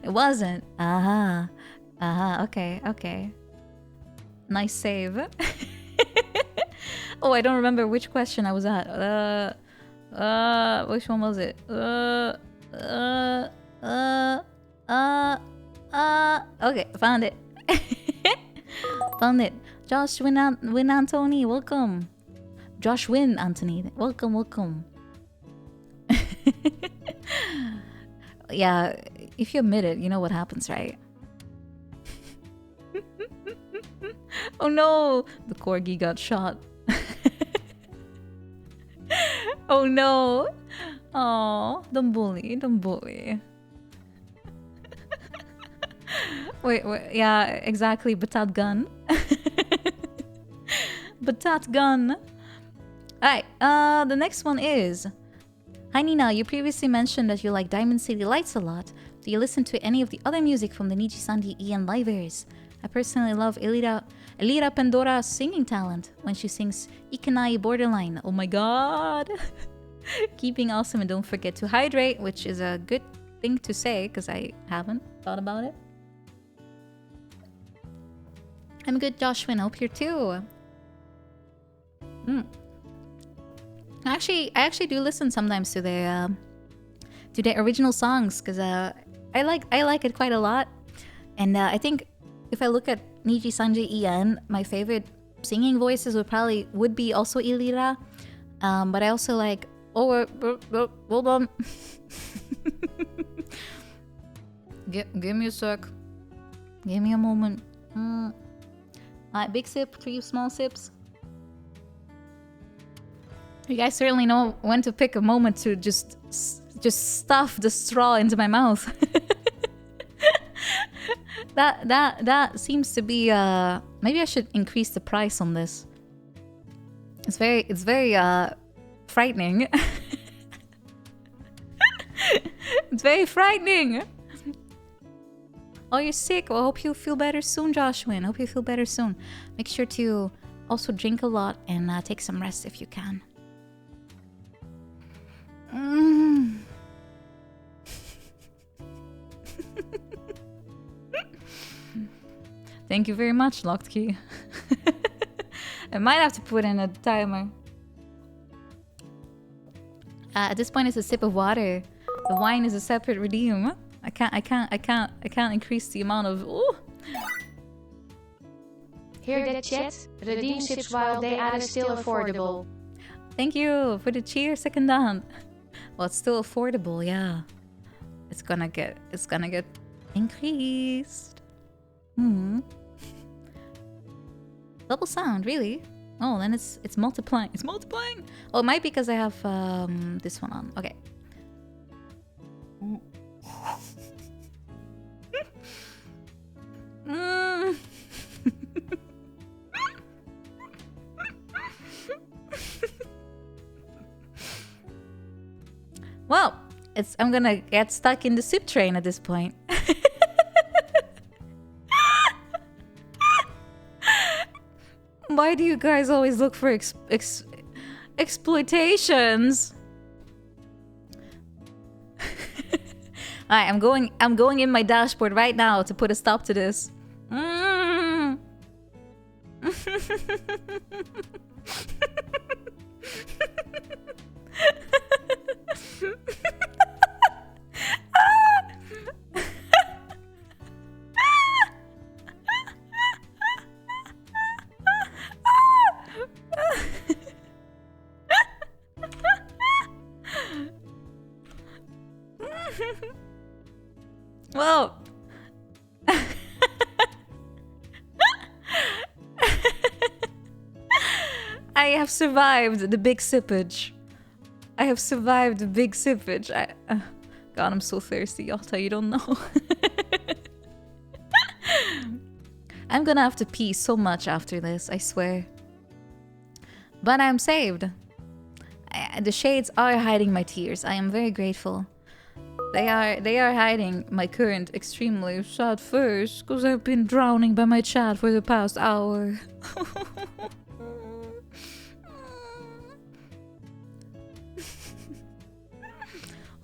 It wasn't. Okay. Nice save. Oh, I don't remember which question I was at. Which one was it? Okay, found it. Found it. Josh Win Anthony, welcome. Josh Win Anthony, welcome. Yeah, if you admit it, you know what happens, right? Oh no, the corgi got shot. Oh no. Oh, don't bully. Wait, yeah, exactly. Batat gun. Batat gun. Alright, the next one is... Hi Nina, you previously mentioned that you like Diamond City Lights a lot. Do you listen to any of the other music from the Niji Sanji Ian livers? I personally love Elira Pandora's singing talent when she sings Ikanai Borderline. Oh my god! Keeping awesome, and don't forget to hydrate, which is a good thing to say because I haven't thought about it. I'm good, Joshua. I hope you're too. I actually do listen sometimes to their original songs because I like it quite a lot, and I think if I look at Niji Sanji Ian, my favorite singing voices would be also Ilira, but I also like hold on. Give me a sec. Give me a moment. Big sip, 3 small sips. You guys certainly know when to pick a moment to just stuff the straw into my mouth. That seems to be maybe I should increase the price on this. It's very frightening. It's very frightening. Oh, you're sick. Well, I hope you feel better soon, Joshua. Hope you feel better soon. Make sure to also drink a lot and take some rest if you can. Thank you very much, Locked Key. I might have to put in a timer. At this point, it's a sip of water. The wine is a separate redeem. I can't increase the amount of. Ooh. Hear that, chat? Redeem sips while they are still affordable. Thank you for the cheer, secondant. Well, it's still affordable, yeah. It's gonna get increased. Double sound, really? Oh, then it's multiplying. It's multiplying. Oh, it might be because I have this one on. Okay. Well, I'm gonna get stuck in the sip train at this point. Why do you guys always look for exploitations? Alright, I'm going in my dashboard right now to put a stop to this. Well, I have survived the big sippage. God, I'm so thirsty, Yotta, you don't know. I'm gonna have to pee so much after this, I swear. But I'm saved. The shades are hiding my tears. I am very grateful. They are hiding my current extremely sad face because I've been drowning by my chat for the past hour.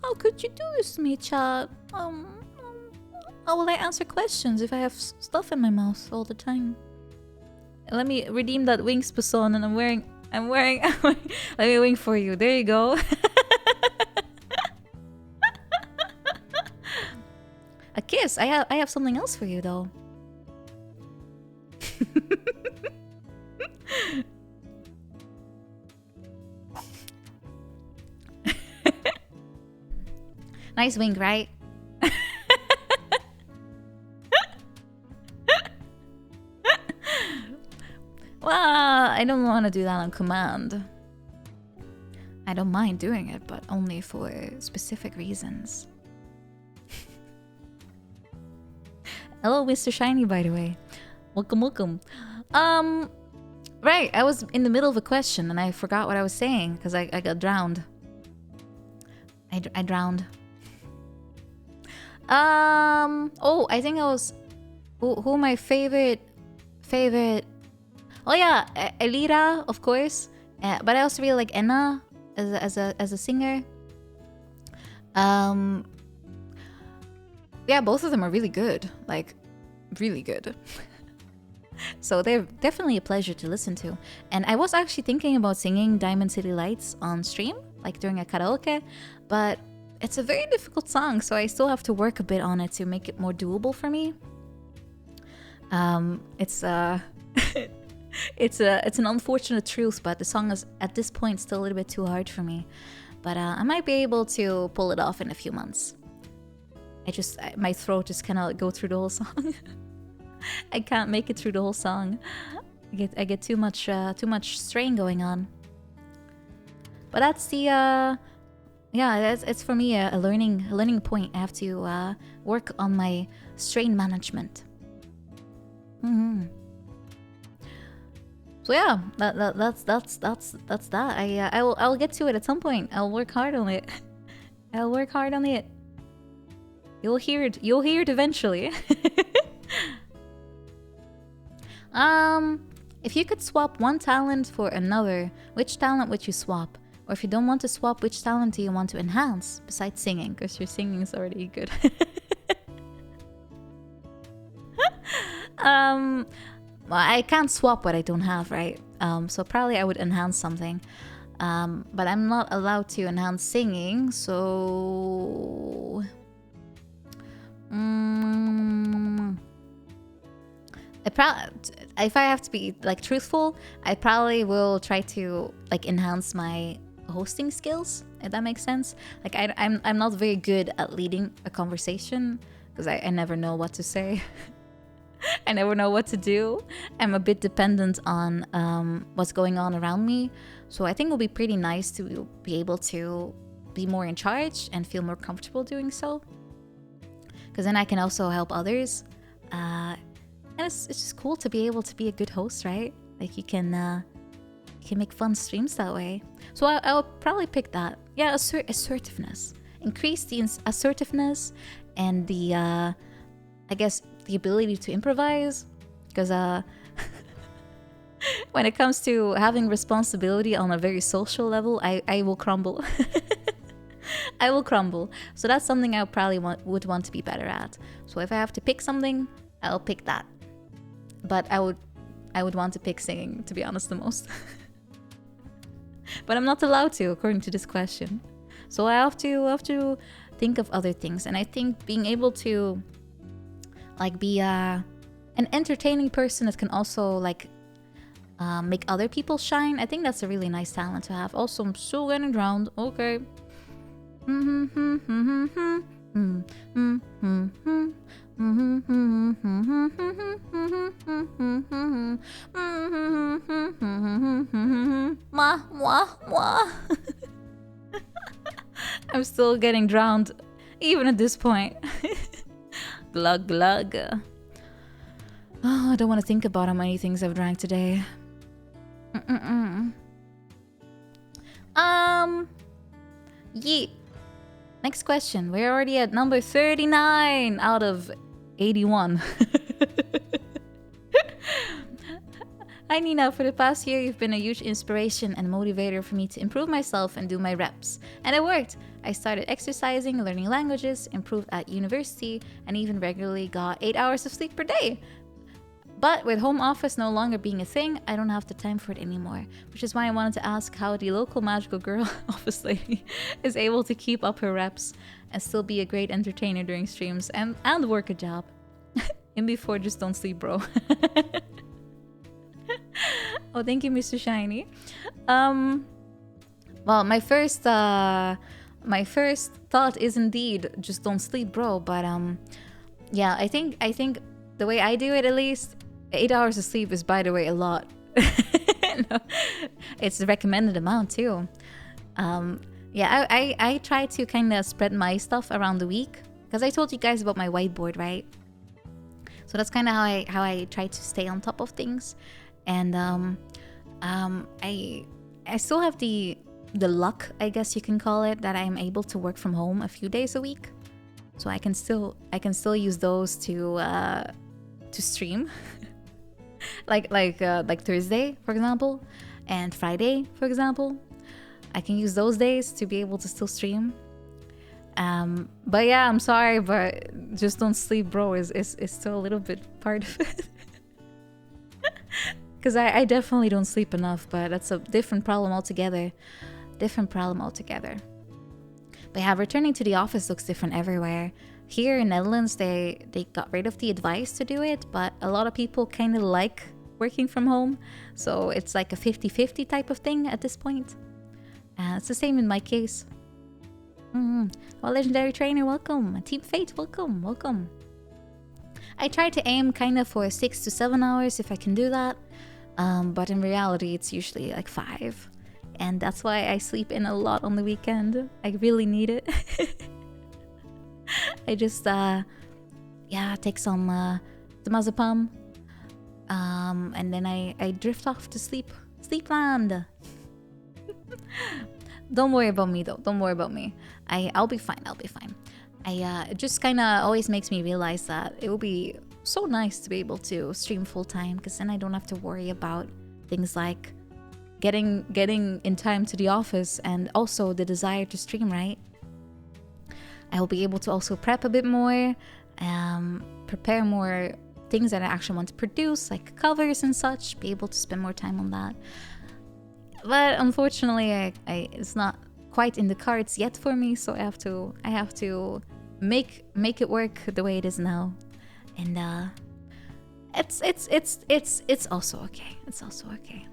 How could you do this to me, chat? How will I answer questions if I have stuff in my mouth all the time? Let me redeem that wings person, and I'm wearing. Let me wing for you. There you go. A kiss. I have something else for you though. Nice wink, right? Well, I don't want to do that on command. I don't mind doing it, but only for specific reasons. Hello, Mr. Shiny, by the way. Welcome, welcome. Right, I was in the middle of a question and I forgot what I was saying because I got drowned. I drowned. Oh, I think I was... Who my favorite... Oh yeah, Elira, of course. But I also really like Enna as a singer. Yeah, both of them are really good. Like, really good. So they're definitely a pleasure to listen to. And I was actually thinking about singing Diamond City Lights on stream, like during a karaoke, but it's a very difficult song, so I still have to work a bit on it to make it more doable for me. It's an unfortunate truth, but the song is at this point still a little bit too hard for me. But I might be able to pull it off in a few months. My throat just cannot go through the whole song. I can't make it through the whole song. I get too much strain going on. But that's the it's for me a learning point. I have to work on my strain management. So yeah, that's that. I'll get to it at some point. I'll work hard on it. I'll work hard on it. You'll hear it. You'll hear it eventually. If you could swap one talent for another, which talent would you swap? Or if you don't want to swap, which talent do you want to enhance besides singing? Because your singing is already good. Well, I can't swap what I don't have, right? So probably I would enhance something. But I'm not allowed to enhance singing, so... if I have to be like truthful, I probably will try to like enhance my hosting skills, if that makes sense. Like I'm not very good at leading a conversation because I never know what to say. I never know what to do. I'm a bit dependent on what's going on around me. So I think it would be pretty nice to be able to be more in charge and feel more comfortable doing so. Because then I can also help others. And it's just cool to be able to be a good host, right? Like you can make fun streams that way. So I'll probably pick that. Yeah, assertiveness. Increase the assertiveness and the, I guess, the ability to improvise. Because when it comes to having responsibility on a very social level, I will crumble. I will crumble. So that's something I probably would want to be better at. So if I have to pick something, I'll pick that. But I would want to pick singing, to be honest, the most. But I'm not allowed to, according to this question. So I have to think of other things. And I think being able to like be an entertaining person that can also like make other people shine. I think that's a really nice talent to have. Also, I'm still getting drowned. Okay. I'm still getting drowned, even at this point. Glug glug. Oh, I don't want to think about how many things I've drank today. Yeet. Next question. We're already at number 39 out of 81. Hi Nina, for the past year you've been a huge inspiration and motivator for me to improve myself and do my reps. And it worked! I started exercising, learning languages, improved at university, and even regularly got 8 hours of sleep per day. But with home office no longer being a thing, I don't have the time for it anymore. Which is why I wanted to ask how the local magical girl office lady is able to keep up her reps and still be a great entertainer during streams and work a job. In before, just don't sleep, bro. Oh, thank you, Mr. Shiny. Well, my first my first thought is indeed just don't sleep, bro. But yeah, I think the way I do it, at least 8 hours of sleep is, by the way, a lot. No, it's the recommended amount too. Yeah, I try to kind of spread my stuff around the week because I told you guys about my whiteboard, right? So that's kind of how I try to stay on top of things. And I still have the luck, I guess you can call it, that I'm able to work from home a few days a week. So I can still use those to stream. like Thursday, for example, and Friday, for example. I can use those days to be able to still stream. But yeah, I'm sorry, but just don't sleep, bro, is still a little bit part of it. Because I definitely don't sleep enough, but that's a different problem altogether. But yeah, returning to the office looks different everywhere. Here in Netherlands, they got rid of the advice to do it, but a lot of people kind of like working from home. So it's like a 50-50 type of thing at this point. It's the same in my case. Well, Legendary Trainer, welcome. Team Fate, welcome. I try to aim kind of for 6 to 7 hours if I can do that. But in reality, it's usually like 5. And that's why I sleep in a lot on the weekend. I really need it. I just, take some diazepam. And then I drift off to sleep. Sleepland. Don't worry about me, though. Don't worry about me. I'll be fine. It just kind of always makes me realize that it will be so nice to be able to stream full time, because then I don't have to worry about things like getting in time to the office and also the desire to stream, right? I will be able to also prep a bit more, prepare more things that I actually want to produce, like covers and such, be able to spend more time on that. But unfortunately, it's not quite in the cards yet for me, so I have to make it work the way it is now, and it's also okay. It's also okay.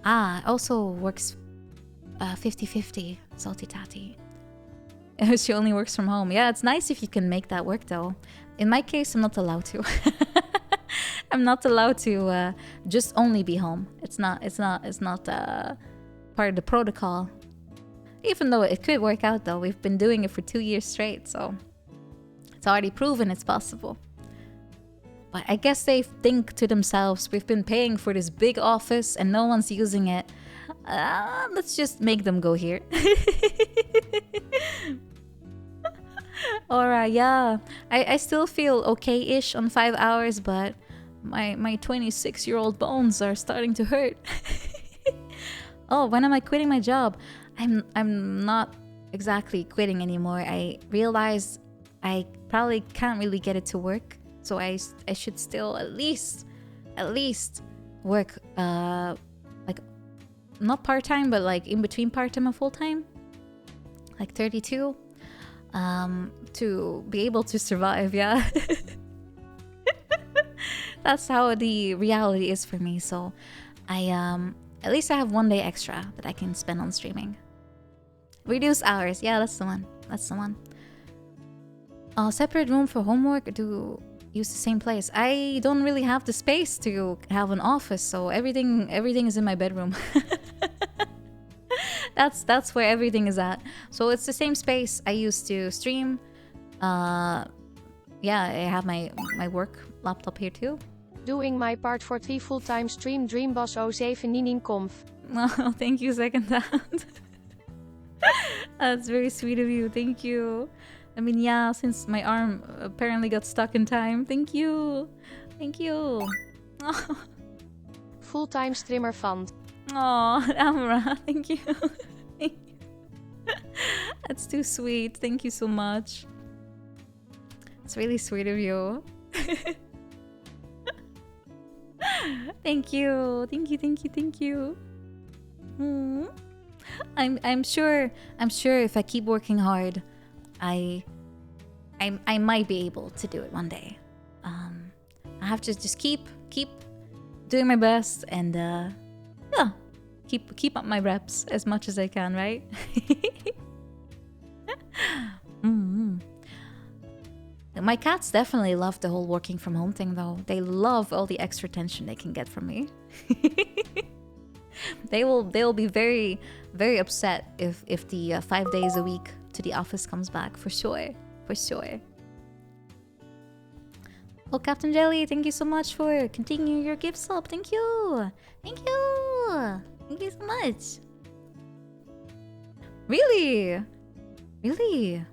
It also works 50-50, Salty Tati. She only works from home. Yeah, it's nice if you can make that work, though. In my case, I'm not allowed to. I'm not allowed to just only be home. It's not part of the protocol. Even though it could work out, though. We've been doing it for 2 years straight, so it's already proven it's possible. But I guess they think to themselves, we've been paying for this big office and no one's using it. Let's just make them go here. Alright, yeah. I still feel okay-ish on 5 hours, but my 26-year-old bones are starting to hurt. Oh, when am I quitting my job? I'm not exactly quitting anymore. I realized I probably can't really get it to work, so I should still at least work like not part-time, but like in between part-time and full-time, like 32, to be able to survive. Yeah. That's how the reality is for me. So at least I have 1 day extra that I can spend on streaming. Reduce hours. Yeah, that's the one. Separate room for homework, to use the same place. I don't really have the space to have an office, so everything is in my bedroom. That's where everything is at. So it's the same space I used to stream. Yeah, I have my work laptop here too. Doing my part for 3 full-time stream Dreambas 07 Ninin Conf. Oh, thank you, second hand. That's very sweet of you. Thank you. I mean, yeah, since my arm apparently got stuck in time. Thank you. Fulltime streamer fund. Oh, Amra, thank you. That's too sweet. Thank you so much. It's really sweet of you. Thank you. I'm sure if I keep working hard, I might be able to do it one day. I have to just keep doing my best and keep up my reps as much as I can, right? My cats definitely love the whole working from home thing, though. They love all the extra attention they can get from me. They'll be very, very upset if the 5 days a week to the office comes back, for sure. For sure. Oh, Captain Jelly, thank you so much for continuing your gift sub. Thank you. Thank you. Thank you so much. Really? Really?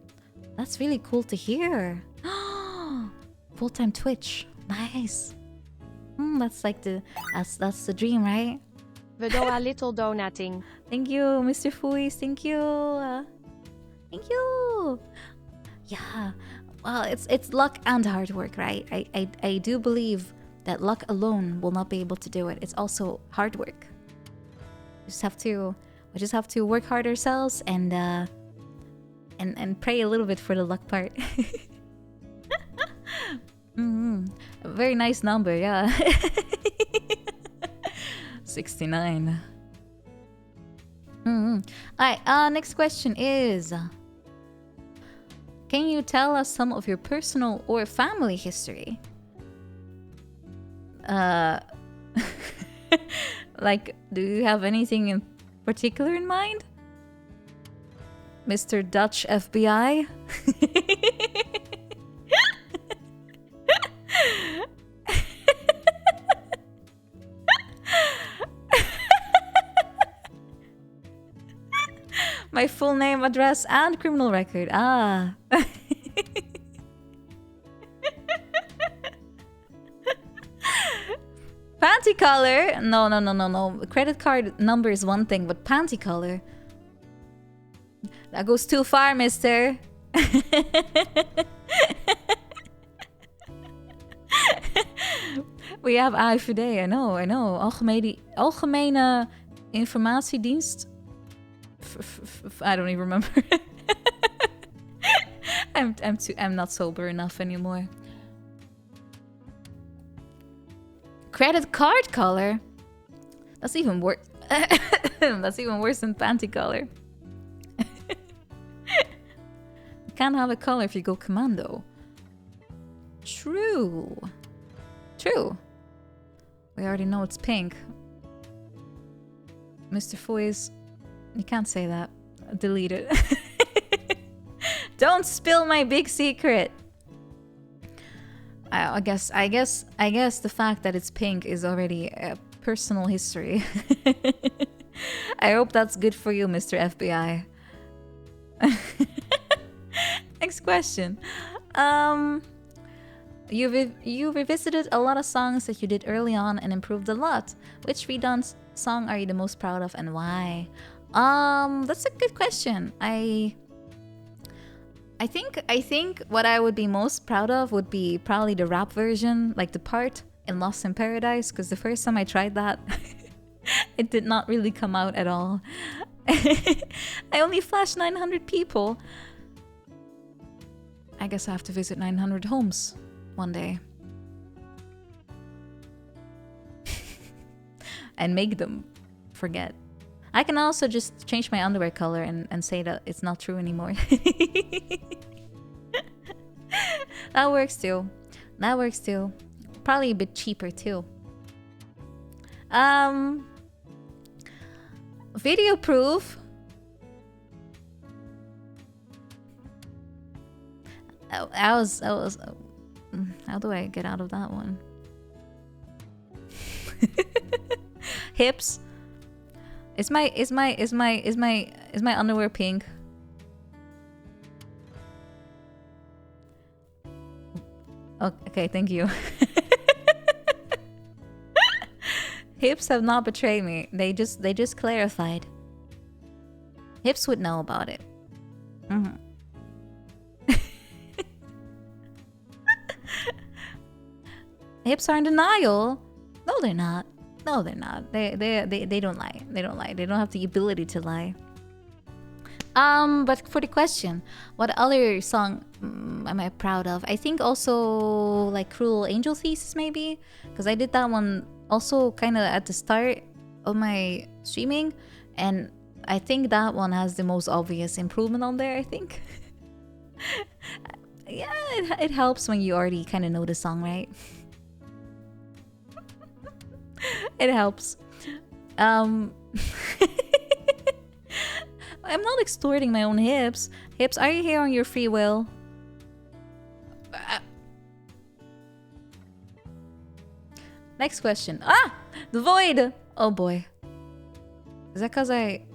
That's really cool to hear. Full-time Twitch. Nice. That's like that's the dream, right? We do a little donating. Thank you, Mr. Fuis. Thank you. Thank you. Yeah. Well, it's luck and hard work, right? I do believe that luck alone will not be able to do it. It's also hard work. We just have to work hard ourselves and pray a little bit for the luck part. A very nice number, yeah. 69. Alright, next question is, can you tell us some of your personal or family history? Like, do you have anything in particular in mind? Mr. Dutch FBI? My full name, address, and criminal record. Ah. Panty color? No. Credit card number is one thing, but panty color? That goes too far, mister. We have AIVD, I know. Algemene Informatiedienst. I don't even remember. I'm not sober enough anymore. Credit card color? That's even worse. That's even worse than panty color. You can't have a color if you go commando. True. We already know it's pink. Mr. Foy's, you can't say that. Delete it. Don't spill my big secret. I guess the fact that it's pink is already a personal history. I hope that's good for you, Mr. FBI. Next question. You revisited a lot of songs that you did early on and improved a lot. Which redone song are you the most proud of and why? That's a good question. I think what I would be most proud of would be probably the rap version, like the part in Lost in Paradise, because the first time I tried that, it did not really come out at all. I only flashed 900 people. I guess I have to visit 900 homes one day. And make them forget. I can also just change my underwear color and say that it's not true anymore. That works too. Probably a bit cheaper too. Video proof. I was how do I get out of that one? Hips. Is my underwear pink? Okay, thank you. Hips have not betrayed me. They just clarified. Hips would know about it. Hips are in denial. No, they're not. They don't lie. They don't have the ability to lie. But for the question, what other song am I proud of? I think also like Cruel Angel Thesis maybe, because I did that one also kind of at the start of my streaming, and I think that one has the most obvious improvement on there. I think Yeah, it helps when you already kind of know the song, right? It helps. I'm not extorting my own hips. Hips, are you here on your free will? Next question. Ah! The void! Oh boy. Is that because I...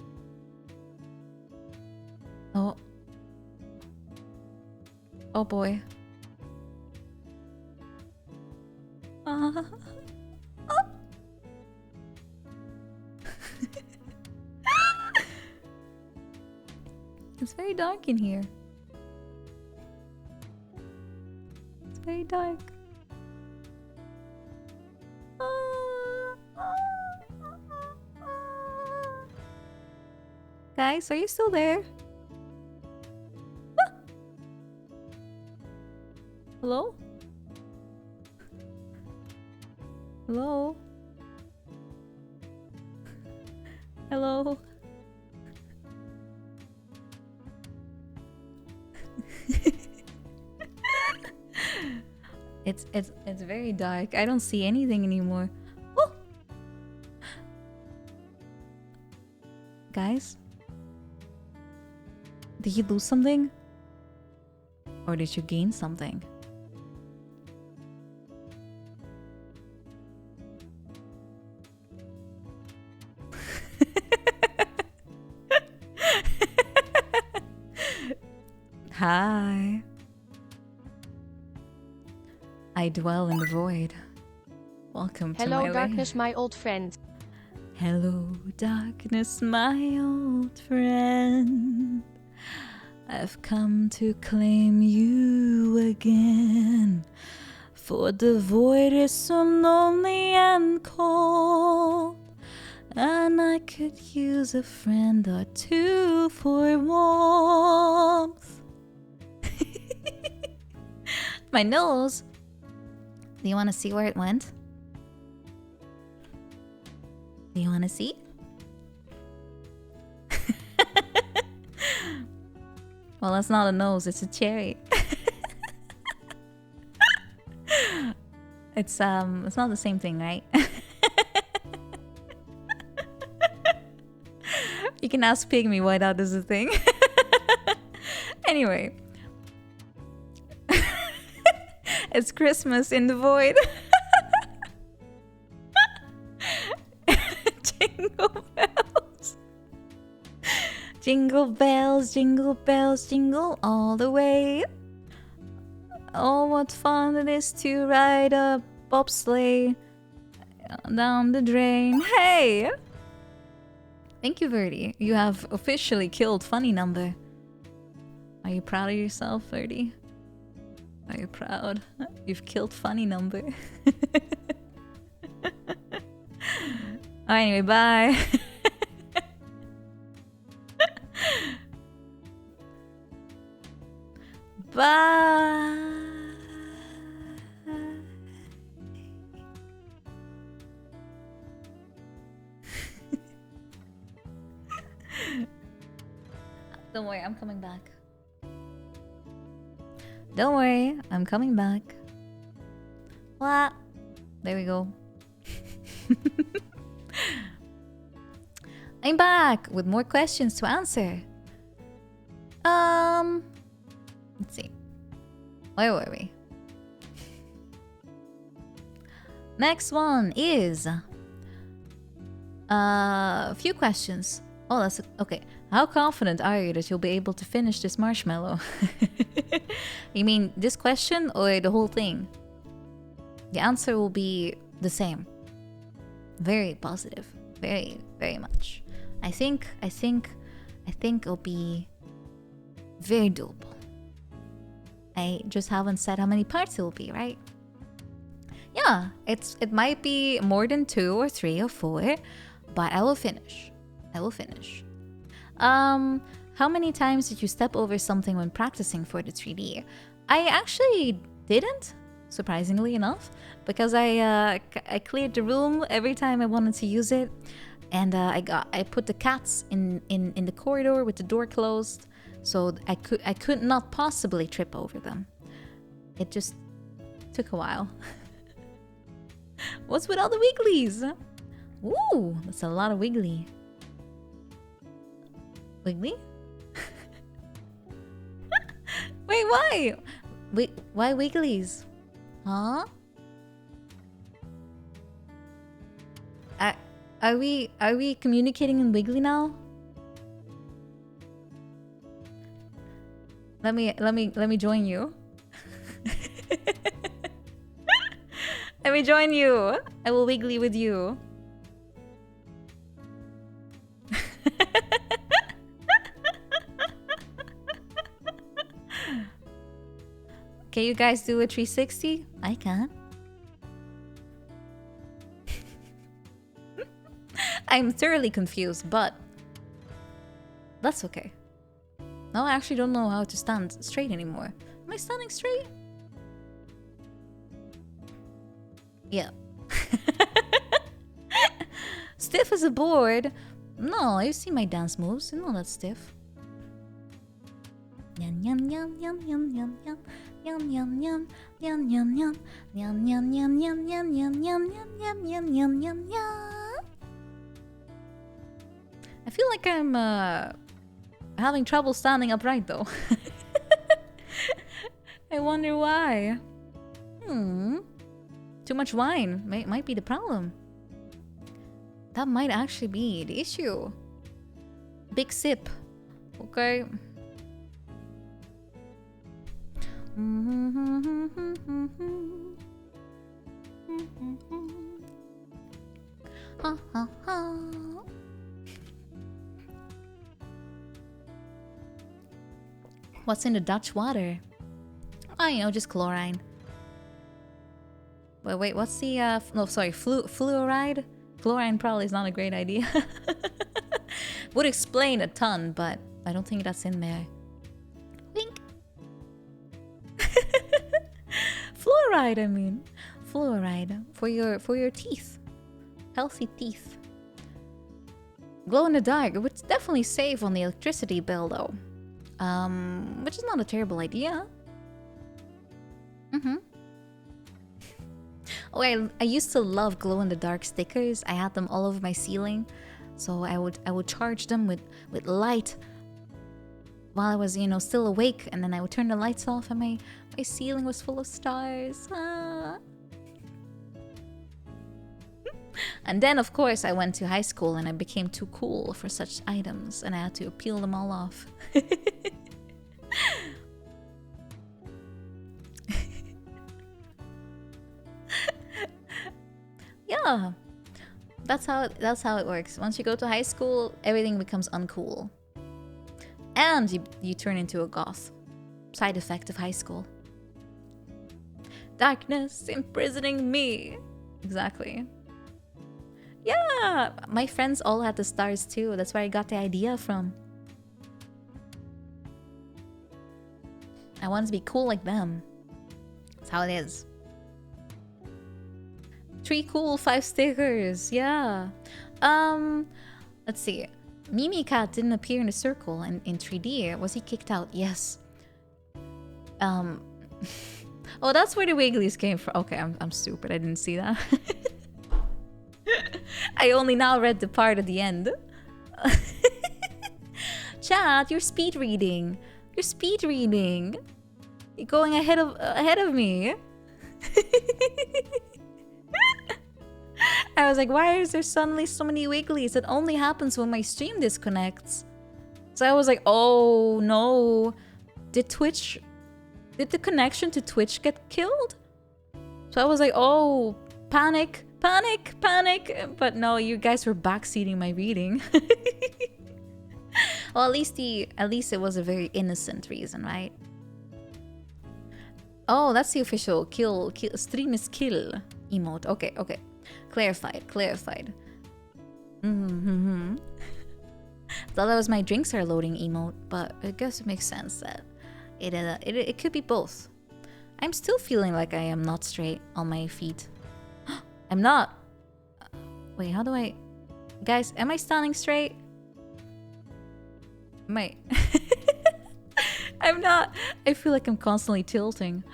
Oh. Oh boy. It's very dark in here. It's very dark. Guys, are you still there? Hello? Hello? Hello? It's very dark. I don't see anything anymore. Oh! Guys? Did you lose something? Or did you gain something? Hi. I dwell in the void. Welcome to my Hello, lair. darkness, my old friend. Hello, darkness, my old friend. I've come to claim you again. For the void is so lonely and cold. And I could use a friend or two for warmth. My nose. Do you want to see where it went? Do you want to see? Well, that's not a nose, it's a cherry. It's not the same thing, right? You can ask Pygmy why that is a thing. Anyway. It's Christmas in the void. Jingle bells. Jingle bells, jingle bells, jingle all the way. Oh, what fun it is to ride a bobsleigh down the drain. Hey! Thank you, Verdi. You have officially killed Funny Number. Are you proud of yourself, Verdi? Are you proud? You've killed Funny Number. Oh, anyway, bye. Bye. Don't worry, I'm coming back. Don't worry, I'm coming back. What? There we go. I'm back with more questions to answer. Let's see. Where were we? Next one is a few questions. Oh, that's okay. How confident are you that you'll be able to finish this marshmallow? You mean this question or the whole thing? The answer will be the same. Very positive. Very, very much. I think it'll be very doable. I just haven't said how many parts it will be, right? Yeah, it might be more than 2 or 3 or 4, but I will finish. I will finish. How many times did you step over something when practicing for the 3D? I actually didn't, surprisingly enough, because I cleared the room every time I wanted to use it, and I put the cats in the corridor with the door closed, so I could not possibly trip over them. It just took a while. What's with all the wigglies? Ooh, that's a lot of wiggly. Wiggly? Wait, why? Wait, why wigglies? Huh? Are we communicating in wiggly now? Let me join you. Let me join you. I will wiggly with you. Can you guys do a 360? I can. I'm thoroughly confused, but that's okay. No, I actually don't know how to stand straight anymore. Am I standing straight? Yeah. Stiff as a board? No, you see my dance moves. You know that's stiff. Yan yan yan yan yan yan yan. Yan yan yan yan yan yan yan yan yan yan yan yan yan yan yan yan yan yan. I feel like I'm having trouble standing upright though. I wonder why. Too much wine might be the problem. That might actually be the issue. Big sip. Okay. Ha ha ha. What's in the Dutch water? Oh, you know, just chlorine. But wait, what's the no, sorry, fluoride? Chlorine probably is not a great idea. Would explain a ton, but I don't think that's in there. Wink. Fluoride, I mean. Fluoride for your teeth. Healthy teeth. Glow in the dark. It would definitely save on the electricity bill though. Which is not a terrible idea. Oh, I used to love glow-in-the-dark stickers. I had them all over my ceiling, so I would charge them with light while I was, you know, still awake, and then I would turn the lights off, and my ceiling was full of stars. Ah. And then, of course, I went to high school, and I became too cool for such items, and I had to peel them all off. Yeah, that's how it works. Once you go to high school, everything becomes uncool, and you turn into a goth. Side effect of high school. Darkness imprisoning me. Exactly. Yeah, my friends all had the stars too. That's where I got the idea from. I want to be cool like them. That's how it is. 3 cool, 5 stickers. Yeah. Let's see. Mimi Cat didn't appear in the circle in 3D. Was he kicked out? Yes. Oh, that's where the Wigglies came from. Okay, I'm stupid. I didn't see that. I only now read the part at the end. Chat, you're speed reading. You're speed reading. You're going ahead of me. I was like, why is there suddenly so many Wigglies? It only happens when my stream disconnects. So I was like, oh no. Did the connection to Twitch get killed? So I was like, oh, panic. But no, you guys were backseating my reading. Well, at least it was a very innocent reason, right? Oh, that's the official kill stream is kill emote. Okay. Clarified. Thought that was my drinks are loading emote, but I guess it makes sense that it could be both. I'm still feeling like I am not straight on my feet. I'm not. Wait, how do I... Guys, am I standing straight? Am I... I'm not. I feel like I'm constantly tilting.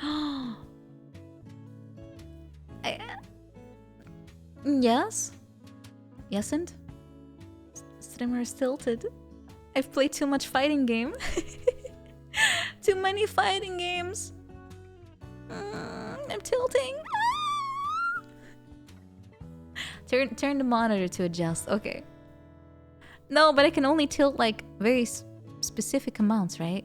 Yes? Yesn't? Streamer is tilted. I've played too much fighting game. Too many fighting games. I'm tilting. Turn the monitor to adjust. Okay. No, but I can only tilt like very specific amounts, right?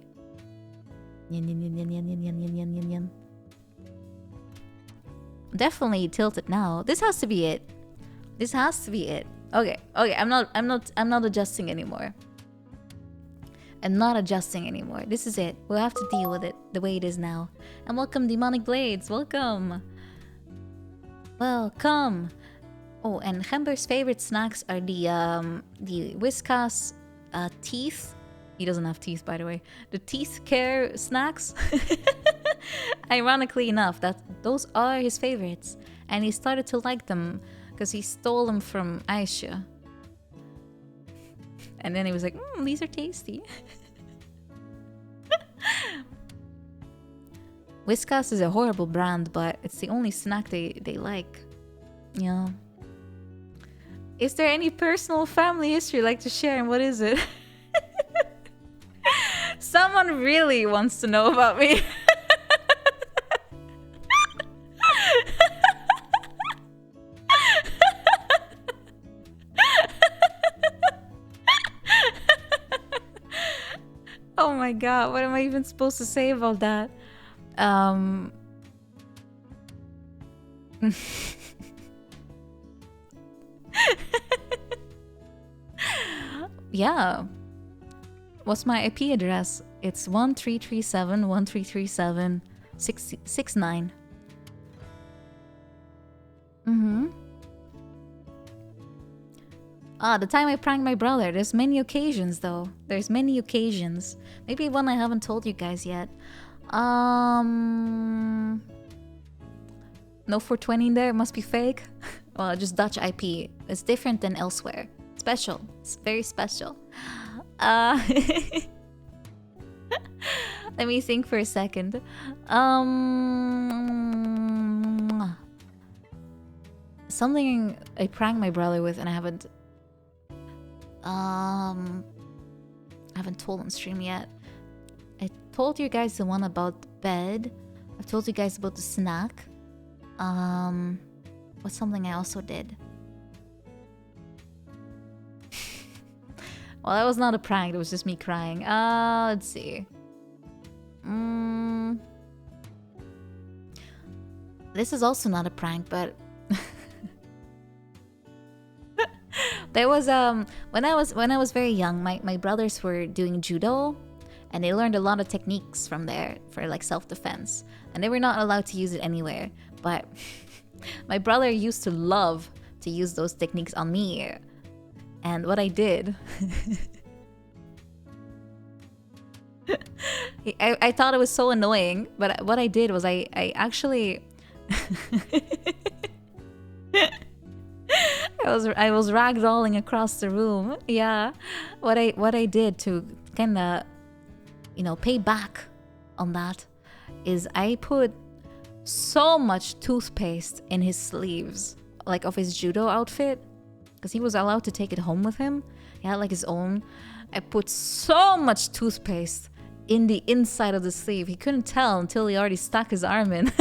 Definitely tilted now. This has to be it. This has to be it. Okay. I'm not adjusting anymore. I'm not adjusting anymore. This is it. We'll have to deal with it the way it is now. And welcome, Demonic Blades. Welcome. Welcome. Oh, and Gember's favorite snacks are the Whiskas teeth. He doesn't have teeth, by the way. The teeth care snacks. Ironically enough, those are his favorites. And he started to like them because he stole them from Aisha. And then he was like, these are tasty. Whiskas is a horrible brand, but it's the only snack they like. Yeah. Is there any personal family history you'd like to share, and what is it? Someone really wants to know about me. Oh my god, what am I even supposed to say about that? Yeah. What's my IP address? It's 1337 the time I pranked my brother. There's many occasions though. There's many occasions. Maybe one I haven't told you guys yet. No 420 in there, it must be fake. Well, just Dutch IP. It's different than elsewhere. Special. It's very special. Let me think for a second. Something I pranked my brother with and I haven't told on stream yet. I told you guys the one about the bed. I've told you guys about the snack. What's something I also did? Well, that was not a prank. It was just me crying. Let's see. This is also not a prank, but there was when I was very young, my brothers were doing judo, and they learned a lot of techniques from there for like self-defense, and they were not allowed to use it anywhere. But my brother used to love to use those techniques on me. And what I did, I thought it was so annoying, but what I did was I actually, I was ragdolling across the room. Yeah, what I did to kind of, pay back on that, is I put so much toothpaste in his sleeves, like of his judo outfit. Because he was allowed to take it home with him. He had like his own. I put so much toothpaste in the inside of the sleeve. He couldn't tell until he already stuck his arm in.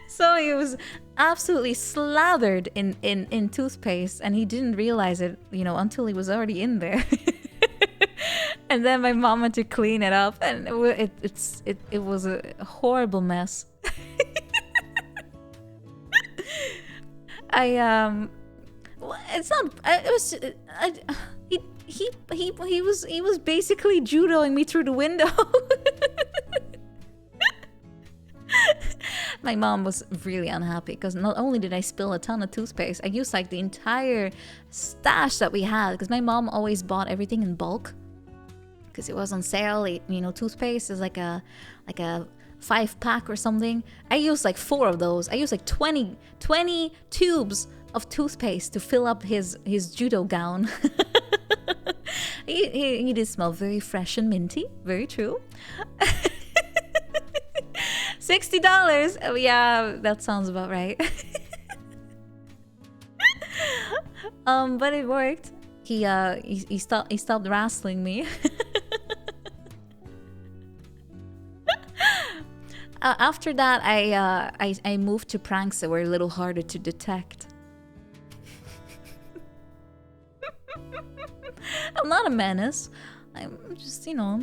So he was absolutely slathered in toothpaste, and he didn't realize it, until he was already in there. And then my mom had to clean it up, and it was a horrible mess. It's not. It was. He was basically judoing me through the window. My mom was really unhappy because not only did I spill a ton of toothpaste, I used like the entire stash that we had, because my mom always bought everything in bulk because it was on sale. Toothpaste is like a 5-pack or something. I used like 4 of those. I used like 20 tubes of toothpaste to fill up his judo gown. He did smell very fresh and minty. Very true. $60. Oh, yeah, that sounds about right. But it worked. He stopped wrestling me. After that, I moved to pranks that were a little harder to detect. I'm not a menace. I'm just, you know,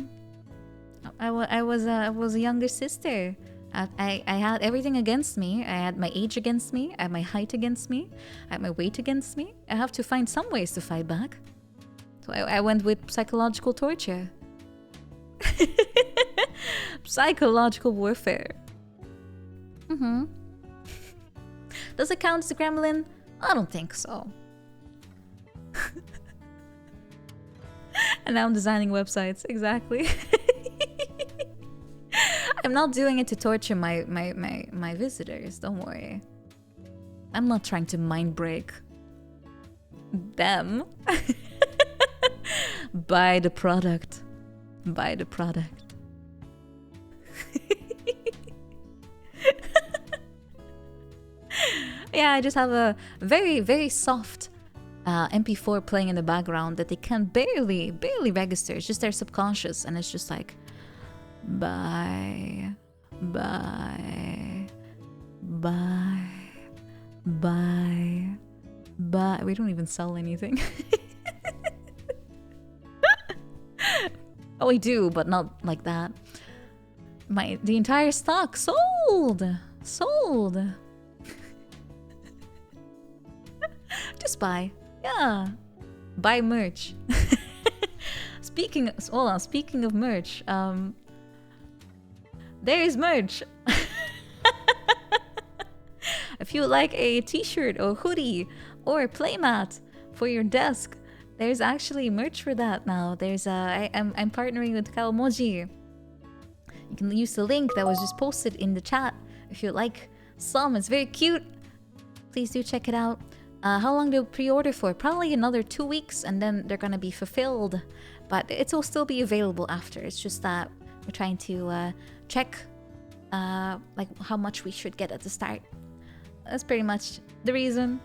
I was a younger sister. I had everything against me. I had my age against me. I had my height against me. I had my weight against me. I have to find some ways to fight back. So I went with psychological torture. Psychological warfare. Does it count as a gremlin? I don't think so. And now I'm designing websites. Exactly. I'm not doing it to torture my visitors. Don't worry. I'm not trying to mind break them. Buy the product. Buy the product. Yeah, I just have a very, very soft MP4 playing in the background that they can barely register. It's just their subconscious, and it's just like, bye, bye, bye, bye, bye. We don't even sell anything. Oh, we do, but not like that. The entire stock sold. Just buy. Yeah. Buy merch. Speaking of merch, there is merch. If you like a t-shirt or hoodie or playmat for your desk, there's actually merch for that now. There's I'm partnering with Kawamoji. You can use the link that was just posted in the chat if you like some. It's very cute. Please do check it out. How long do pre-order for? Probably another 2 weeks, and then they're gonna be fulfilled. But it will still be available after. It's just that we're trying to check like how much we should get at the start. That's pretty much the reason.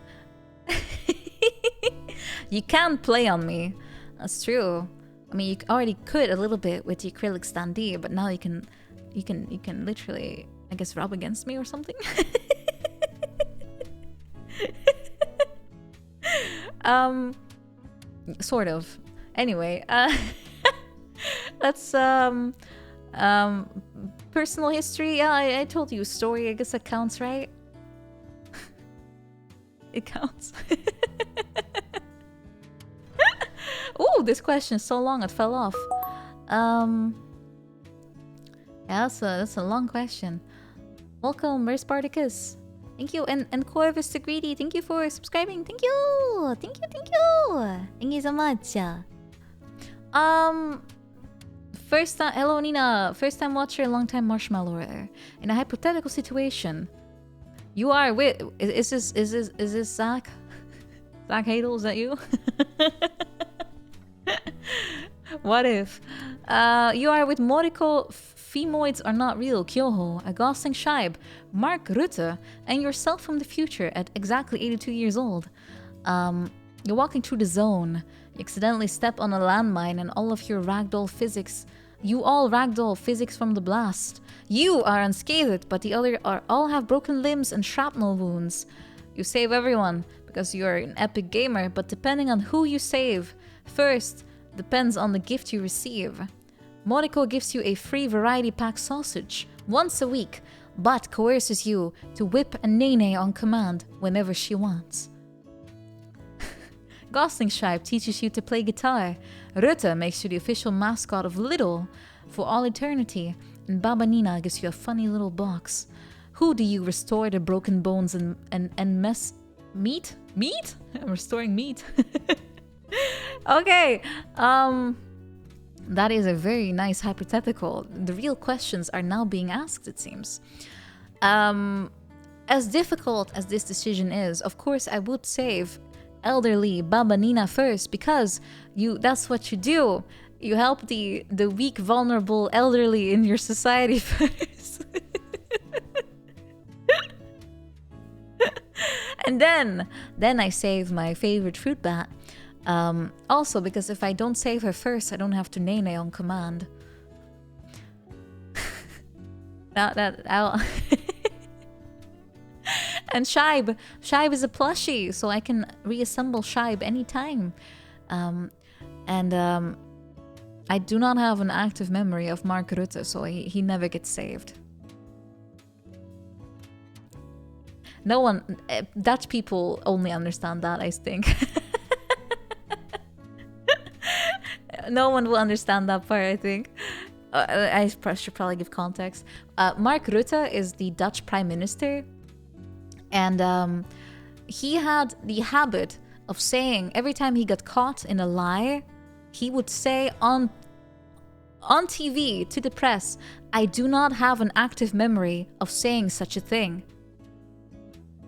You can play on me. That's true. I mean, you already could a little bit with the acrylic standee, but now you can literally, I guess, rub against me or something. Sort of. Anyway, let's personal history. Yeah, I told you a story. I guess that counts, right? It counts. Oh, this question is so long it fell off. Yeah, that's a long question. Welcome, where's Spartacus? Thank you, and Corvus the Greedy, thank you for subscribing. Thank you! Thank you so much. First time, hello Nina. First time watcher, long time marshmallower. In a hypothetical situation, you are with, is this Zach? Zach Hadel, is that you? What if you are with Moriko, femoids are not real, Kyoho, a Gosling Scheib, Mark Rutte, and yourself from the future at exactly 82 years old. You're walking through the zone. You accidentally step on a landmine and all of your ragdoll physics. You all ragdoll physics from the blast. You are unscathed, but the other all have broken limbs and shrapnel wounds. You save everyone because you are an epic gamer, but depending on who you save, first depends on the gift you receive. Moriko gives you a free variety pack sausage once a week, but coerces you to whip a nene on command whenever she wants. Gosling Scheib teaches you to play guitar. Rutte makes you the official mascot of Lidl for all eternity. And Baba Nina gives you a funny little box. Who do you restore the broken bones and mess... Meat? Meat? I'm restoring meat. Okay. That is a very nice hypothetical. The real questions are now being asked, it seems. As difficult as this decision is, of course I would save elderly Baba Nina first, because that's what you do. You help the weak, vulnerable elderly in your society first. And then I save my favorite fruit bat. Also, because if I don't save her first, I don't have to Nene on command. I'll And Shaib is a plushie, so I can reassemble Shaib anytime. I do not have an active memory of Mark Rutte, so he never gets saved. No one, Dutch people only understand that, I think. No one will understand that part, I think. I should probably give context. Mark Rutte is the Dutch Prime Minister. And he had the habit of saying, every time he got caught in a lie, he would say on TV to the press, I do not have an active memory of saying such a thing.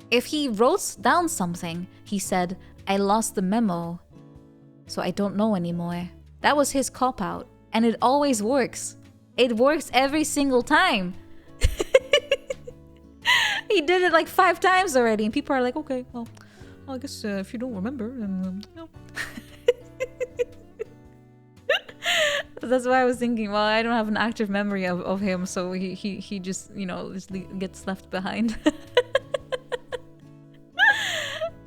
If he wrote down something, he said, I lost the memo, so I don't know anymore. That was his cop-out, and it always works. It works every single time. He did it like 5 times already, and people are like, okay, well, I guess if you don't remember, then no. That's why I was thinking, well, I don't have an active memory of him, so he just, just gets left behind.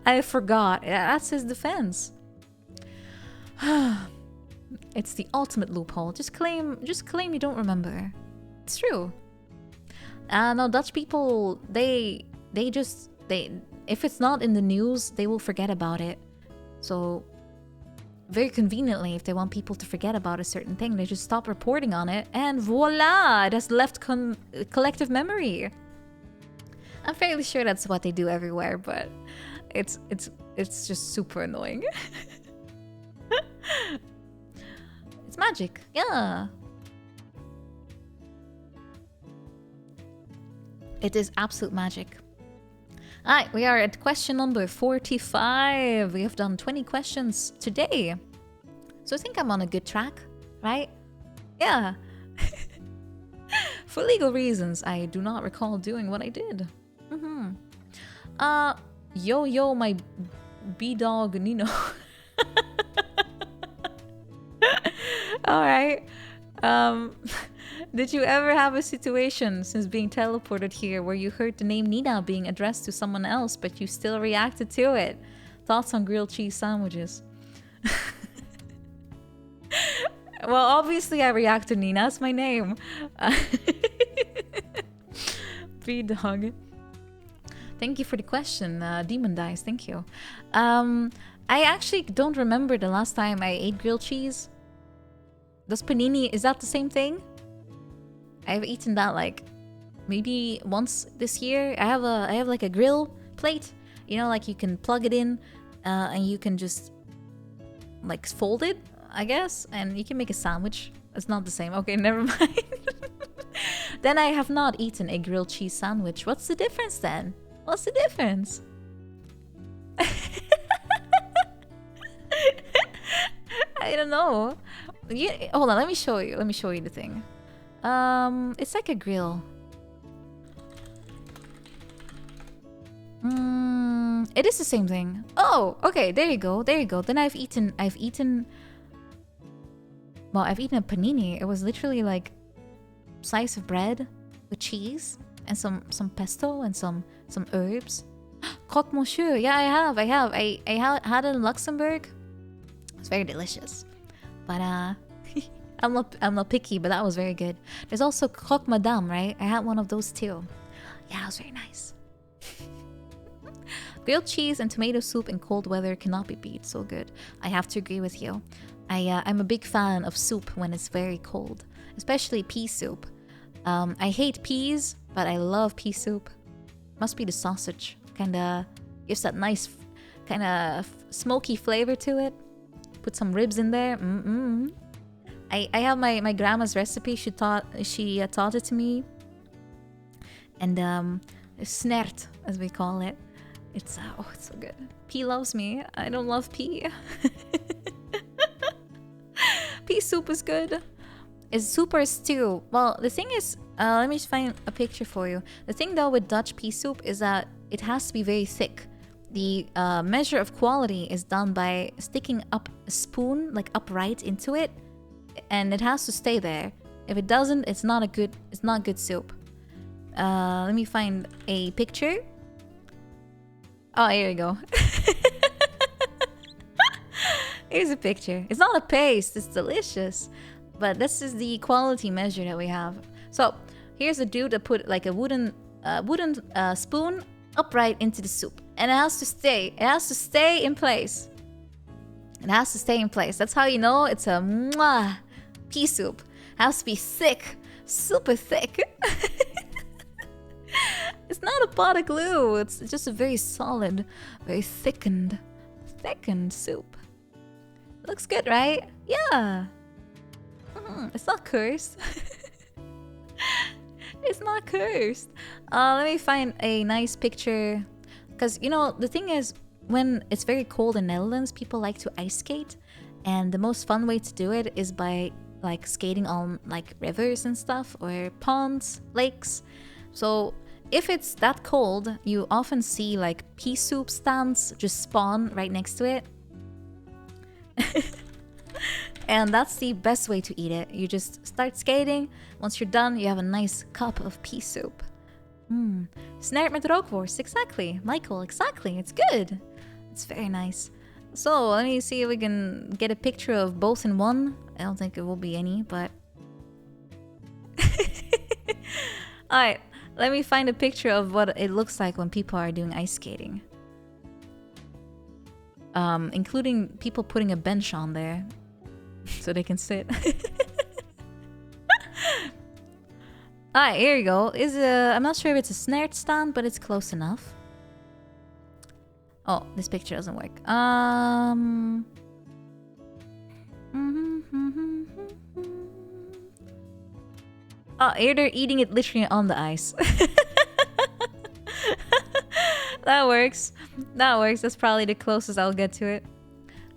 I forgot. That's his defense. It's the ultimate loophole. Just claim you don't remember. It's true. No, Dutch people, they if it's not in the news, they will forget about it. So very conveniently, if they want people to forget about a certain thing, they just stop reporting on it, and voila, it has left collective memory. I'm fairly sure that's what they do everywhere, but it's just super annoying. It's magic, yeah. It is absolute magic. Alright, we are at question number 45. We have done 20 questions today. So I think I'm on a good track, right? Yeah. For legal reasons, I do not recall doing what I did. Yo, my B-dog Nino. Alright. Did you ever have a situation since being teleported here where you heard the name Nina being addressed to someone else, but you still reacted to it? Thoughts on grilled cheese sandwiches? Well, obviously I react to Nina. It's my name. B-dog. Thank you for the question, Demon Dice. Thank you. I actually don't remember the last time I ate grilled cheese. Does panini, is that the same thing? I've eaten that like maybe once this year. I have like a grill plate, like you can plug it in and you can just like fold it, I guess, and you can make a sandwich. It's not the same. Okay, never mind. Then I have not eaten a grilled cheese sandwich. What's the difference then? What's the difference? I don't know. Yeah, hold on, let me show you the thing. It's like a grill. It is the same thing. Oh, okay, there you go. Then I've eaten a panini. It was literally like slice of bread with cheese and some pesto and some herbs. Croque monsieur. Yeah, I have. I had it in Luxembourg. It's very delicious. But I'm not picky, but that was very good. There's also croque madame, right? I had one of those too. Yeah, it was very nice. Grilled cheese and tomato soup in cold weather cannot be beat. So good. I have to agree with you. I'm a big fan of soup when it's very cold, especially pea soup. I hate peas, but I love pea soup. Must be the sausage. Kinda gives that nice kind of smoky flavor to it. Put some ribs in there. I have my grandma's recipe. She taught it to me. And snert, as we call it. It's so good. Pea loves me. I don't love pea. Pea soup is good. Is soup or stew? Well, the thing is, let me just find a picture for you. The thing though with Dutch pea soup is that it has to be very thick. the measure of quality is done by sticking up a spoon like upright into it, and it has to stay there. If it doesn't, it's not good soup. Let me find a picture. Oh, here we go. Here's a picture. It's not a paste, it's delicious. But this is the quality measure that we have. So here's a dude that put like a wooden spoon upright into the soup. And it has to stay. It has to stay in place. It has to stay in place. That's how you know it's a mwah pea soup. It has to be thick. Super thick. It's not a pot of glue. It's just a very solid, very thickened soup. Looks good, right? Yeah. It's not cursed. It's not cursed. Let me find a nice picture. Because, you know, the thing is, when it's very cold in Netherlands, people like to ice skate. And the most fun way to do it is by, like, skating on, like, rivers and stuff. Or ponds, lakes. So if it's that cold, you often see, like, pea soup stands just spawn right next to it. And that's the best way to eat it. You just start skating. Once you're done, you have a nice cup of pea soup. Snared met rookworst. Exactly. Michael, exactly. It's good. It's very nice. So, let me see if we can get a picture of both in one. I don't think it will be any, but... Alright, let me find a picture of what it looks like when people are doing ice skating. Including people putting a bench on there so they can sit. Alright, here you go. I'm not sure if it's a snared stand, but it's close enough. Oh, this picture doesn't work. Oh, here they're eating it literally on the ice. That works. That works. That's probably the closest I'll get to it.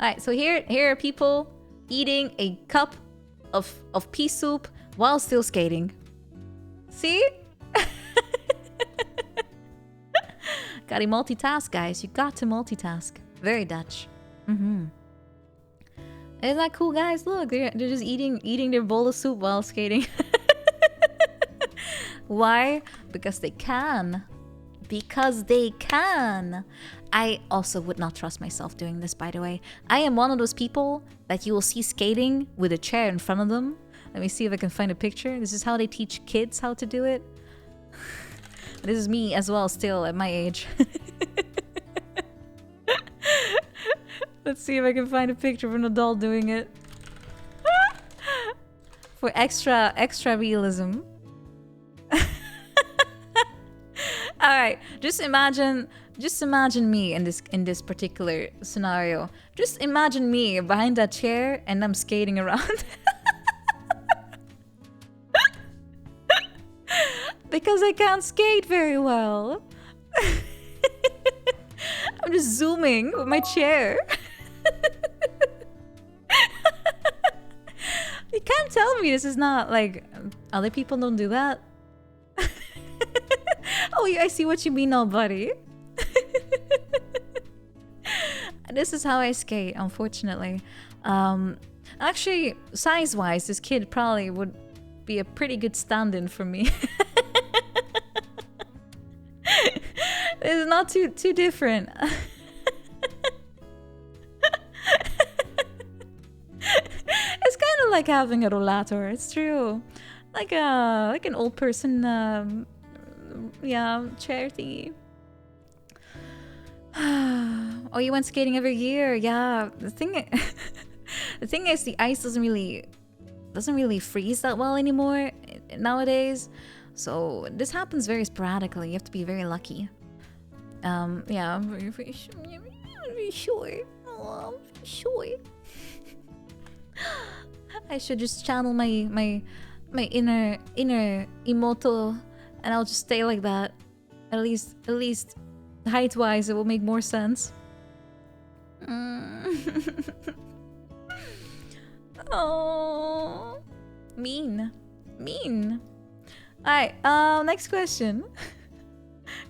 Alright, so here are people eating a cup of pea soup while still skating. See? Gotta multitask, guys. You got to multitask. Very Dutch. Isn't that cool, guys? Look, they're just eating their bowl of soup while skating. Why? Because they can. Because they can. I also would not trust myself doing this, by the way. I am one of those people that you will see skating with a chair in front of them. Let me see if I can find a picture. This is how they teach kids how to do it. This is me as well, still at my age. Let's see if I can find a picture of an adult doing it. For extra realism. Alright, just imagine me in this particular scenario. Just imagine me behind that chair and I'm skating around. Because I can't skate very well. I'm just zooming with my chair. You can't tell me this is not like other people don't do that. Oh, yeah, I see what you mean now, buddy. This is how I skate, unfortunately. Actually, size-wise, this kid probably would be a pretty good stand-in for me. It's not too different. It's kind of like having a rollator. It's true, like an old person, yeah, chair thingy. Oh, you went skating every year? Yeah. The thing is, the ice doesn't really freeze that well anymore nowadays. So this happens very sporadically. You have to be very lucky. Yeah, I'm very sure. Oh, I'm sure. I should just channel my inner Imoto, and I'll just stay like that. At least height-wise, it will make more sense. Oh, mean. Alright, next question.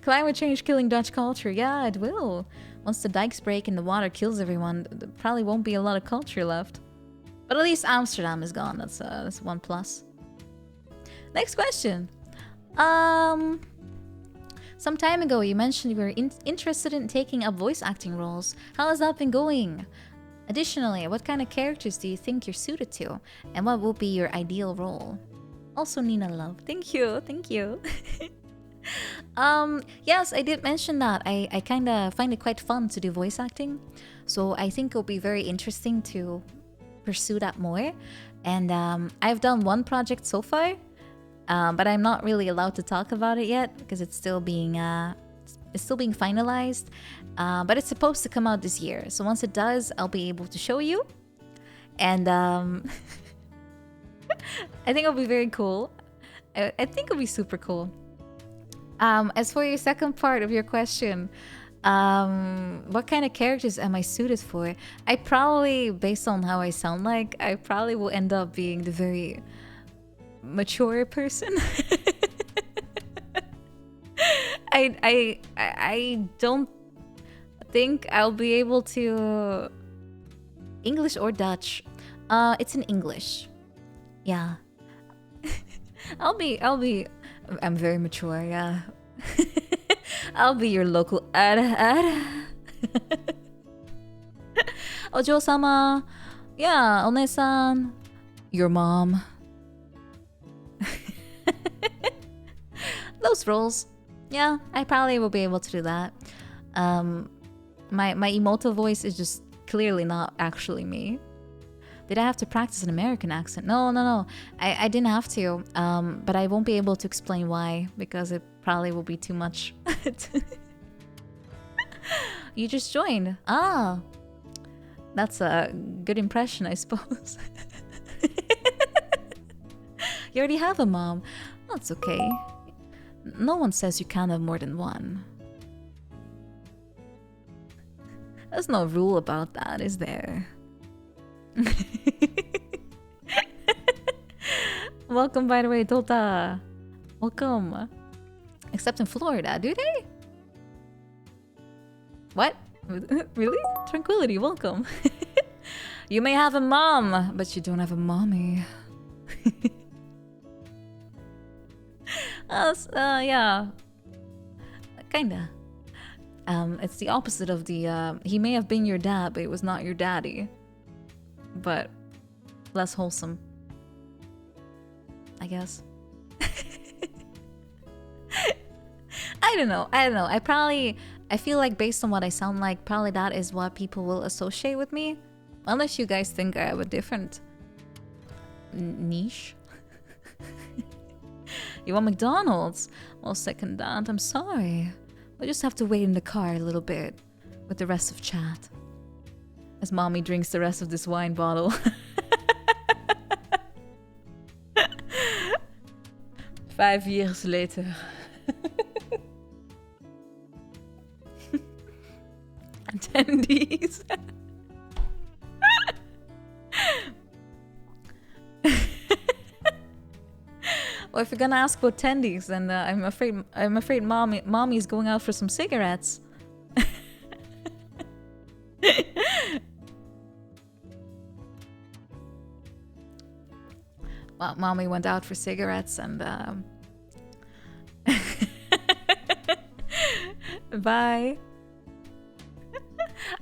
Climate change killing Dutch culture. Yeah, it will. Once the dikes break and the water kills everyone, there probably won't be a lot of culture left. But at least Amsterdam is gone. That's one plus. Next question. Some time ago, you mentioned you were interested in taking up voice acting roles. How has that been going? Additionally, what kind of characters do you think you're suited to? And what will be your ideal role? Also, Nina Love. Thank you. Thank you. Yes, I did mention that. I kind of find it quite fun to do voice acting. So I think it'll be very interesting to pursue that more. And I've done one project so far. But I'm not really allowed to talk about it yet because it's still being finalized. But it's supposed to come out this year. So once it does, I'll be able to show you. And I think it'll be very cool. I think it'll be super cool. As for your second part of your question, what kind of characters am I suited for? I probably, based on how I sound like, I probably will end up being the very mature person. I don't think I'll be able to English or Dutch. It's in English. Yeah. I'm very mature, yeah. I'll be your local Ojo-sama. Yeah, one-san. Your mom. Those roles. Yeah, I probably will be able to do that. My emoto voice is just clearly not actually me. Did I have to practice an American accent? No. I didn't have to. But I won't be able to explain why because it probably will be too much. You just joined. Ah. That's a good impression, I suppose. You already have a mom. That's okay. No one says you can't have more than one. There's no rule about that, is there? Welcome, by the way, Tota. Welcome. Except in Florida, do they? What? Really? Tranquility, welcome. You may have a mom, but you don't have a mommy. Yeah. Kinda. It's the opposite of the, he may have been your dad, but it was not your daddy. But less wholesome, I guess. I don't know. I feel like based on what I sound like, probably that is what people will associate with me. Unless you guys think I have a different niche. You want McDonald's? Well, second that, I'm sorry. We'll just have to wait in the car a little bit with the rest of chat. As mommy drinks the rest of this wine bottle. 5 years later. Attendees. Well, if you're gonna ask about attendees, then I'm afraid mommy's going out for some cigarettes. Well, mommy went out for cigarettes and bye.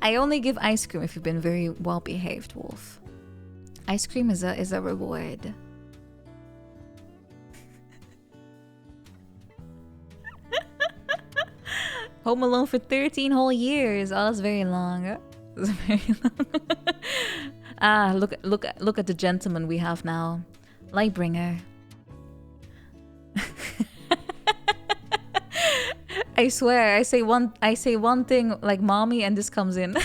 I only give ice cream if you've been very well behaved, Wolf. Ice cream is a reward. Home Alone for 13 whole years. Oh, that's very long. That's very long. Ah, look at the gentleman we have now. Lightbringer. I swear, I say one thing like mommy and this comes in.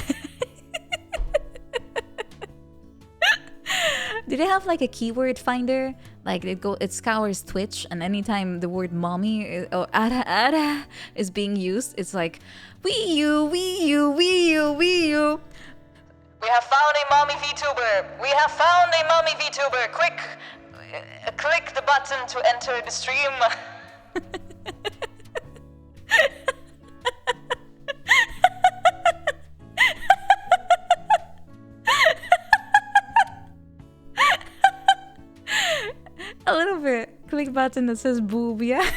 Do they have like a keyword finder? Like it scours Twitch, and anytime the word mommy or ara is being used, it's like Wii U. We have found a mommy VTuber. We have found a mommy VTuber. Quick, click the button to enter the stream. button that says boob, yeah?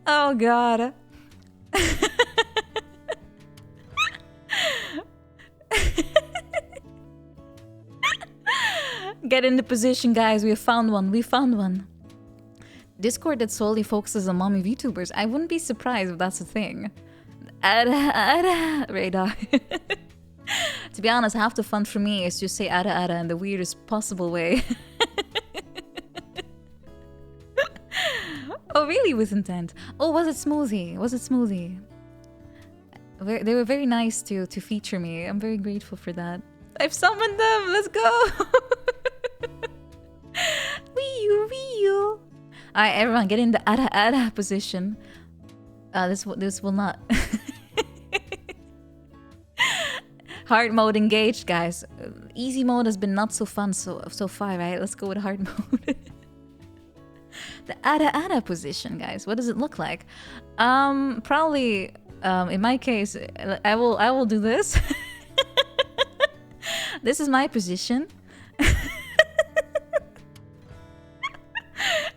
Oh god. Get in the position, guys. We found one. We found one. Discord that solely focuses on mommy VTubers. I wouldn't be surprised if that's a thing. Radar. To be honest, half the fun for me is just say ada in the weirdest possible way. Oh, really? With intent. Oh, was it Smoothie? Was it Smoothie? They were very nice to feature me. I'm very grateful for that. I've summoned them. Let's go. Wee you. Alright, everyone, get in the ada position. This will not. Hard mode engaged, guys. Easy mode has been not so fun so far, right? Let's go with hard mode. The ada position, guys. What does it look like? Probably. In my case, I will do this. This is my position.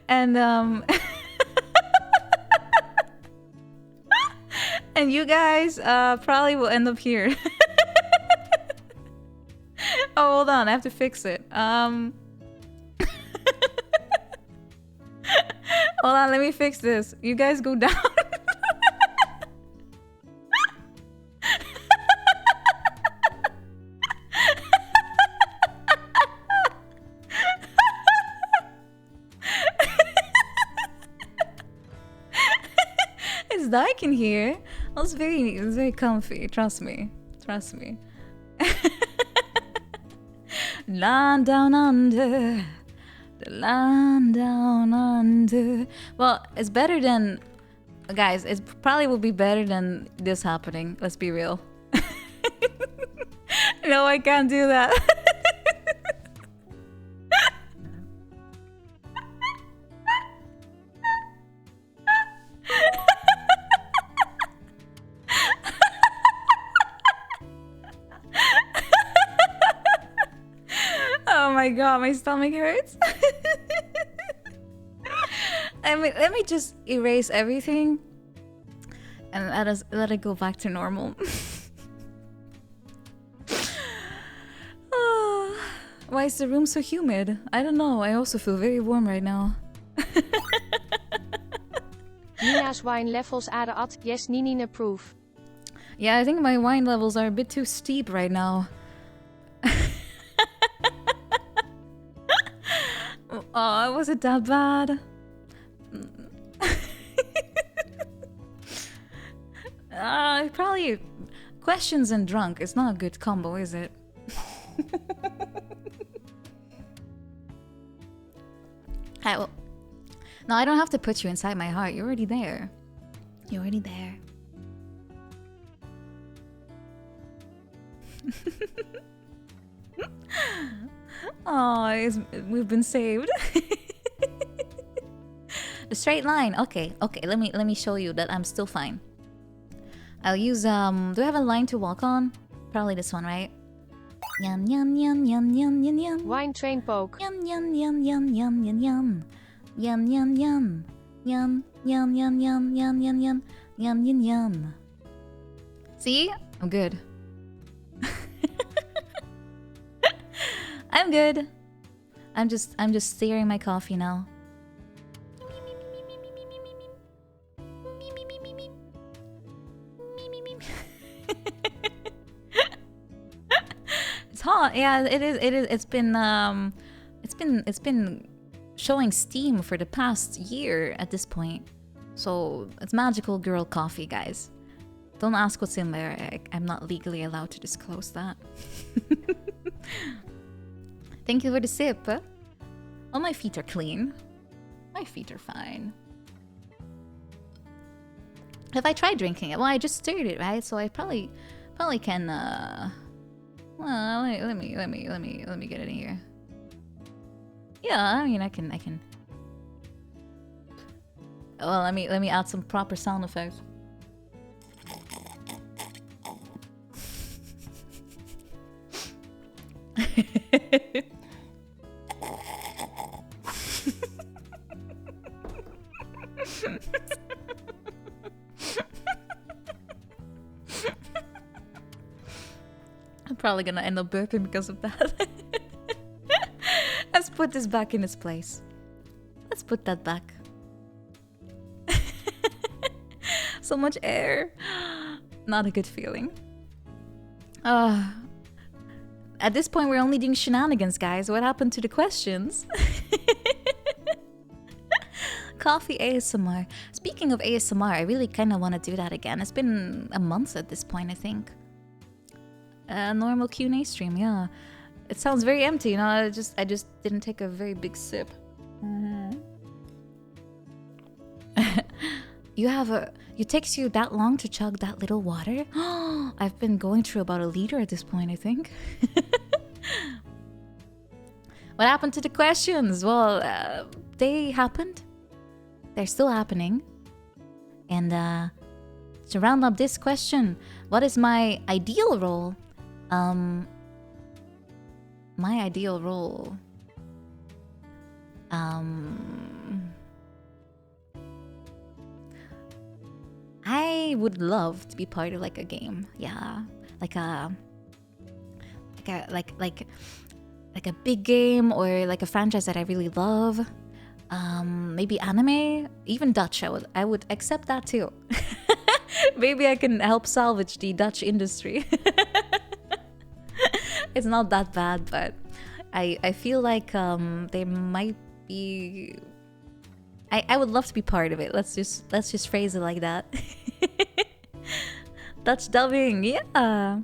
And and you guys probably will end up here. Oh, hold on, I have to fix it. Hold on, let me fix this. You guys go down. It's dark in here. It's very comfy. Trust me. Trust me. Land down under. The land down under. Well, it's better than... Guys, it probably will be better than this happening. Let's be real. No, I can't do that. Oh my god, my stomach hurts. Let me just erase everything and let it go back to normal. Oh, why is the room so humid? I don't know. I also feel very warm right now. Nina's wine levels are at yes, Ninin approve. Yeah, I think my wine levels are a bit too steep right now. Oh, was it that bad? Probably questions and drunk. It's not a good combo, is it? Well, no, I don't have to put you inside my heart. You're already there. You're already there. Oh, we've been saved. The straight line. Okay. Let me show you that I'm still fine. I'll use do I have a line to walk on? Probably this one, right? Yum yum yum yum yum yum yum. Wine train poke. Yum yum yum yum yum yum yum. Yum yum yum. Yum yum yum yum yum yum yum yum yum yum. See? I'm good. I'm good. I'm just stirring my coffee now. It's hot. Yeah, it is. It's been showing steam for the past year at this point. So it's magical girl coffee, guys. Don't ask what's in there. I'm not legally allowed to disclose that. Thank you for the sip. Oh, my feet are clean. My feet are fine. Have I tried drinking it? Well, I just stirred it, right? So I probably can. Well, let me get it in here. Yeah, I mean, I can. Well, let me add some proper sound effects. I'm probably gonna end up burping because of that. Let's put this back in its place. Let's put that back. So much air. Not a good feeling. At this point, we're only doing shenanigans, guys. What happened to the questions? Coffee ASMR. Speaking of ASMR, I really kind of want to do that again. It's been a month at this point, I think. A normal Q&A stream, yeah. It sounds very empty, you know. I just didn't take a very big sip. It takes you that long to chug that little water? I've been going through about 1 liter at this point, I think. What happened to the questions? Well, they happened. They're still happening. And to round up this question, what is my ideal role? My ideal role. I would love to be part of like a game, yeah, like a big game or like a franchise that I really love. Maybe anime, even Dutch. I would accept that too. Maybe I can help salvage the Dutch industry. It's not that bad, but I feel like there might be. I would love to be part of it. Let's just phrase it like that. Dutch dubbing, yeah.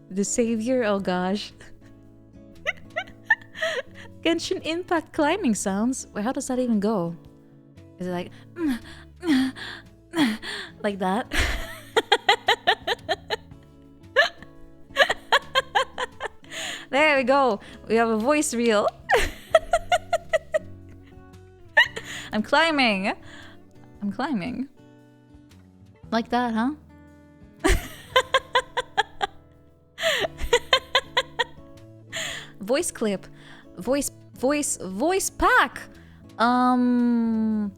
The savior, oh gosh. Genshin Impact climbing sounds. Wait, how does that even go? Is it like like that? There we go. We have a voice reel. I'm climbing. I'm climbing. Like that, huh? Voice clip. Voice pack. Well,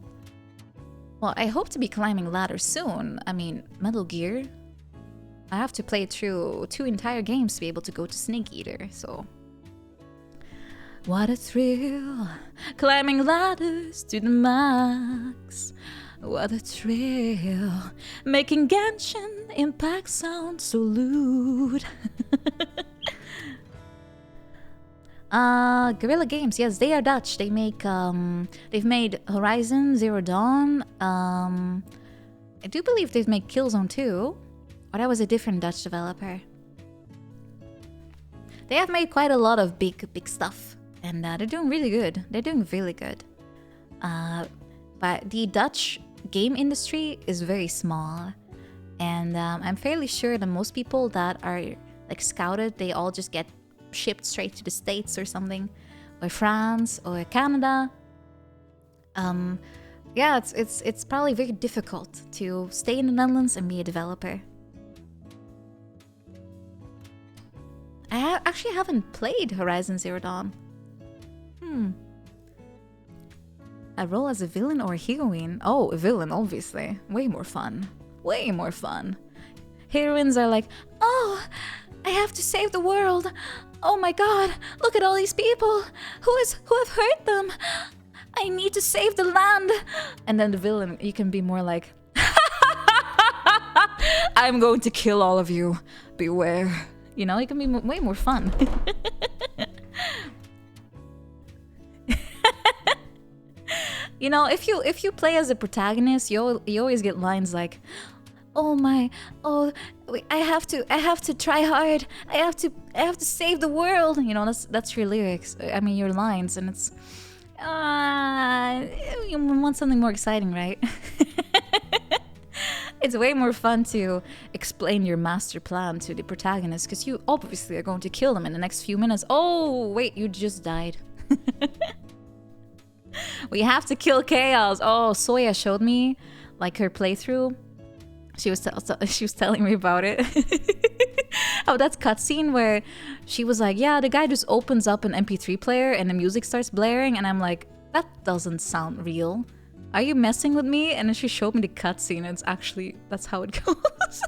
I hope to be climbing ladders soon. I mean, Metal Gear. I have to play through 2 entire games to be able to go to Snake Eater, so... What a thrill, climbing ladders to the max. What a thrill, making Genshin Impact sound so lewd. Guerrilla Games, yes, they are Dutch. They make, they've made Horizon Zero Dawn. I do believe they've made Killzone too. Or that was a different Dutch developer. They have made quite a lot of big stuff. And they're doing really good. They're doing really good. But the Dutch game industry is very small. And I'm fairly sure that most people that are like scouted, they all just get shipped straight to the States or something. Or France or Canada. Yeah, it's probably very difficult to stay in the Netherlands and be a developer. I actually haven't played Horizon Zero Dawn. A role as a villain or a heroine? Oh, a villain, obviously. Way more fun. Way more fun. Heroines are like, oh, I have to save the world. Oh my god, look at all these people. Who have hurt them? I need to save the land. And then the villain, you can be more like, I'm going to kill all of you. Beware. You know, it can be way more fun. You know, if you play as a protagonist, you always get lines like, "Oh my, oh, I have to try hard. I have to save the world." You know, that's your lyrics. I mean, your lines, and it's you want something more exciting, right? It's way more fun to explain your master plan to the protagonist because you obviously are going to kill them in the next few minutes. Oh, wait, you just died. We have to kill Chaos. Oh, Soya showed me like her playthrough. She was telling me about it. Oh, that's cutscene where she was like, yeah, the guy just opens up an MP3 player and the music starts blaring, and I'm like, that doesn't sound real. are you messing with me? And then she showed me the cutscene. It's actually, that's how it goes.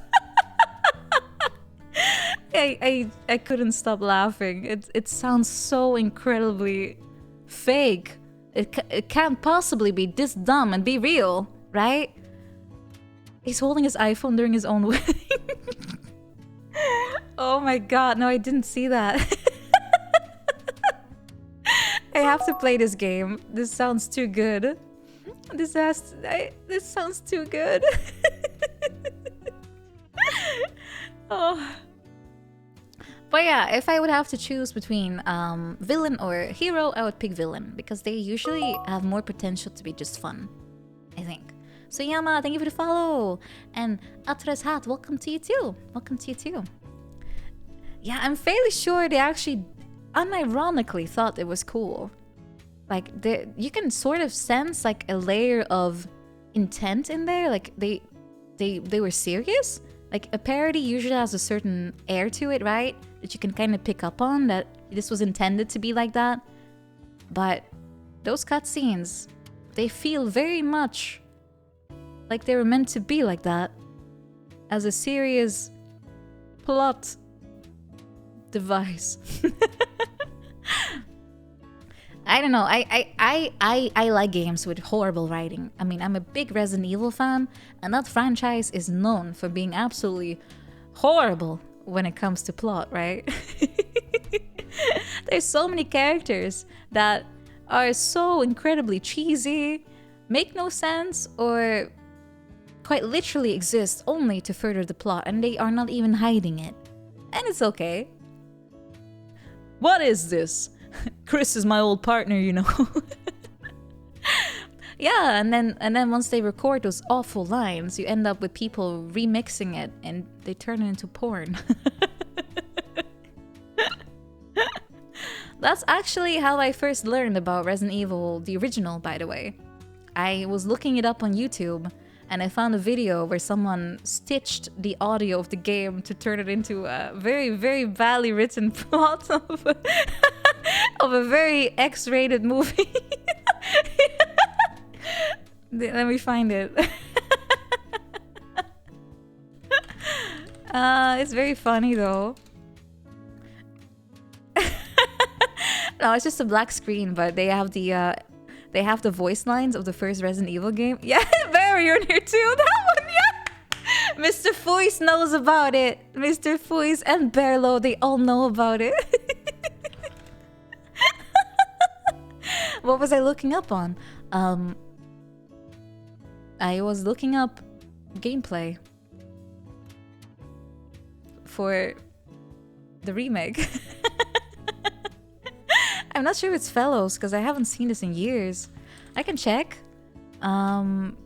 I couldn't stop laughing. It sounds so incredibly fake. It can't possibly be this dumb and be real, right? He's holding his iPhone during his own wedding. Oh my god, no, I didn't see that. I have to play this game. This sounds too good. This sounds too good. Oh. But yeah, if I would have to choose between villain or hero, I would pick villain because they usually have more potential to be just fun, I think. So Yama, thank you for the follow. And Atras Hat, welcome to you too. Welcome to you too. Yeah, I'm fairly sure they actually unironically thought it was cool. Like, you can sort of sense like a layer of intent in there. Like they were serious. Like a parody usually has a certain air to it, right? That you can kind of pick up on that this was intended to be like that. But those cutscenes, they feel very much like they were meant to be like that, as a serious plot device. I don't know. I like games with horrible writing. I mean, I'm a big Resident Evil fan, and that franchise is known for being absolutely horrible when it comes to plot, right? There's so many characters that are so incredibly cheesy, make no sense, or quite literally exist only to further the plot, and they are not even hiding it. And it's okay. What is this? Chris is my old partner, you know. Yeah, and then once they record those awful lines, you end up with people remixing it and they turn it into porn. That's actually how I first learned about Resident Evil, the original, by the way. I was looking it up on YouTube and I found a video where someone stitched the audio of the game to turn it into a very, very badly written plot of a very X-rated movie. Let me find it. It's very funny though. No, it's just a black screen, but they have the voice lines of the first Resident Evil game. Yeah, Barry, you're in here too. That one, yeah. Mr. Fuis knows about it. Mr. Fuis and Berlo, they all know about it. What was I looking up on? I was looking up gameplay for the remake. I'm not sure if it's Fellows because I haven't seen this in years. I can check. Probably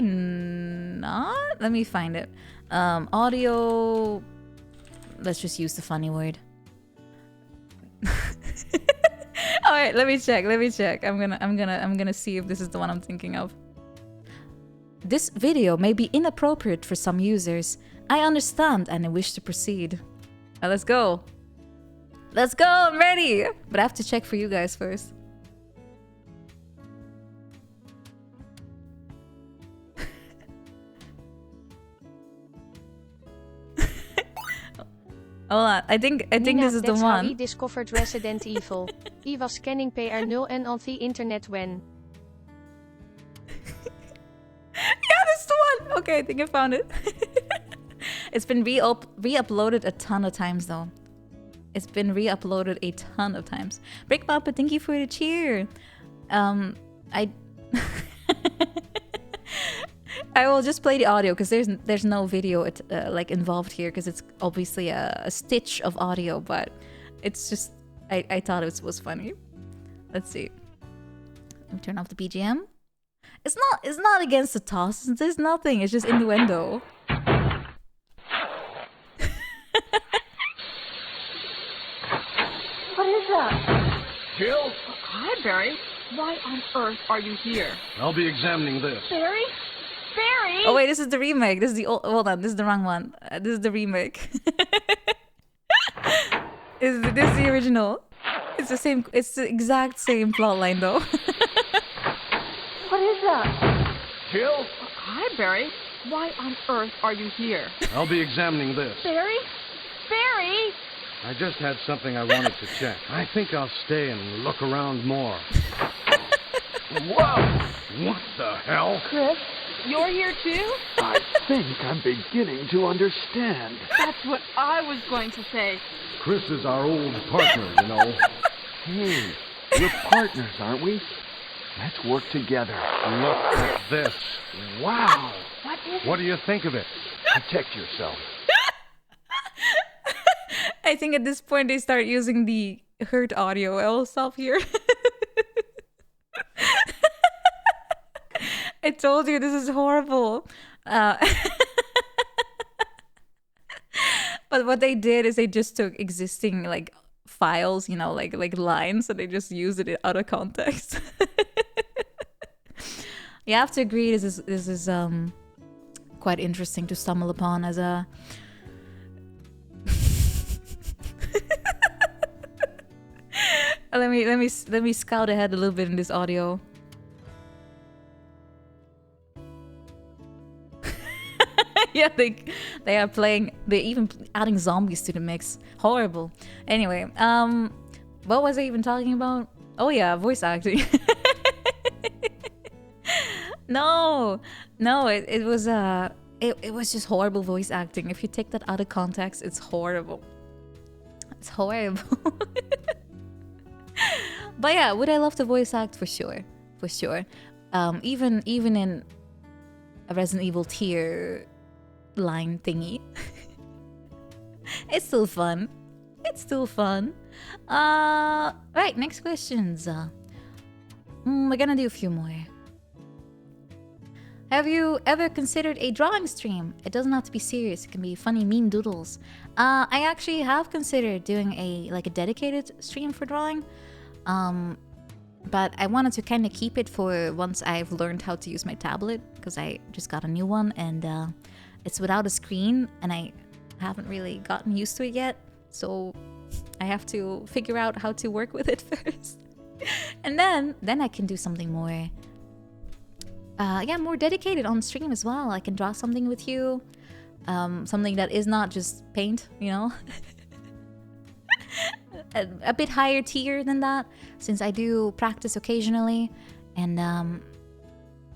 not. Let me find it. Audio. Let's just use the funny word. All right, let me check. I'm gonna see if this is the one I'm thinking of. This video may be inappropriate for some users. I understand and I wish to proceed. Let's go. Let's go, I'm ready! But I have to check for you guys first. Hold on, I think Nina, this is the that's one. How he discovered Resident Evil. He was scanning PR0 and on the internet when. Yeah, that's the one! Okay, I think I found it. It's been re-uploaded a ton of times though. It's been re-uploaded a ton of times. Break Papa, thank you for the cheer. I will just play the audio because there's no video like involved here because it's obviously a stitch of audio, but it's just I thought it was funny. Let's see. Let me turn off the BGM. It's not against the toss. There's nothing. It's just innuendo. What is that? Jill? Hi, Barry. Why on earth are you here? I'll be examining this. Barry? Barry? Oh wait, this is the remake. This is the old. Hold on, this is the wrong one. This is the remake. This is the original. It's the same. It's the exact same plotline though. What is that? Jill, Hi, Barry. Why on earth are you here? I'll be examining this. Barry? Barry! I just had something I wanted to check. I think I'll stay and look around more. Whoa! What the hell? Chris, you're here too? I think I'm beginning to understand. That's what I was going to say. Chris is our old partner, you know. Hey, we're partners, aren't we? Let's work together. Look at this. Wow. What is What do you think of it? Protect yourself. I think at this point they start using the hurt audio. I'll stop here. I told you this is horrible. But what they did is they just took existing like files, you know, like lines, and they just used it out of context. You have to agree, this is quite interesting to stumble upon as a let me scout ahead a little bit in this audio. Yeah, they are playing. They're even adding zombies to the mix. Horrible. Anyway, what was I even talking about? Oh yeah, voice acting. No, it was it was just horrible voice acting. If you take that out of context, it's horrible. It's horrible. But yeah, would I love to voice act? For sure. Even in a Resident Evil tier line thingy. It's still fun. Right, next questions. We're gonna do a few more. Have you ever considered a drawing stream? It doesn't have to be serious. It can be funny meme doodles. I actually have considered doing a dedicated stream for drawing. But I wanted to kind of keep it for once I've learned how to use my tablet, because I just got a new one and it's without a screen and I haven't really gotten used to it yet. So I have to figure out how to work with it first. And then I can do something more more dedicated on stream as well. I can draw something with you, something that is not just paint, you know. a bit higher tier than that, since I do practice occasionally. And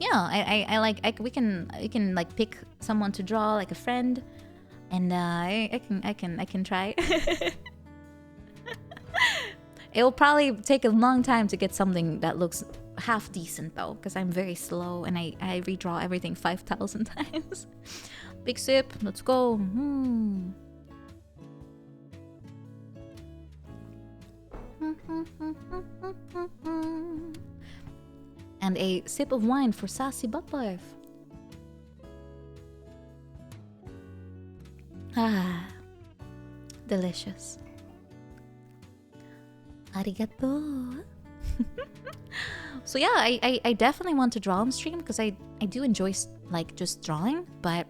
we can like pick someone to draw, like a friend, and I can try. It will probably take a long time to get something that looks half decent though, because I'm very slow and I redraw everything 5,000 times. Big sip, let's go. And a sip of wine for Sassy Buttbarf. Ah, delicious. Arigato. So yeah, I definitely want to draw on stream, because I do enjoy like just drawing, but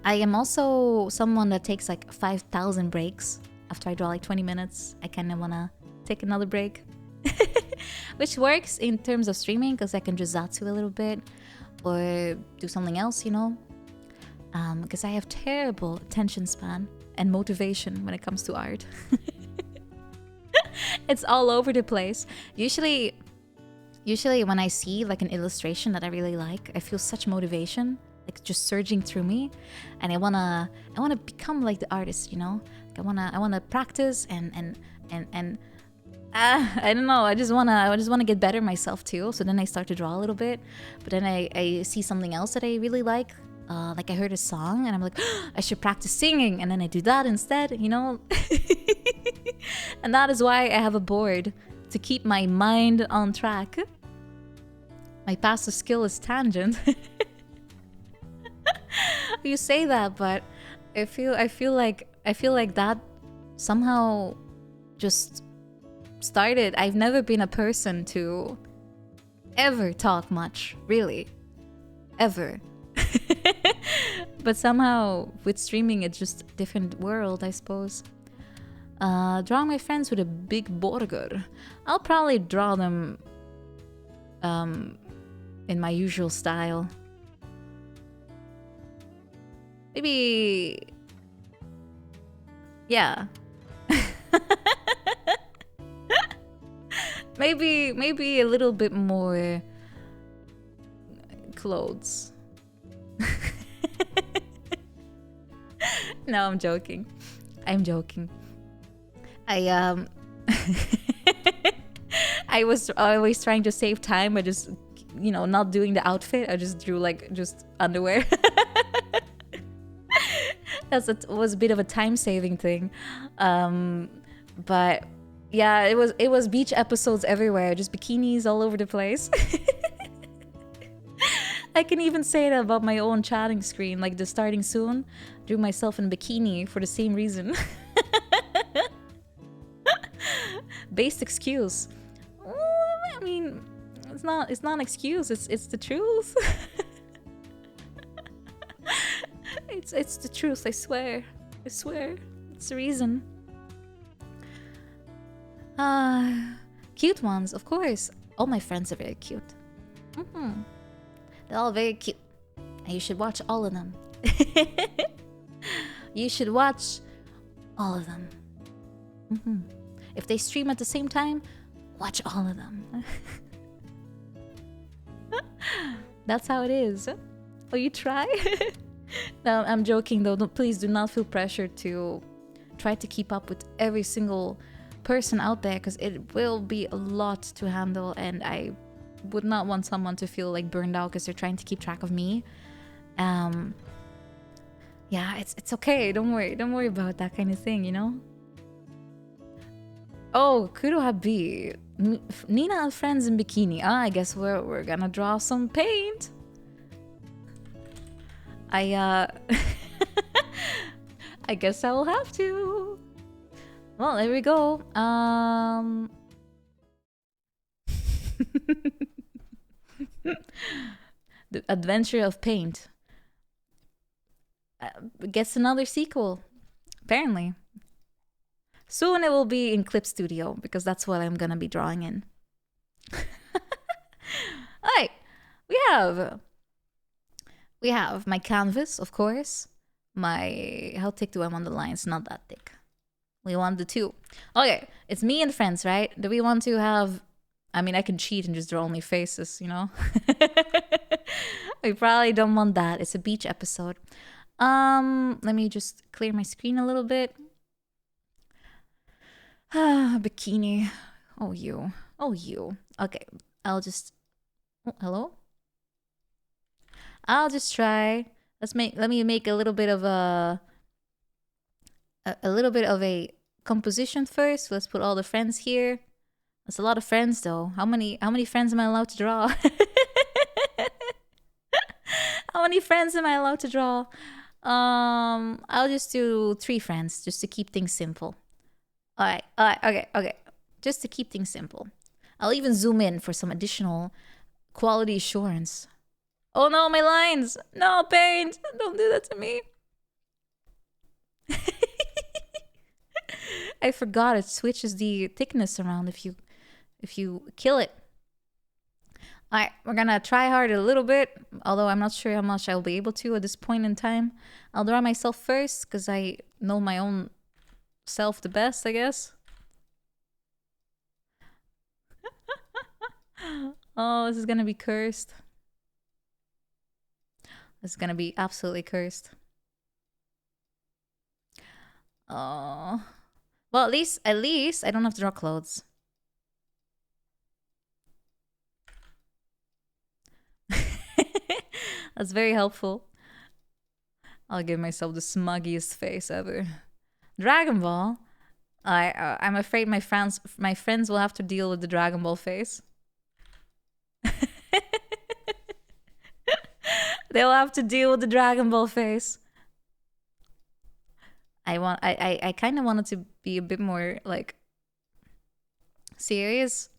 I am also someone that takes like 5,000 breaks. After I draw like 20 minutes, I kind of want to take another break. Which works in terms of streaming, because I can just zatsu a little bit or do something else, you know. Because I have terrible attention span and motivation when it comes to art. It's all over the place. Usually when I see like an illustration that I really like, I feel such motivation, like just surging through me, and I wanna become like the artist, you know. Like I wanna practice and I don't know. I just wanna get better myself too. So then I start to draw a little bit, but then I see something else that I really like I heard a song and I'm like, oh, I should practice singing, and then I do that instead, you know. And that is why I have a board to keep my mind on track. My passive skill is tangent. You say that, but I feel like that somehow just started. I've never been a person to ever talk much, really, ever. But somehow with streaming, it's just a different world, I suppose. Drawing my friends with a big burger. I'll probably draw them in my usual style. Maybe... Yeah. maybe a little bit more clothes. No, I'm joking. I'm joking. I was always trying to save time by just, you know, not doing the outfit. I just drew like just underwear. Was a bit of a time-saving thing. But yeah, it was beach episodes everywhere, just bikinis all over the place. I can even say that about my own chatting screen, like the starting soon, drew myself in a bikini for the same reason. Based excuse. I mean, it's not an excuse, it's the truth. It's the truth, I swear. I swear. It's the reason. Cute ones, of course. All my friends are very cute. They're all very cute. And you should watch all of them. You should watch all of them. If they stream at the same time, watch all of them. That's how it is. Oh, you try? No, I'm joking though. Please do not feel pressure to try to keep up with every single person out there, because it will be a lot to handle, and I would not want someone to feel like burned out because they're trying to keep track of me. Yeah, it's okay. Don't worry about that kind of thing, you know. Oh, Kuro Habi, Nina and friends in bikini. I guess we're gonna draw some paint. I guess I will have to. Well, there we go. The Adventure of Paint gets another sequel, apparently. Soon it will be in Clip Studio, because that's what I'm gonna be drawing in. Alright, we have my canvas, of course. How thick do I want the lines? Not that thick. We want the two. Okay, it's me and friends, right? Do we want to have... I mean, I can cheat and just draw only faces, you know? We probably don't want that. It's a beach episode. Let me just clear my screen a little bit. Bikini. Oh, you. Okay, I'll just... Oh, hello? I'll just try. Let me make a little bit of a little bit of a composition first. Let's put all the friends here. That's a lot of friends though. How many friends am I allowed to draw? How many friends am I allowed to draw? I'll just do 3 friends just to keep things simple. Alright, okay. Just to keep things simple. I'll even zoom in for some additional quality assurance. Oh no, my lines! No, paint! Don't do that to me. I forgot it switches the thickness around if you kill it. Alright, we're gonna try hard a little bit, although I'm not sure how much I'll be able to at this point in time. I'll draw myself first, because I know my own self the best, I guess. Oh, this is gonna be cursed. This is gonna be absolutely cursed. Oh. Well, at least I don't have to draw clothes. That's very helpful. I'll give myself the smuggiest face ever. Dragon Ball. I'm afraid my friends will have to deal with the Dragon Ball face. They'll have to deal with the Dragon Ball face. I kind of wanted to be a bit more like serious,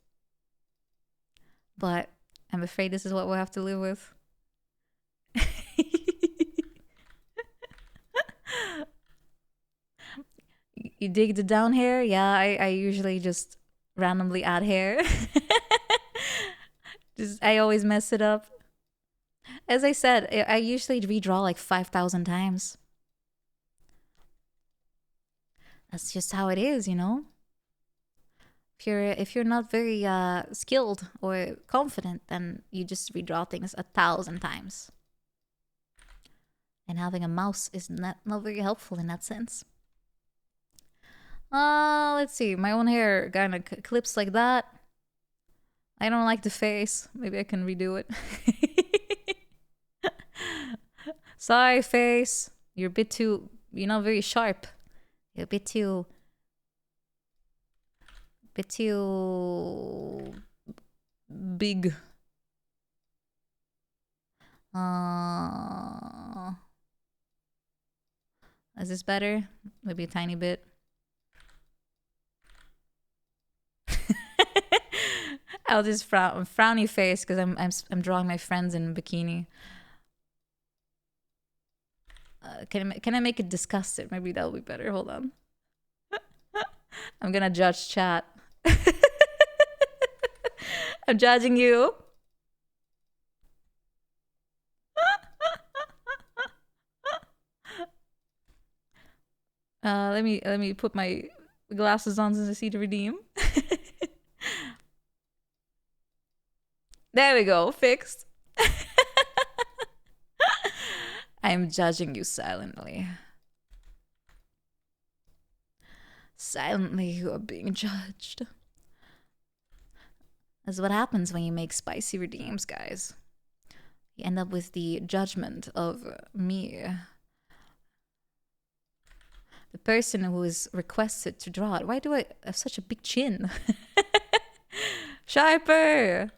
but I'm afraid this is what we'll have to live with. You dig the down hair? Yeah, I usually just randomly add hair. I always mess it up. As I said, I usually redraw like 5,000 times. That's just how it is, you know? If you're not very skilled or confident, then you just redraw things 1,000 times. And having a mouse is not very helpful in that sense. Let's see. My own hair kind of clips like that. I don't like the face. Maybe I can redo it. Sorry, face. You're a bit too... You're not very sharp. You're a bit too... big. Is this better? Maybe a tiny bit. I'll just frowny face because I'm drawing my friends in bikini. Can I make it disgusted? Maybe that'll be better. Hold on. I'm gonna judge chat. I'm judging you. Let me put my glasses on to see to redeem. There we go, fixed. I'm judging you silently. Silently, you are being judged. That's what happens when you make spicy redeems, guys. You end up with the judgment of me. The person who is requested to draw it. Why do I have such a big chin? Sharper!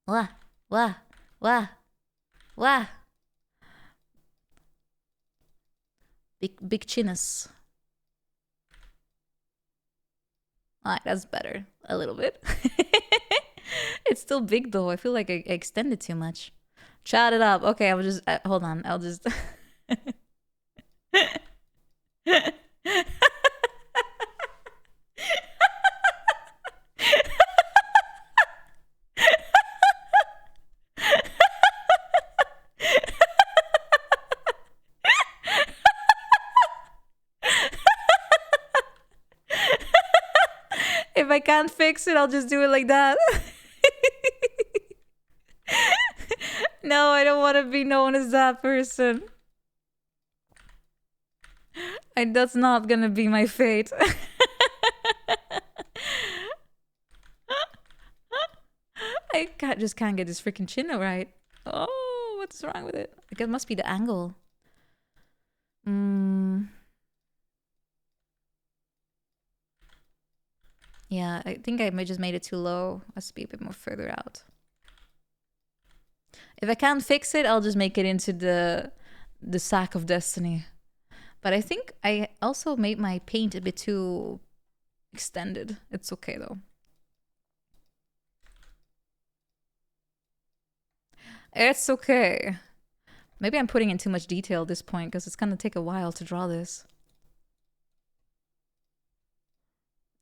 Wah, wah, wah, wah. Big chinus. Alright, that's better. A little bit. It's still big though. I feel like I extended too much. Chat it up. Okay, I'll just... hold on. I'll just... If I can't fix it, I'll just do it like that. No, I don't want to be known as that person. That's not gonna be my fate. Just can't get this freaking chin right. Oh, what's wrong with it? It must be the angle. Yeah, I think I just made it too low. Must be a bit more further out. If I can't fix it, I'll just make it into the sack of destiny. But I think I also made my paint a bit too extended. It's okay though. It's okay. Maybe I'm putting in too much detail at this point because it's gonna take a while to draw this.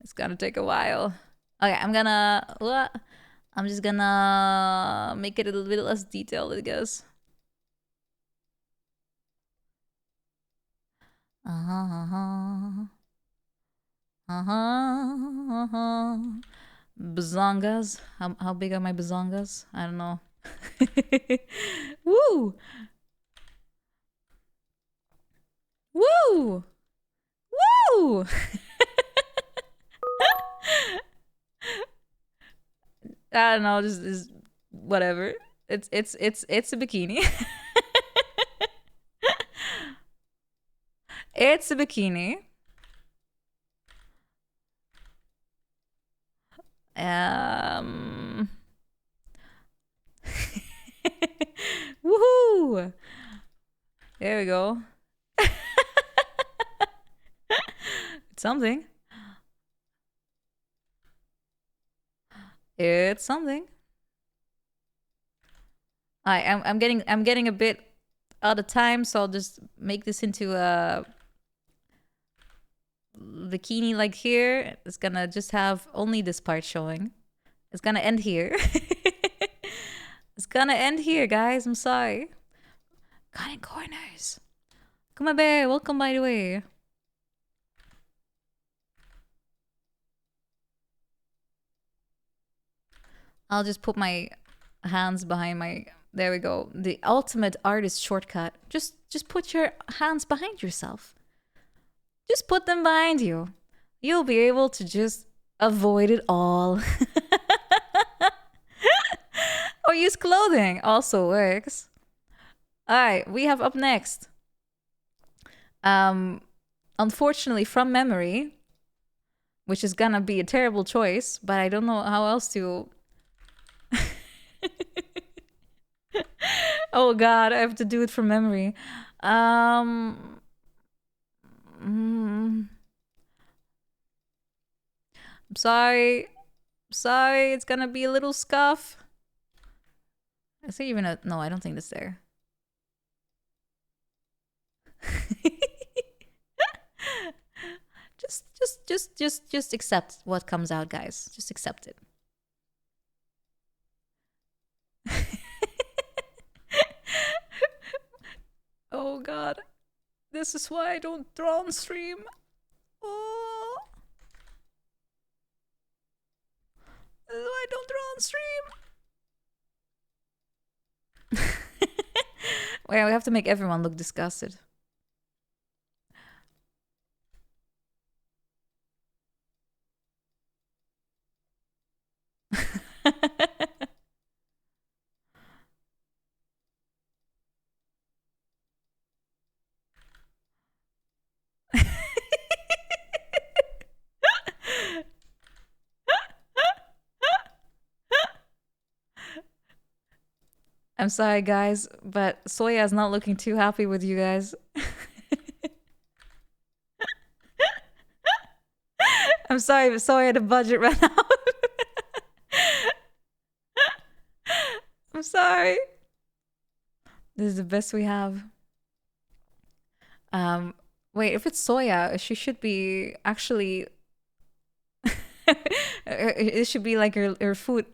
It's gonna take a while. Okay, I'm just gonna make it a little bit less detailed, I guess. Bazongas. How big are my bazongas? I don't know. Woo! Woo! Woo! I don't know, just whatever. It's a bikini. It's a bikini. Woohoo! There we go. It's something. It's something. I'm getting a bit out of time, so I'll just make this into a bikini like here. It's gonna just have only this part showing. It's gonna end here. It's gonna end here, guys. I'm sorry. Cutting corners. Come on, bear. Welcome, by the way. I'll just put my hands behind my... There we go. The ultimate artist shortcut. Just put your hands behind yourself. Just put them behind you. You'll be able to just avoid it all. Or use clothing. Also works. Alright, we have up next. Unfortunately, from memory, which is gonna be a terrible choice, but I don't know how else to... Oh god, I have to do it from memory. I'm sorry. Sorry, it's gonna be a little scuff. Is there even a... No, I don't think it's there. just accept what comes out, guys. Just accept it. Oh god. This is why I don't draw on stream. Oh. This is why I don't draw on stream. Wait, we have to make everyone look disgusted. I'm sorry, guys, but Soya is not looking too happy with you guys. I'm sorry, but Soya, the budget ran out. I'm sorry. This is the best we have. Wait, if it's Soya, she should be actually... It should be like her food.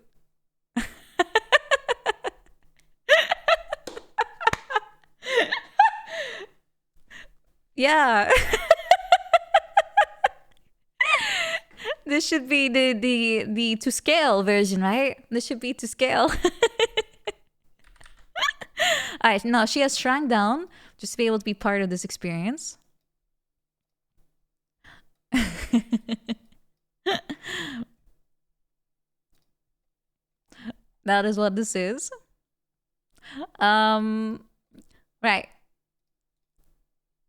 Yeah. This should be the to scale version, right? This should be to scale. Alright, no, she has shrunk down just to be able to be part of this experience. That is what this is. Right.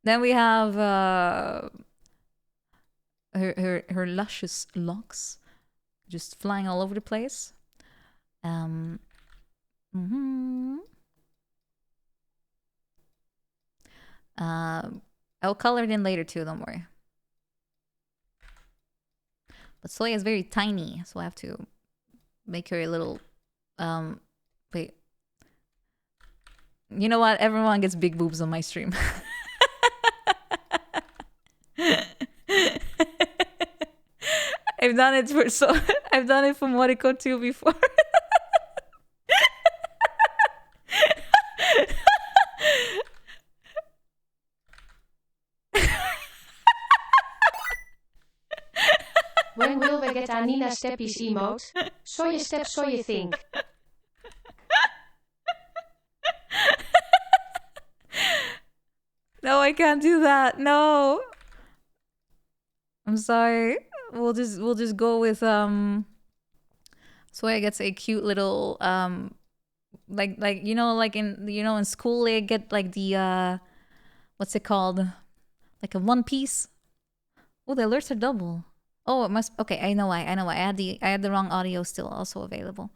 Then we have her luscious locks just flying all over the place. I'll color it in later too, don't worry. But Soya is very tiny, so I have to make her a little wait. You know what? Everyone gets big boobs on my stream. I've done it for I've done it for Moriko too before. When will we get a Nina Steppies emote? Soya step, soya think. No, I can't do that. No. I'm sorry. We'll just go with Soya gets a cute little like you know, like in school they get like the what's it called? Like a one piece. Oh, the alerts are double. Oh, it must... Okay, I know why. I had the wrong audio still also available.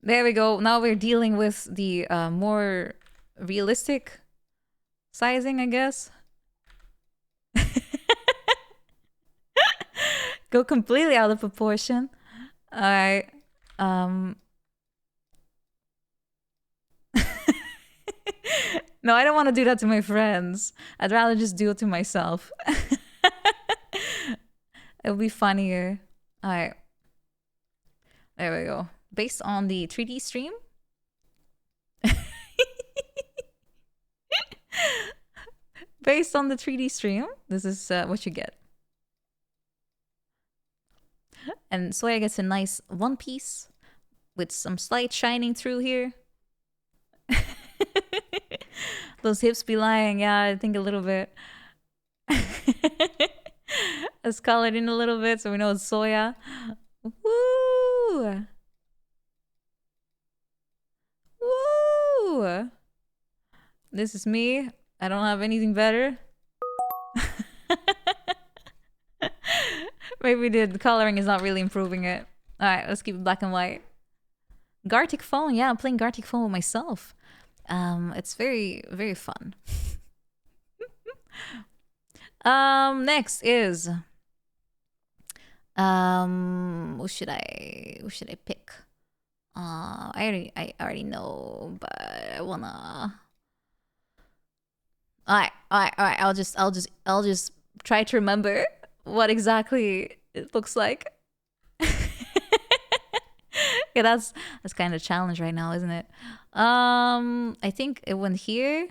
There we go. Now we're dealing with the more realistic sizing, I guess. Go completely out of proportion. All right. No, I don't want to do that to my friends. I'd rather just do it to myself. It'll be funnier. All right. There we go. Based on the 3D stream. Based on the 3D stream, this is what you get. And Soya gets a nice one piece with some slight shining through here. Those hips be lying, yeah, I think a little bit. It's colored in a little bit, so we know it's Soya. Woo! Woo! This is me. I don't have anything better. Maybe the coloring is not really improving it. Alright, let's keep it black and white. Gartic Phone, yeah, I'm playing Gartic Phone with myself. It's very, very fun. Next is who should I pick? I already know, but I wanna. Alright. I'll just try to remember what exactly it looks like. Yeah, that's kind of a challenge right now, isn't it? I think it went here.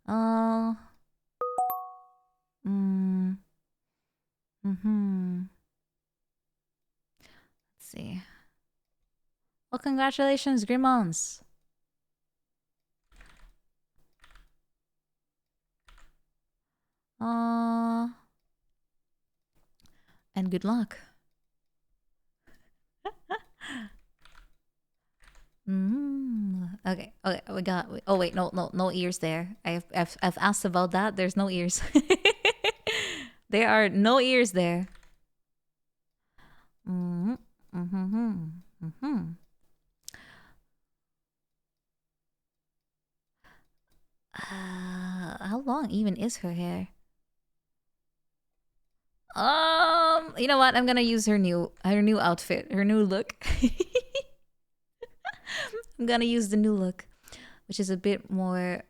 Let's see. Well, congratulations, Grimmons. And good luck. Okay. We got. Oh wait, no ears there. I've asked about that. There's no ears. There are no ears there. How long even is her hair? You know what? I'm gonna use her new outfit, her new look. I'm gonna use the new look, which is a bit more.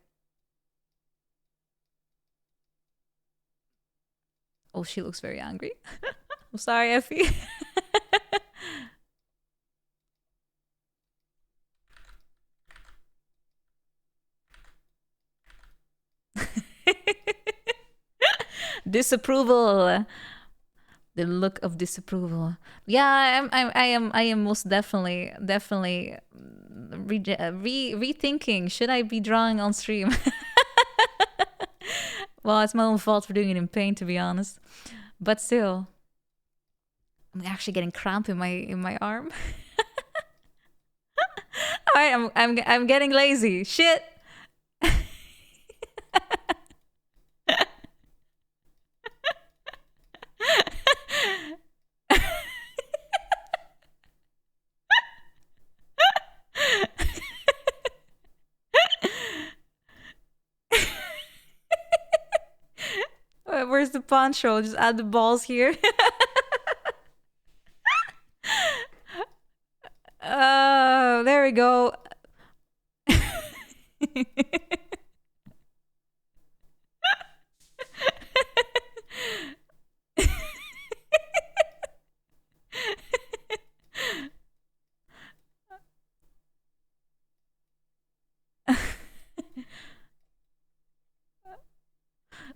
Oh, she looks very angry. I'm sorry, Effie. Disapproval. The look of disapproval. Yeah, I am most definitely rethinking. Should I be drawing on stream? Well, it's my own fault for doing it in paint, to be honest. But still, I'm actually getting cramp in my arm. All right, I'm getting lazy. Shit. Where's the poncho? Just add the balls here. There we go.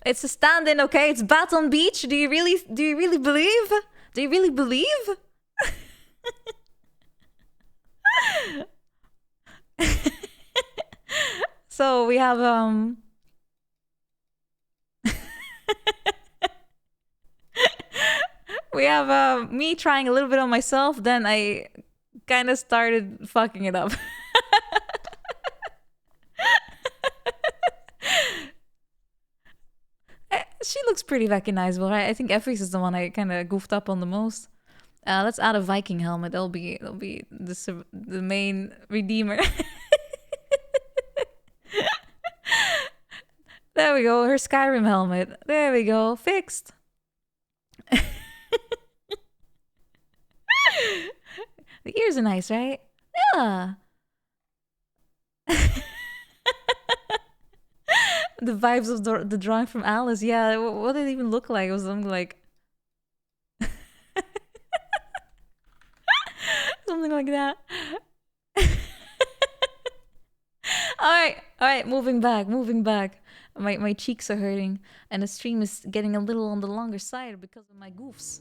It's a stand-in, okay? It's Baton Beach. Do you really believe? Do you really believe? So we have we have me trying a little bit on myself, then I kind of started fucking it up. She looks pretty recognizable, right? I think Effie's is the one I kind of goofed up on the most. Let's add a Viking helmet. That'll be the main redeemer. There we go. Her Skyrim helmet. There we go. Fixed. The ears are nice, right? Yeah. The vibes of the drawing from Alice. Yeah, what did it even look like? It was something like something like that. All right, moving back. My cheeks are hurting, and the stream is getting a little on the longer side because of my goofs.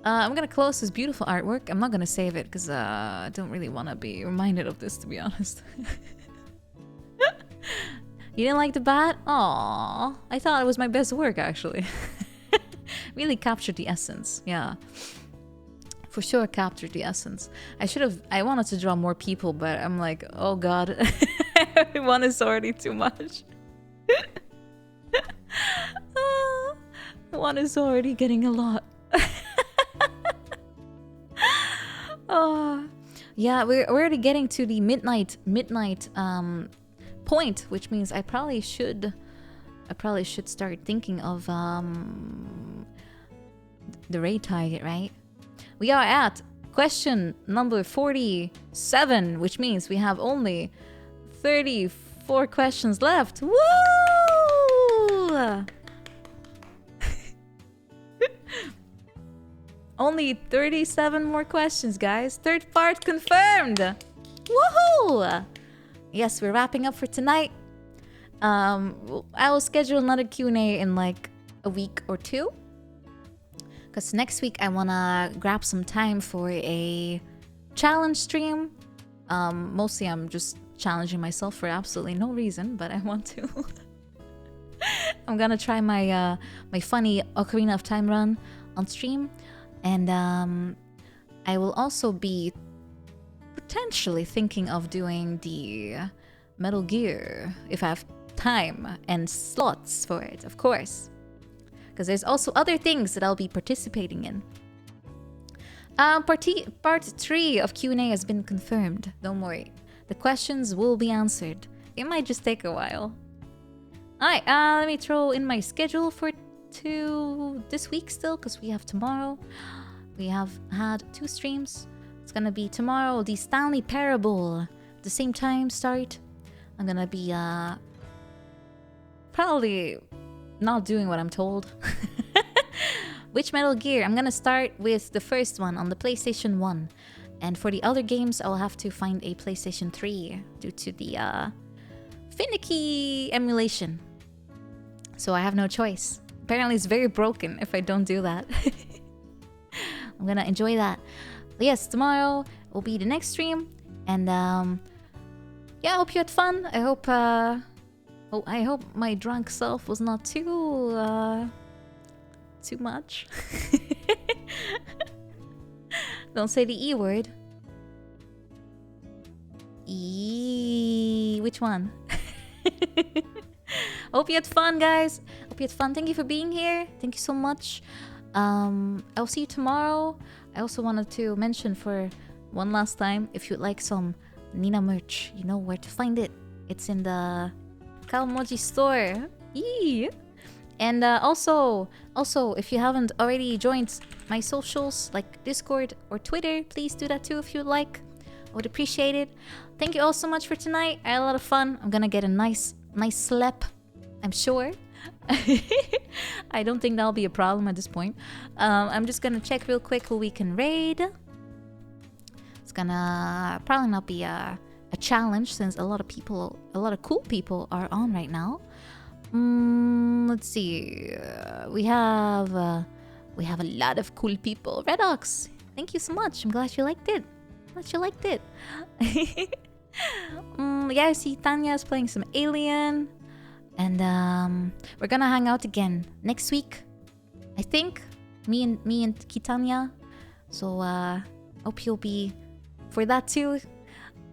I'm gonna close this beautiful artwork. I'm not gonna save it because I don't really want to be reminded of this, to be honest. You didn't like the bat? Aww, I thought it was my best work, actually. Really captured the essence, yeah. For sure captured the essence. I wanted to draw more people, but I'm like, oh god. One is already too much. One is already getting a lot. Oh, yeah, we're already getting to the midnight point, which means I probably should start thinking of the raid target, right? We are at question number 47, which means we have only 34 questions left. Woo! Only 37 more questions, guys. Third part confirmed. Woohoo! Yes, we're wrapping up for tonight. I will schedule another Q&A in like a week or two. Because next week I want to grab some time for a challenge stream. Mostly I'm just challenging myself for absolutely no reason, but I want to. I'm gonna try my my funny Ocarina of Time run on stream. And I will also be potentially thinking of doing the Metal Gear if I have time and slots for it, of course. Because there's also other things that I'll be participating in. Part 3 of Q&A has been confirmed. Don't worry. The questions will be answered. It might just take a while. Alright, let me throw in my schedule for this week still, because we have tomorrow. We have had 2 streams. It's gonna be tomorrow, the Stanley Parable. At the same time, start. I'm gonna be probably not doing what I'm told. Which Metal Gear? I'm gonna start with the first one on the PlayStation 1. And for the other games, I'll have to find a PlayStation 3 due to the finicky emulation. So I have no choice. Apparently it's very broken if I don't do that. I'm gonna enjoy that. But yes, tomorrow will be the next stream. And yeah, I hope you had fun. I hope I hope my drunk self was not too much. Don't say the E word. Which one? Hope you had fun, guys. Hope you had fun. Thank you for being here. Thank you so much. I'll see you tomorrow. I also wanted to mention for one last time, if you'd like some Nina merch, you know where to find it. It's in the Kalmoji store. Yee! And also, if you haven't already joined my socials like Discord or Twitter, please do that too if you'd like. I would appreciate it. Thank you all so much for tonight. I had a lot of fun. I'm gonna get a nice slap, I'm sure. I don't think that'll be a problem at this point. I'm just gonna check real quick who we can raid. It's gonna probably not be a challenge since a lot of cool people are on right now. Let's see. We have a lot of cool people. Redox, thank you so much. I'm glad you liked it. Yeah, I see Tanya's playing some Alien. And we're gonna hang out again next week, I think. Me and Kitanya. So hope you'll be for that too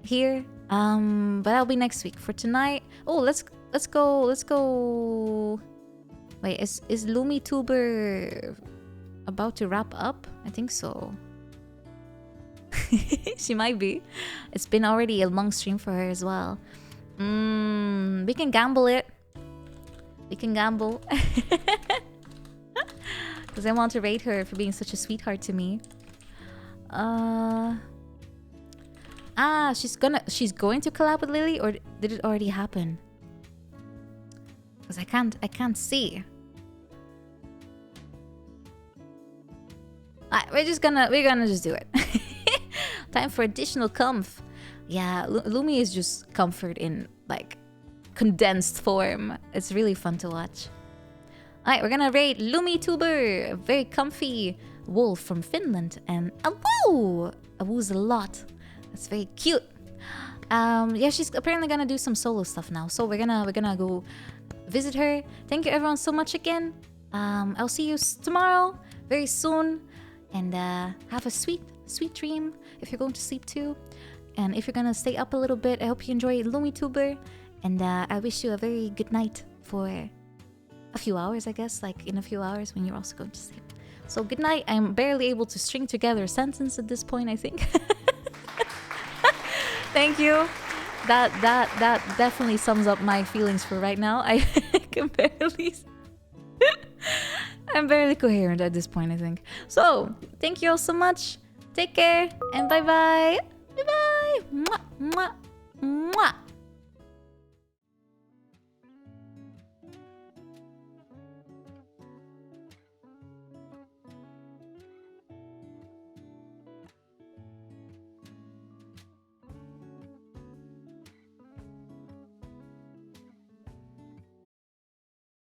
here. But that'll be next week. For tonight, oh, let's go. Wait, is LumiTuber about to wrap up? I think so. She might be. It's been already a long stream for her as well. We can gamble it. Because I want to rate her for being such a sweetheart to me. She's going to collab with Lily, or did it already happen? Because I can't see. Alright, we're gonna just do it. Time for additional comf. Yeah, Lumi is just comfort in like condensed form. It's really fun to watch. Alright, we're gonna rate vtuber, a very comfy wolf from Finland, and Awu! Awu's a lot. That's very cute. Yeah, she's apparently gonna do some solo stuff now, so we're gonna go visit her. Thank you everyone so much again. I'll see you tomorrow, very soon, and have a sweet dream if you're going to sleep too. And if you're gonna stay up a little bit, I hope you enjoy vtuber, and I wish you a very good night for a few hours, I guess, like in a few hours when you're also going to sleep. So good night. I'm barely able to string together a sentence at this point, I think. Thank you. That definitely sums up my feelings for right now. I can barely... I'm barely coherent at this point, I think. So, thank you all so much. Take care, and bye-bye. Bye-bye. Mwah, mwah, mwah.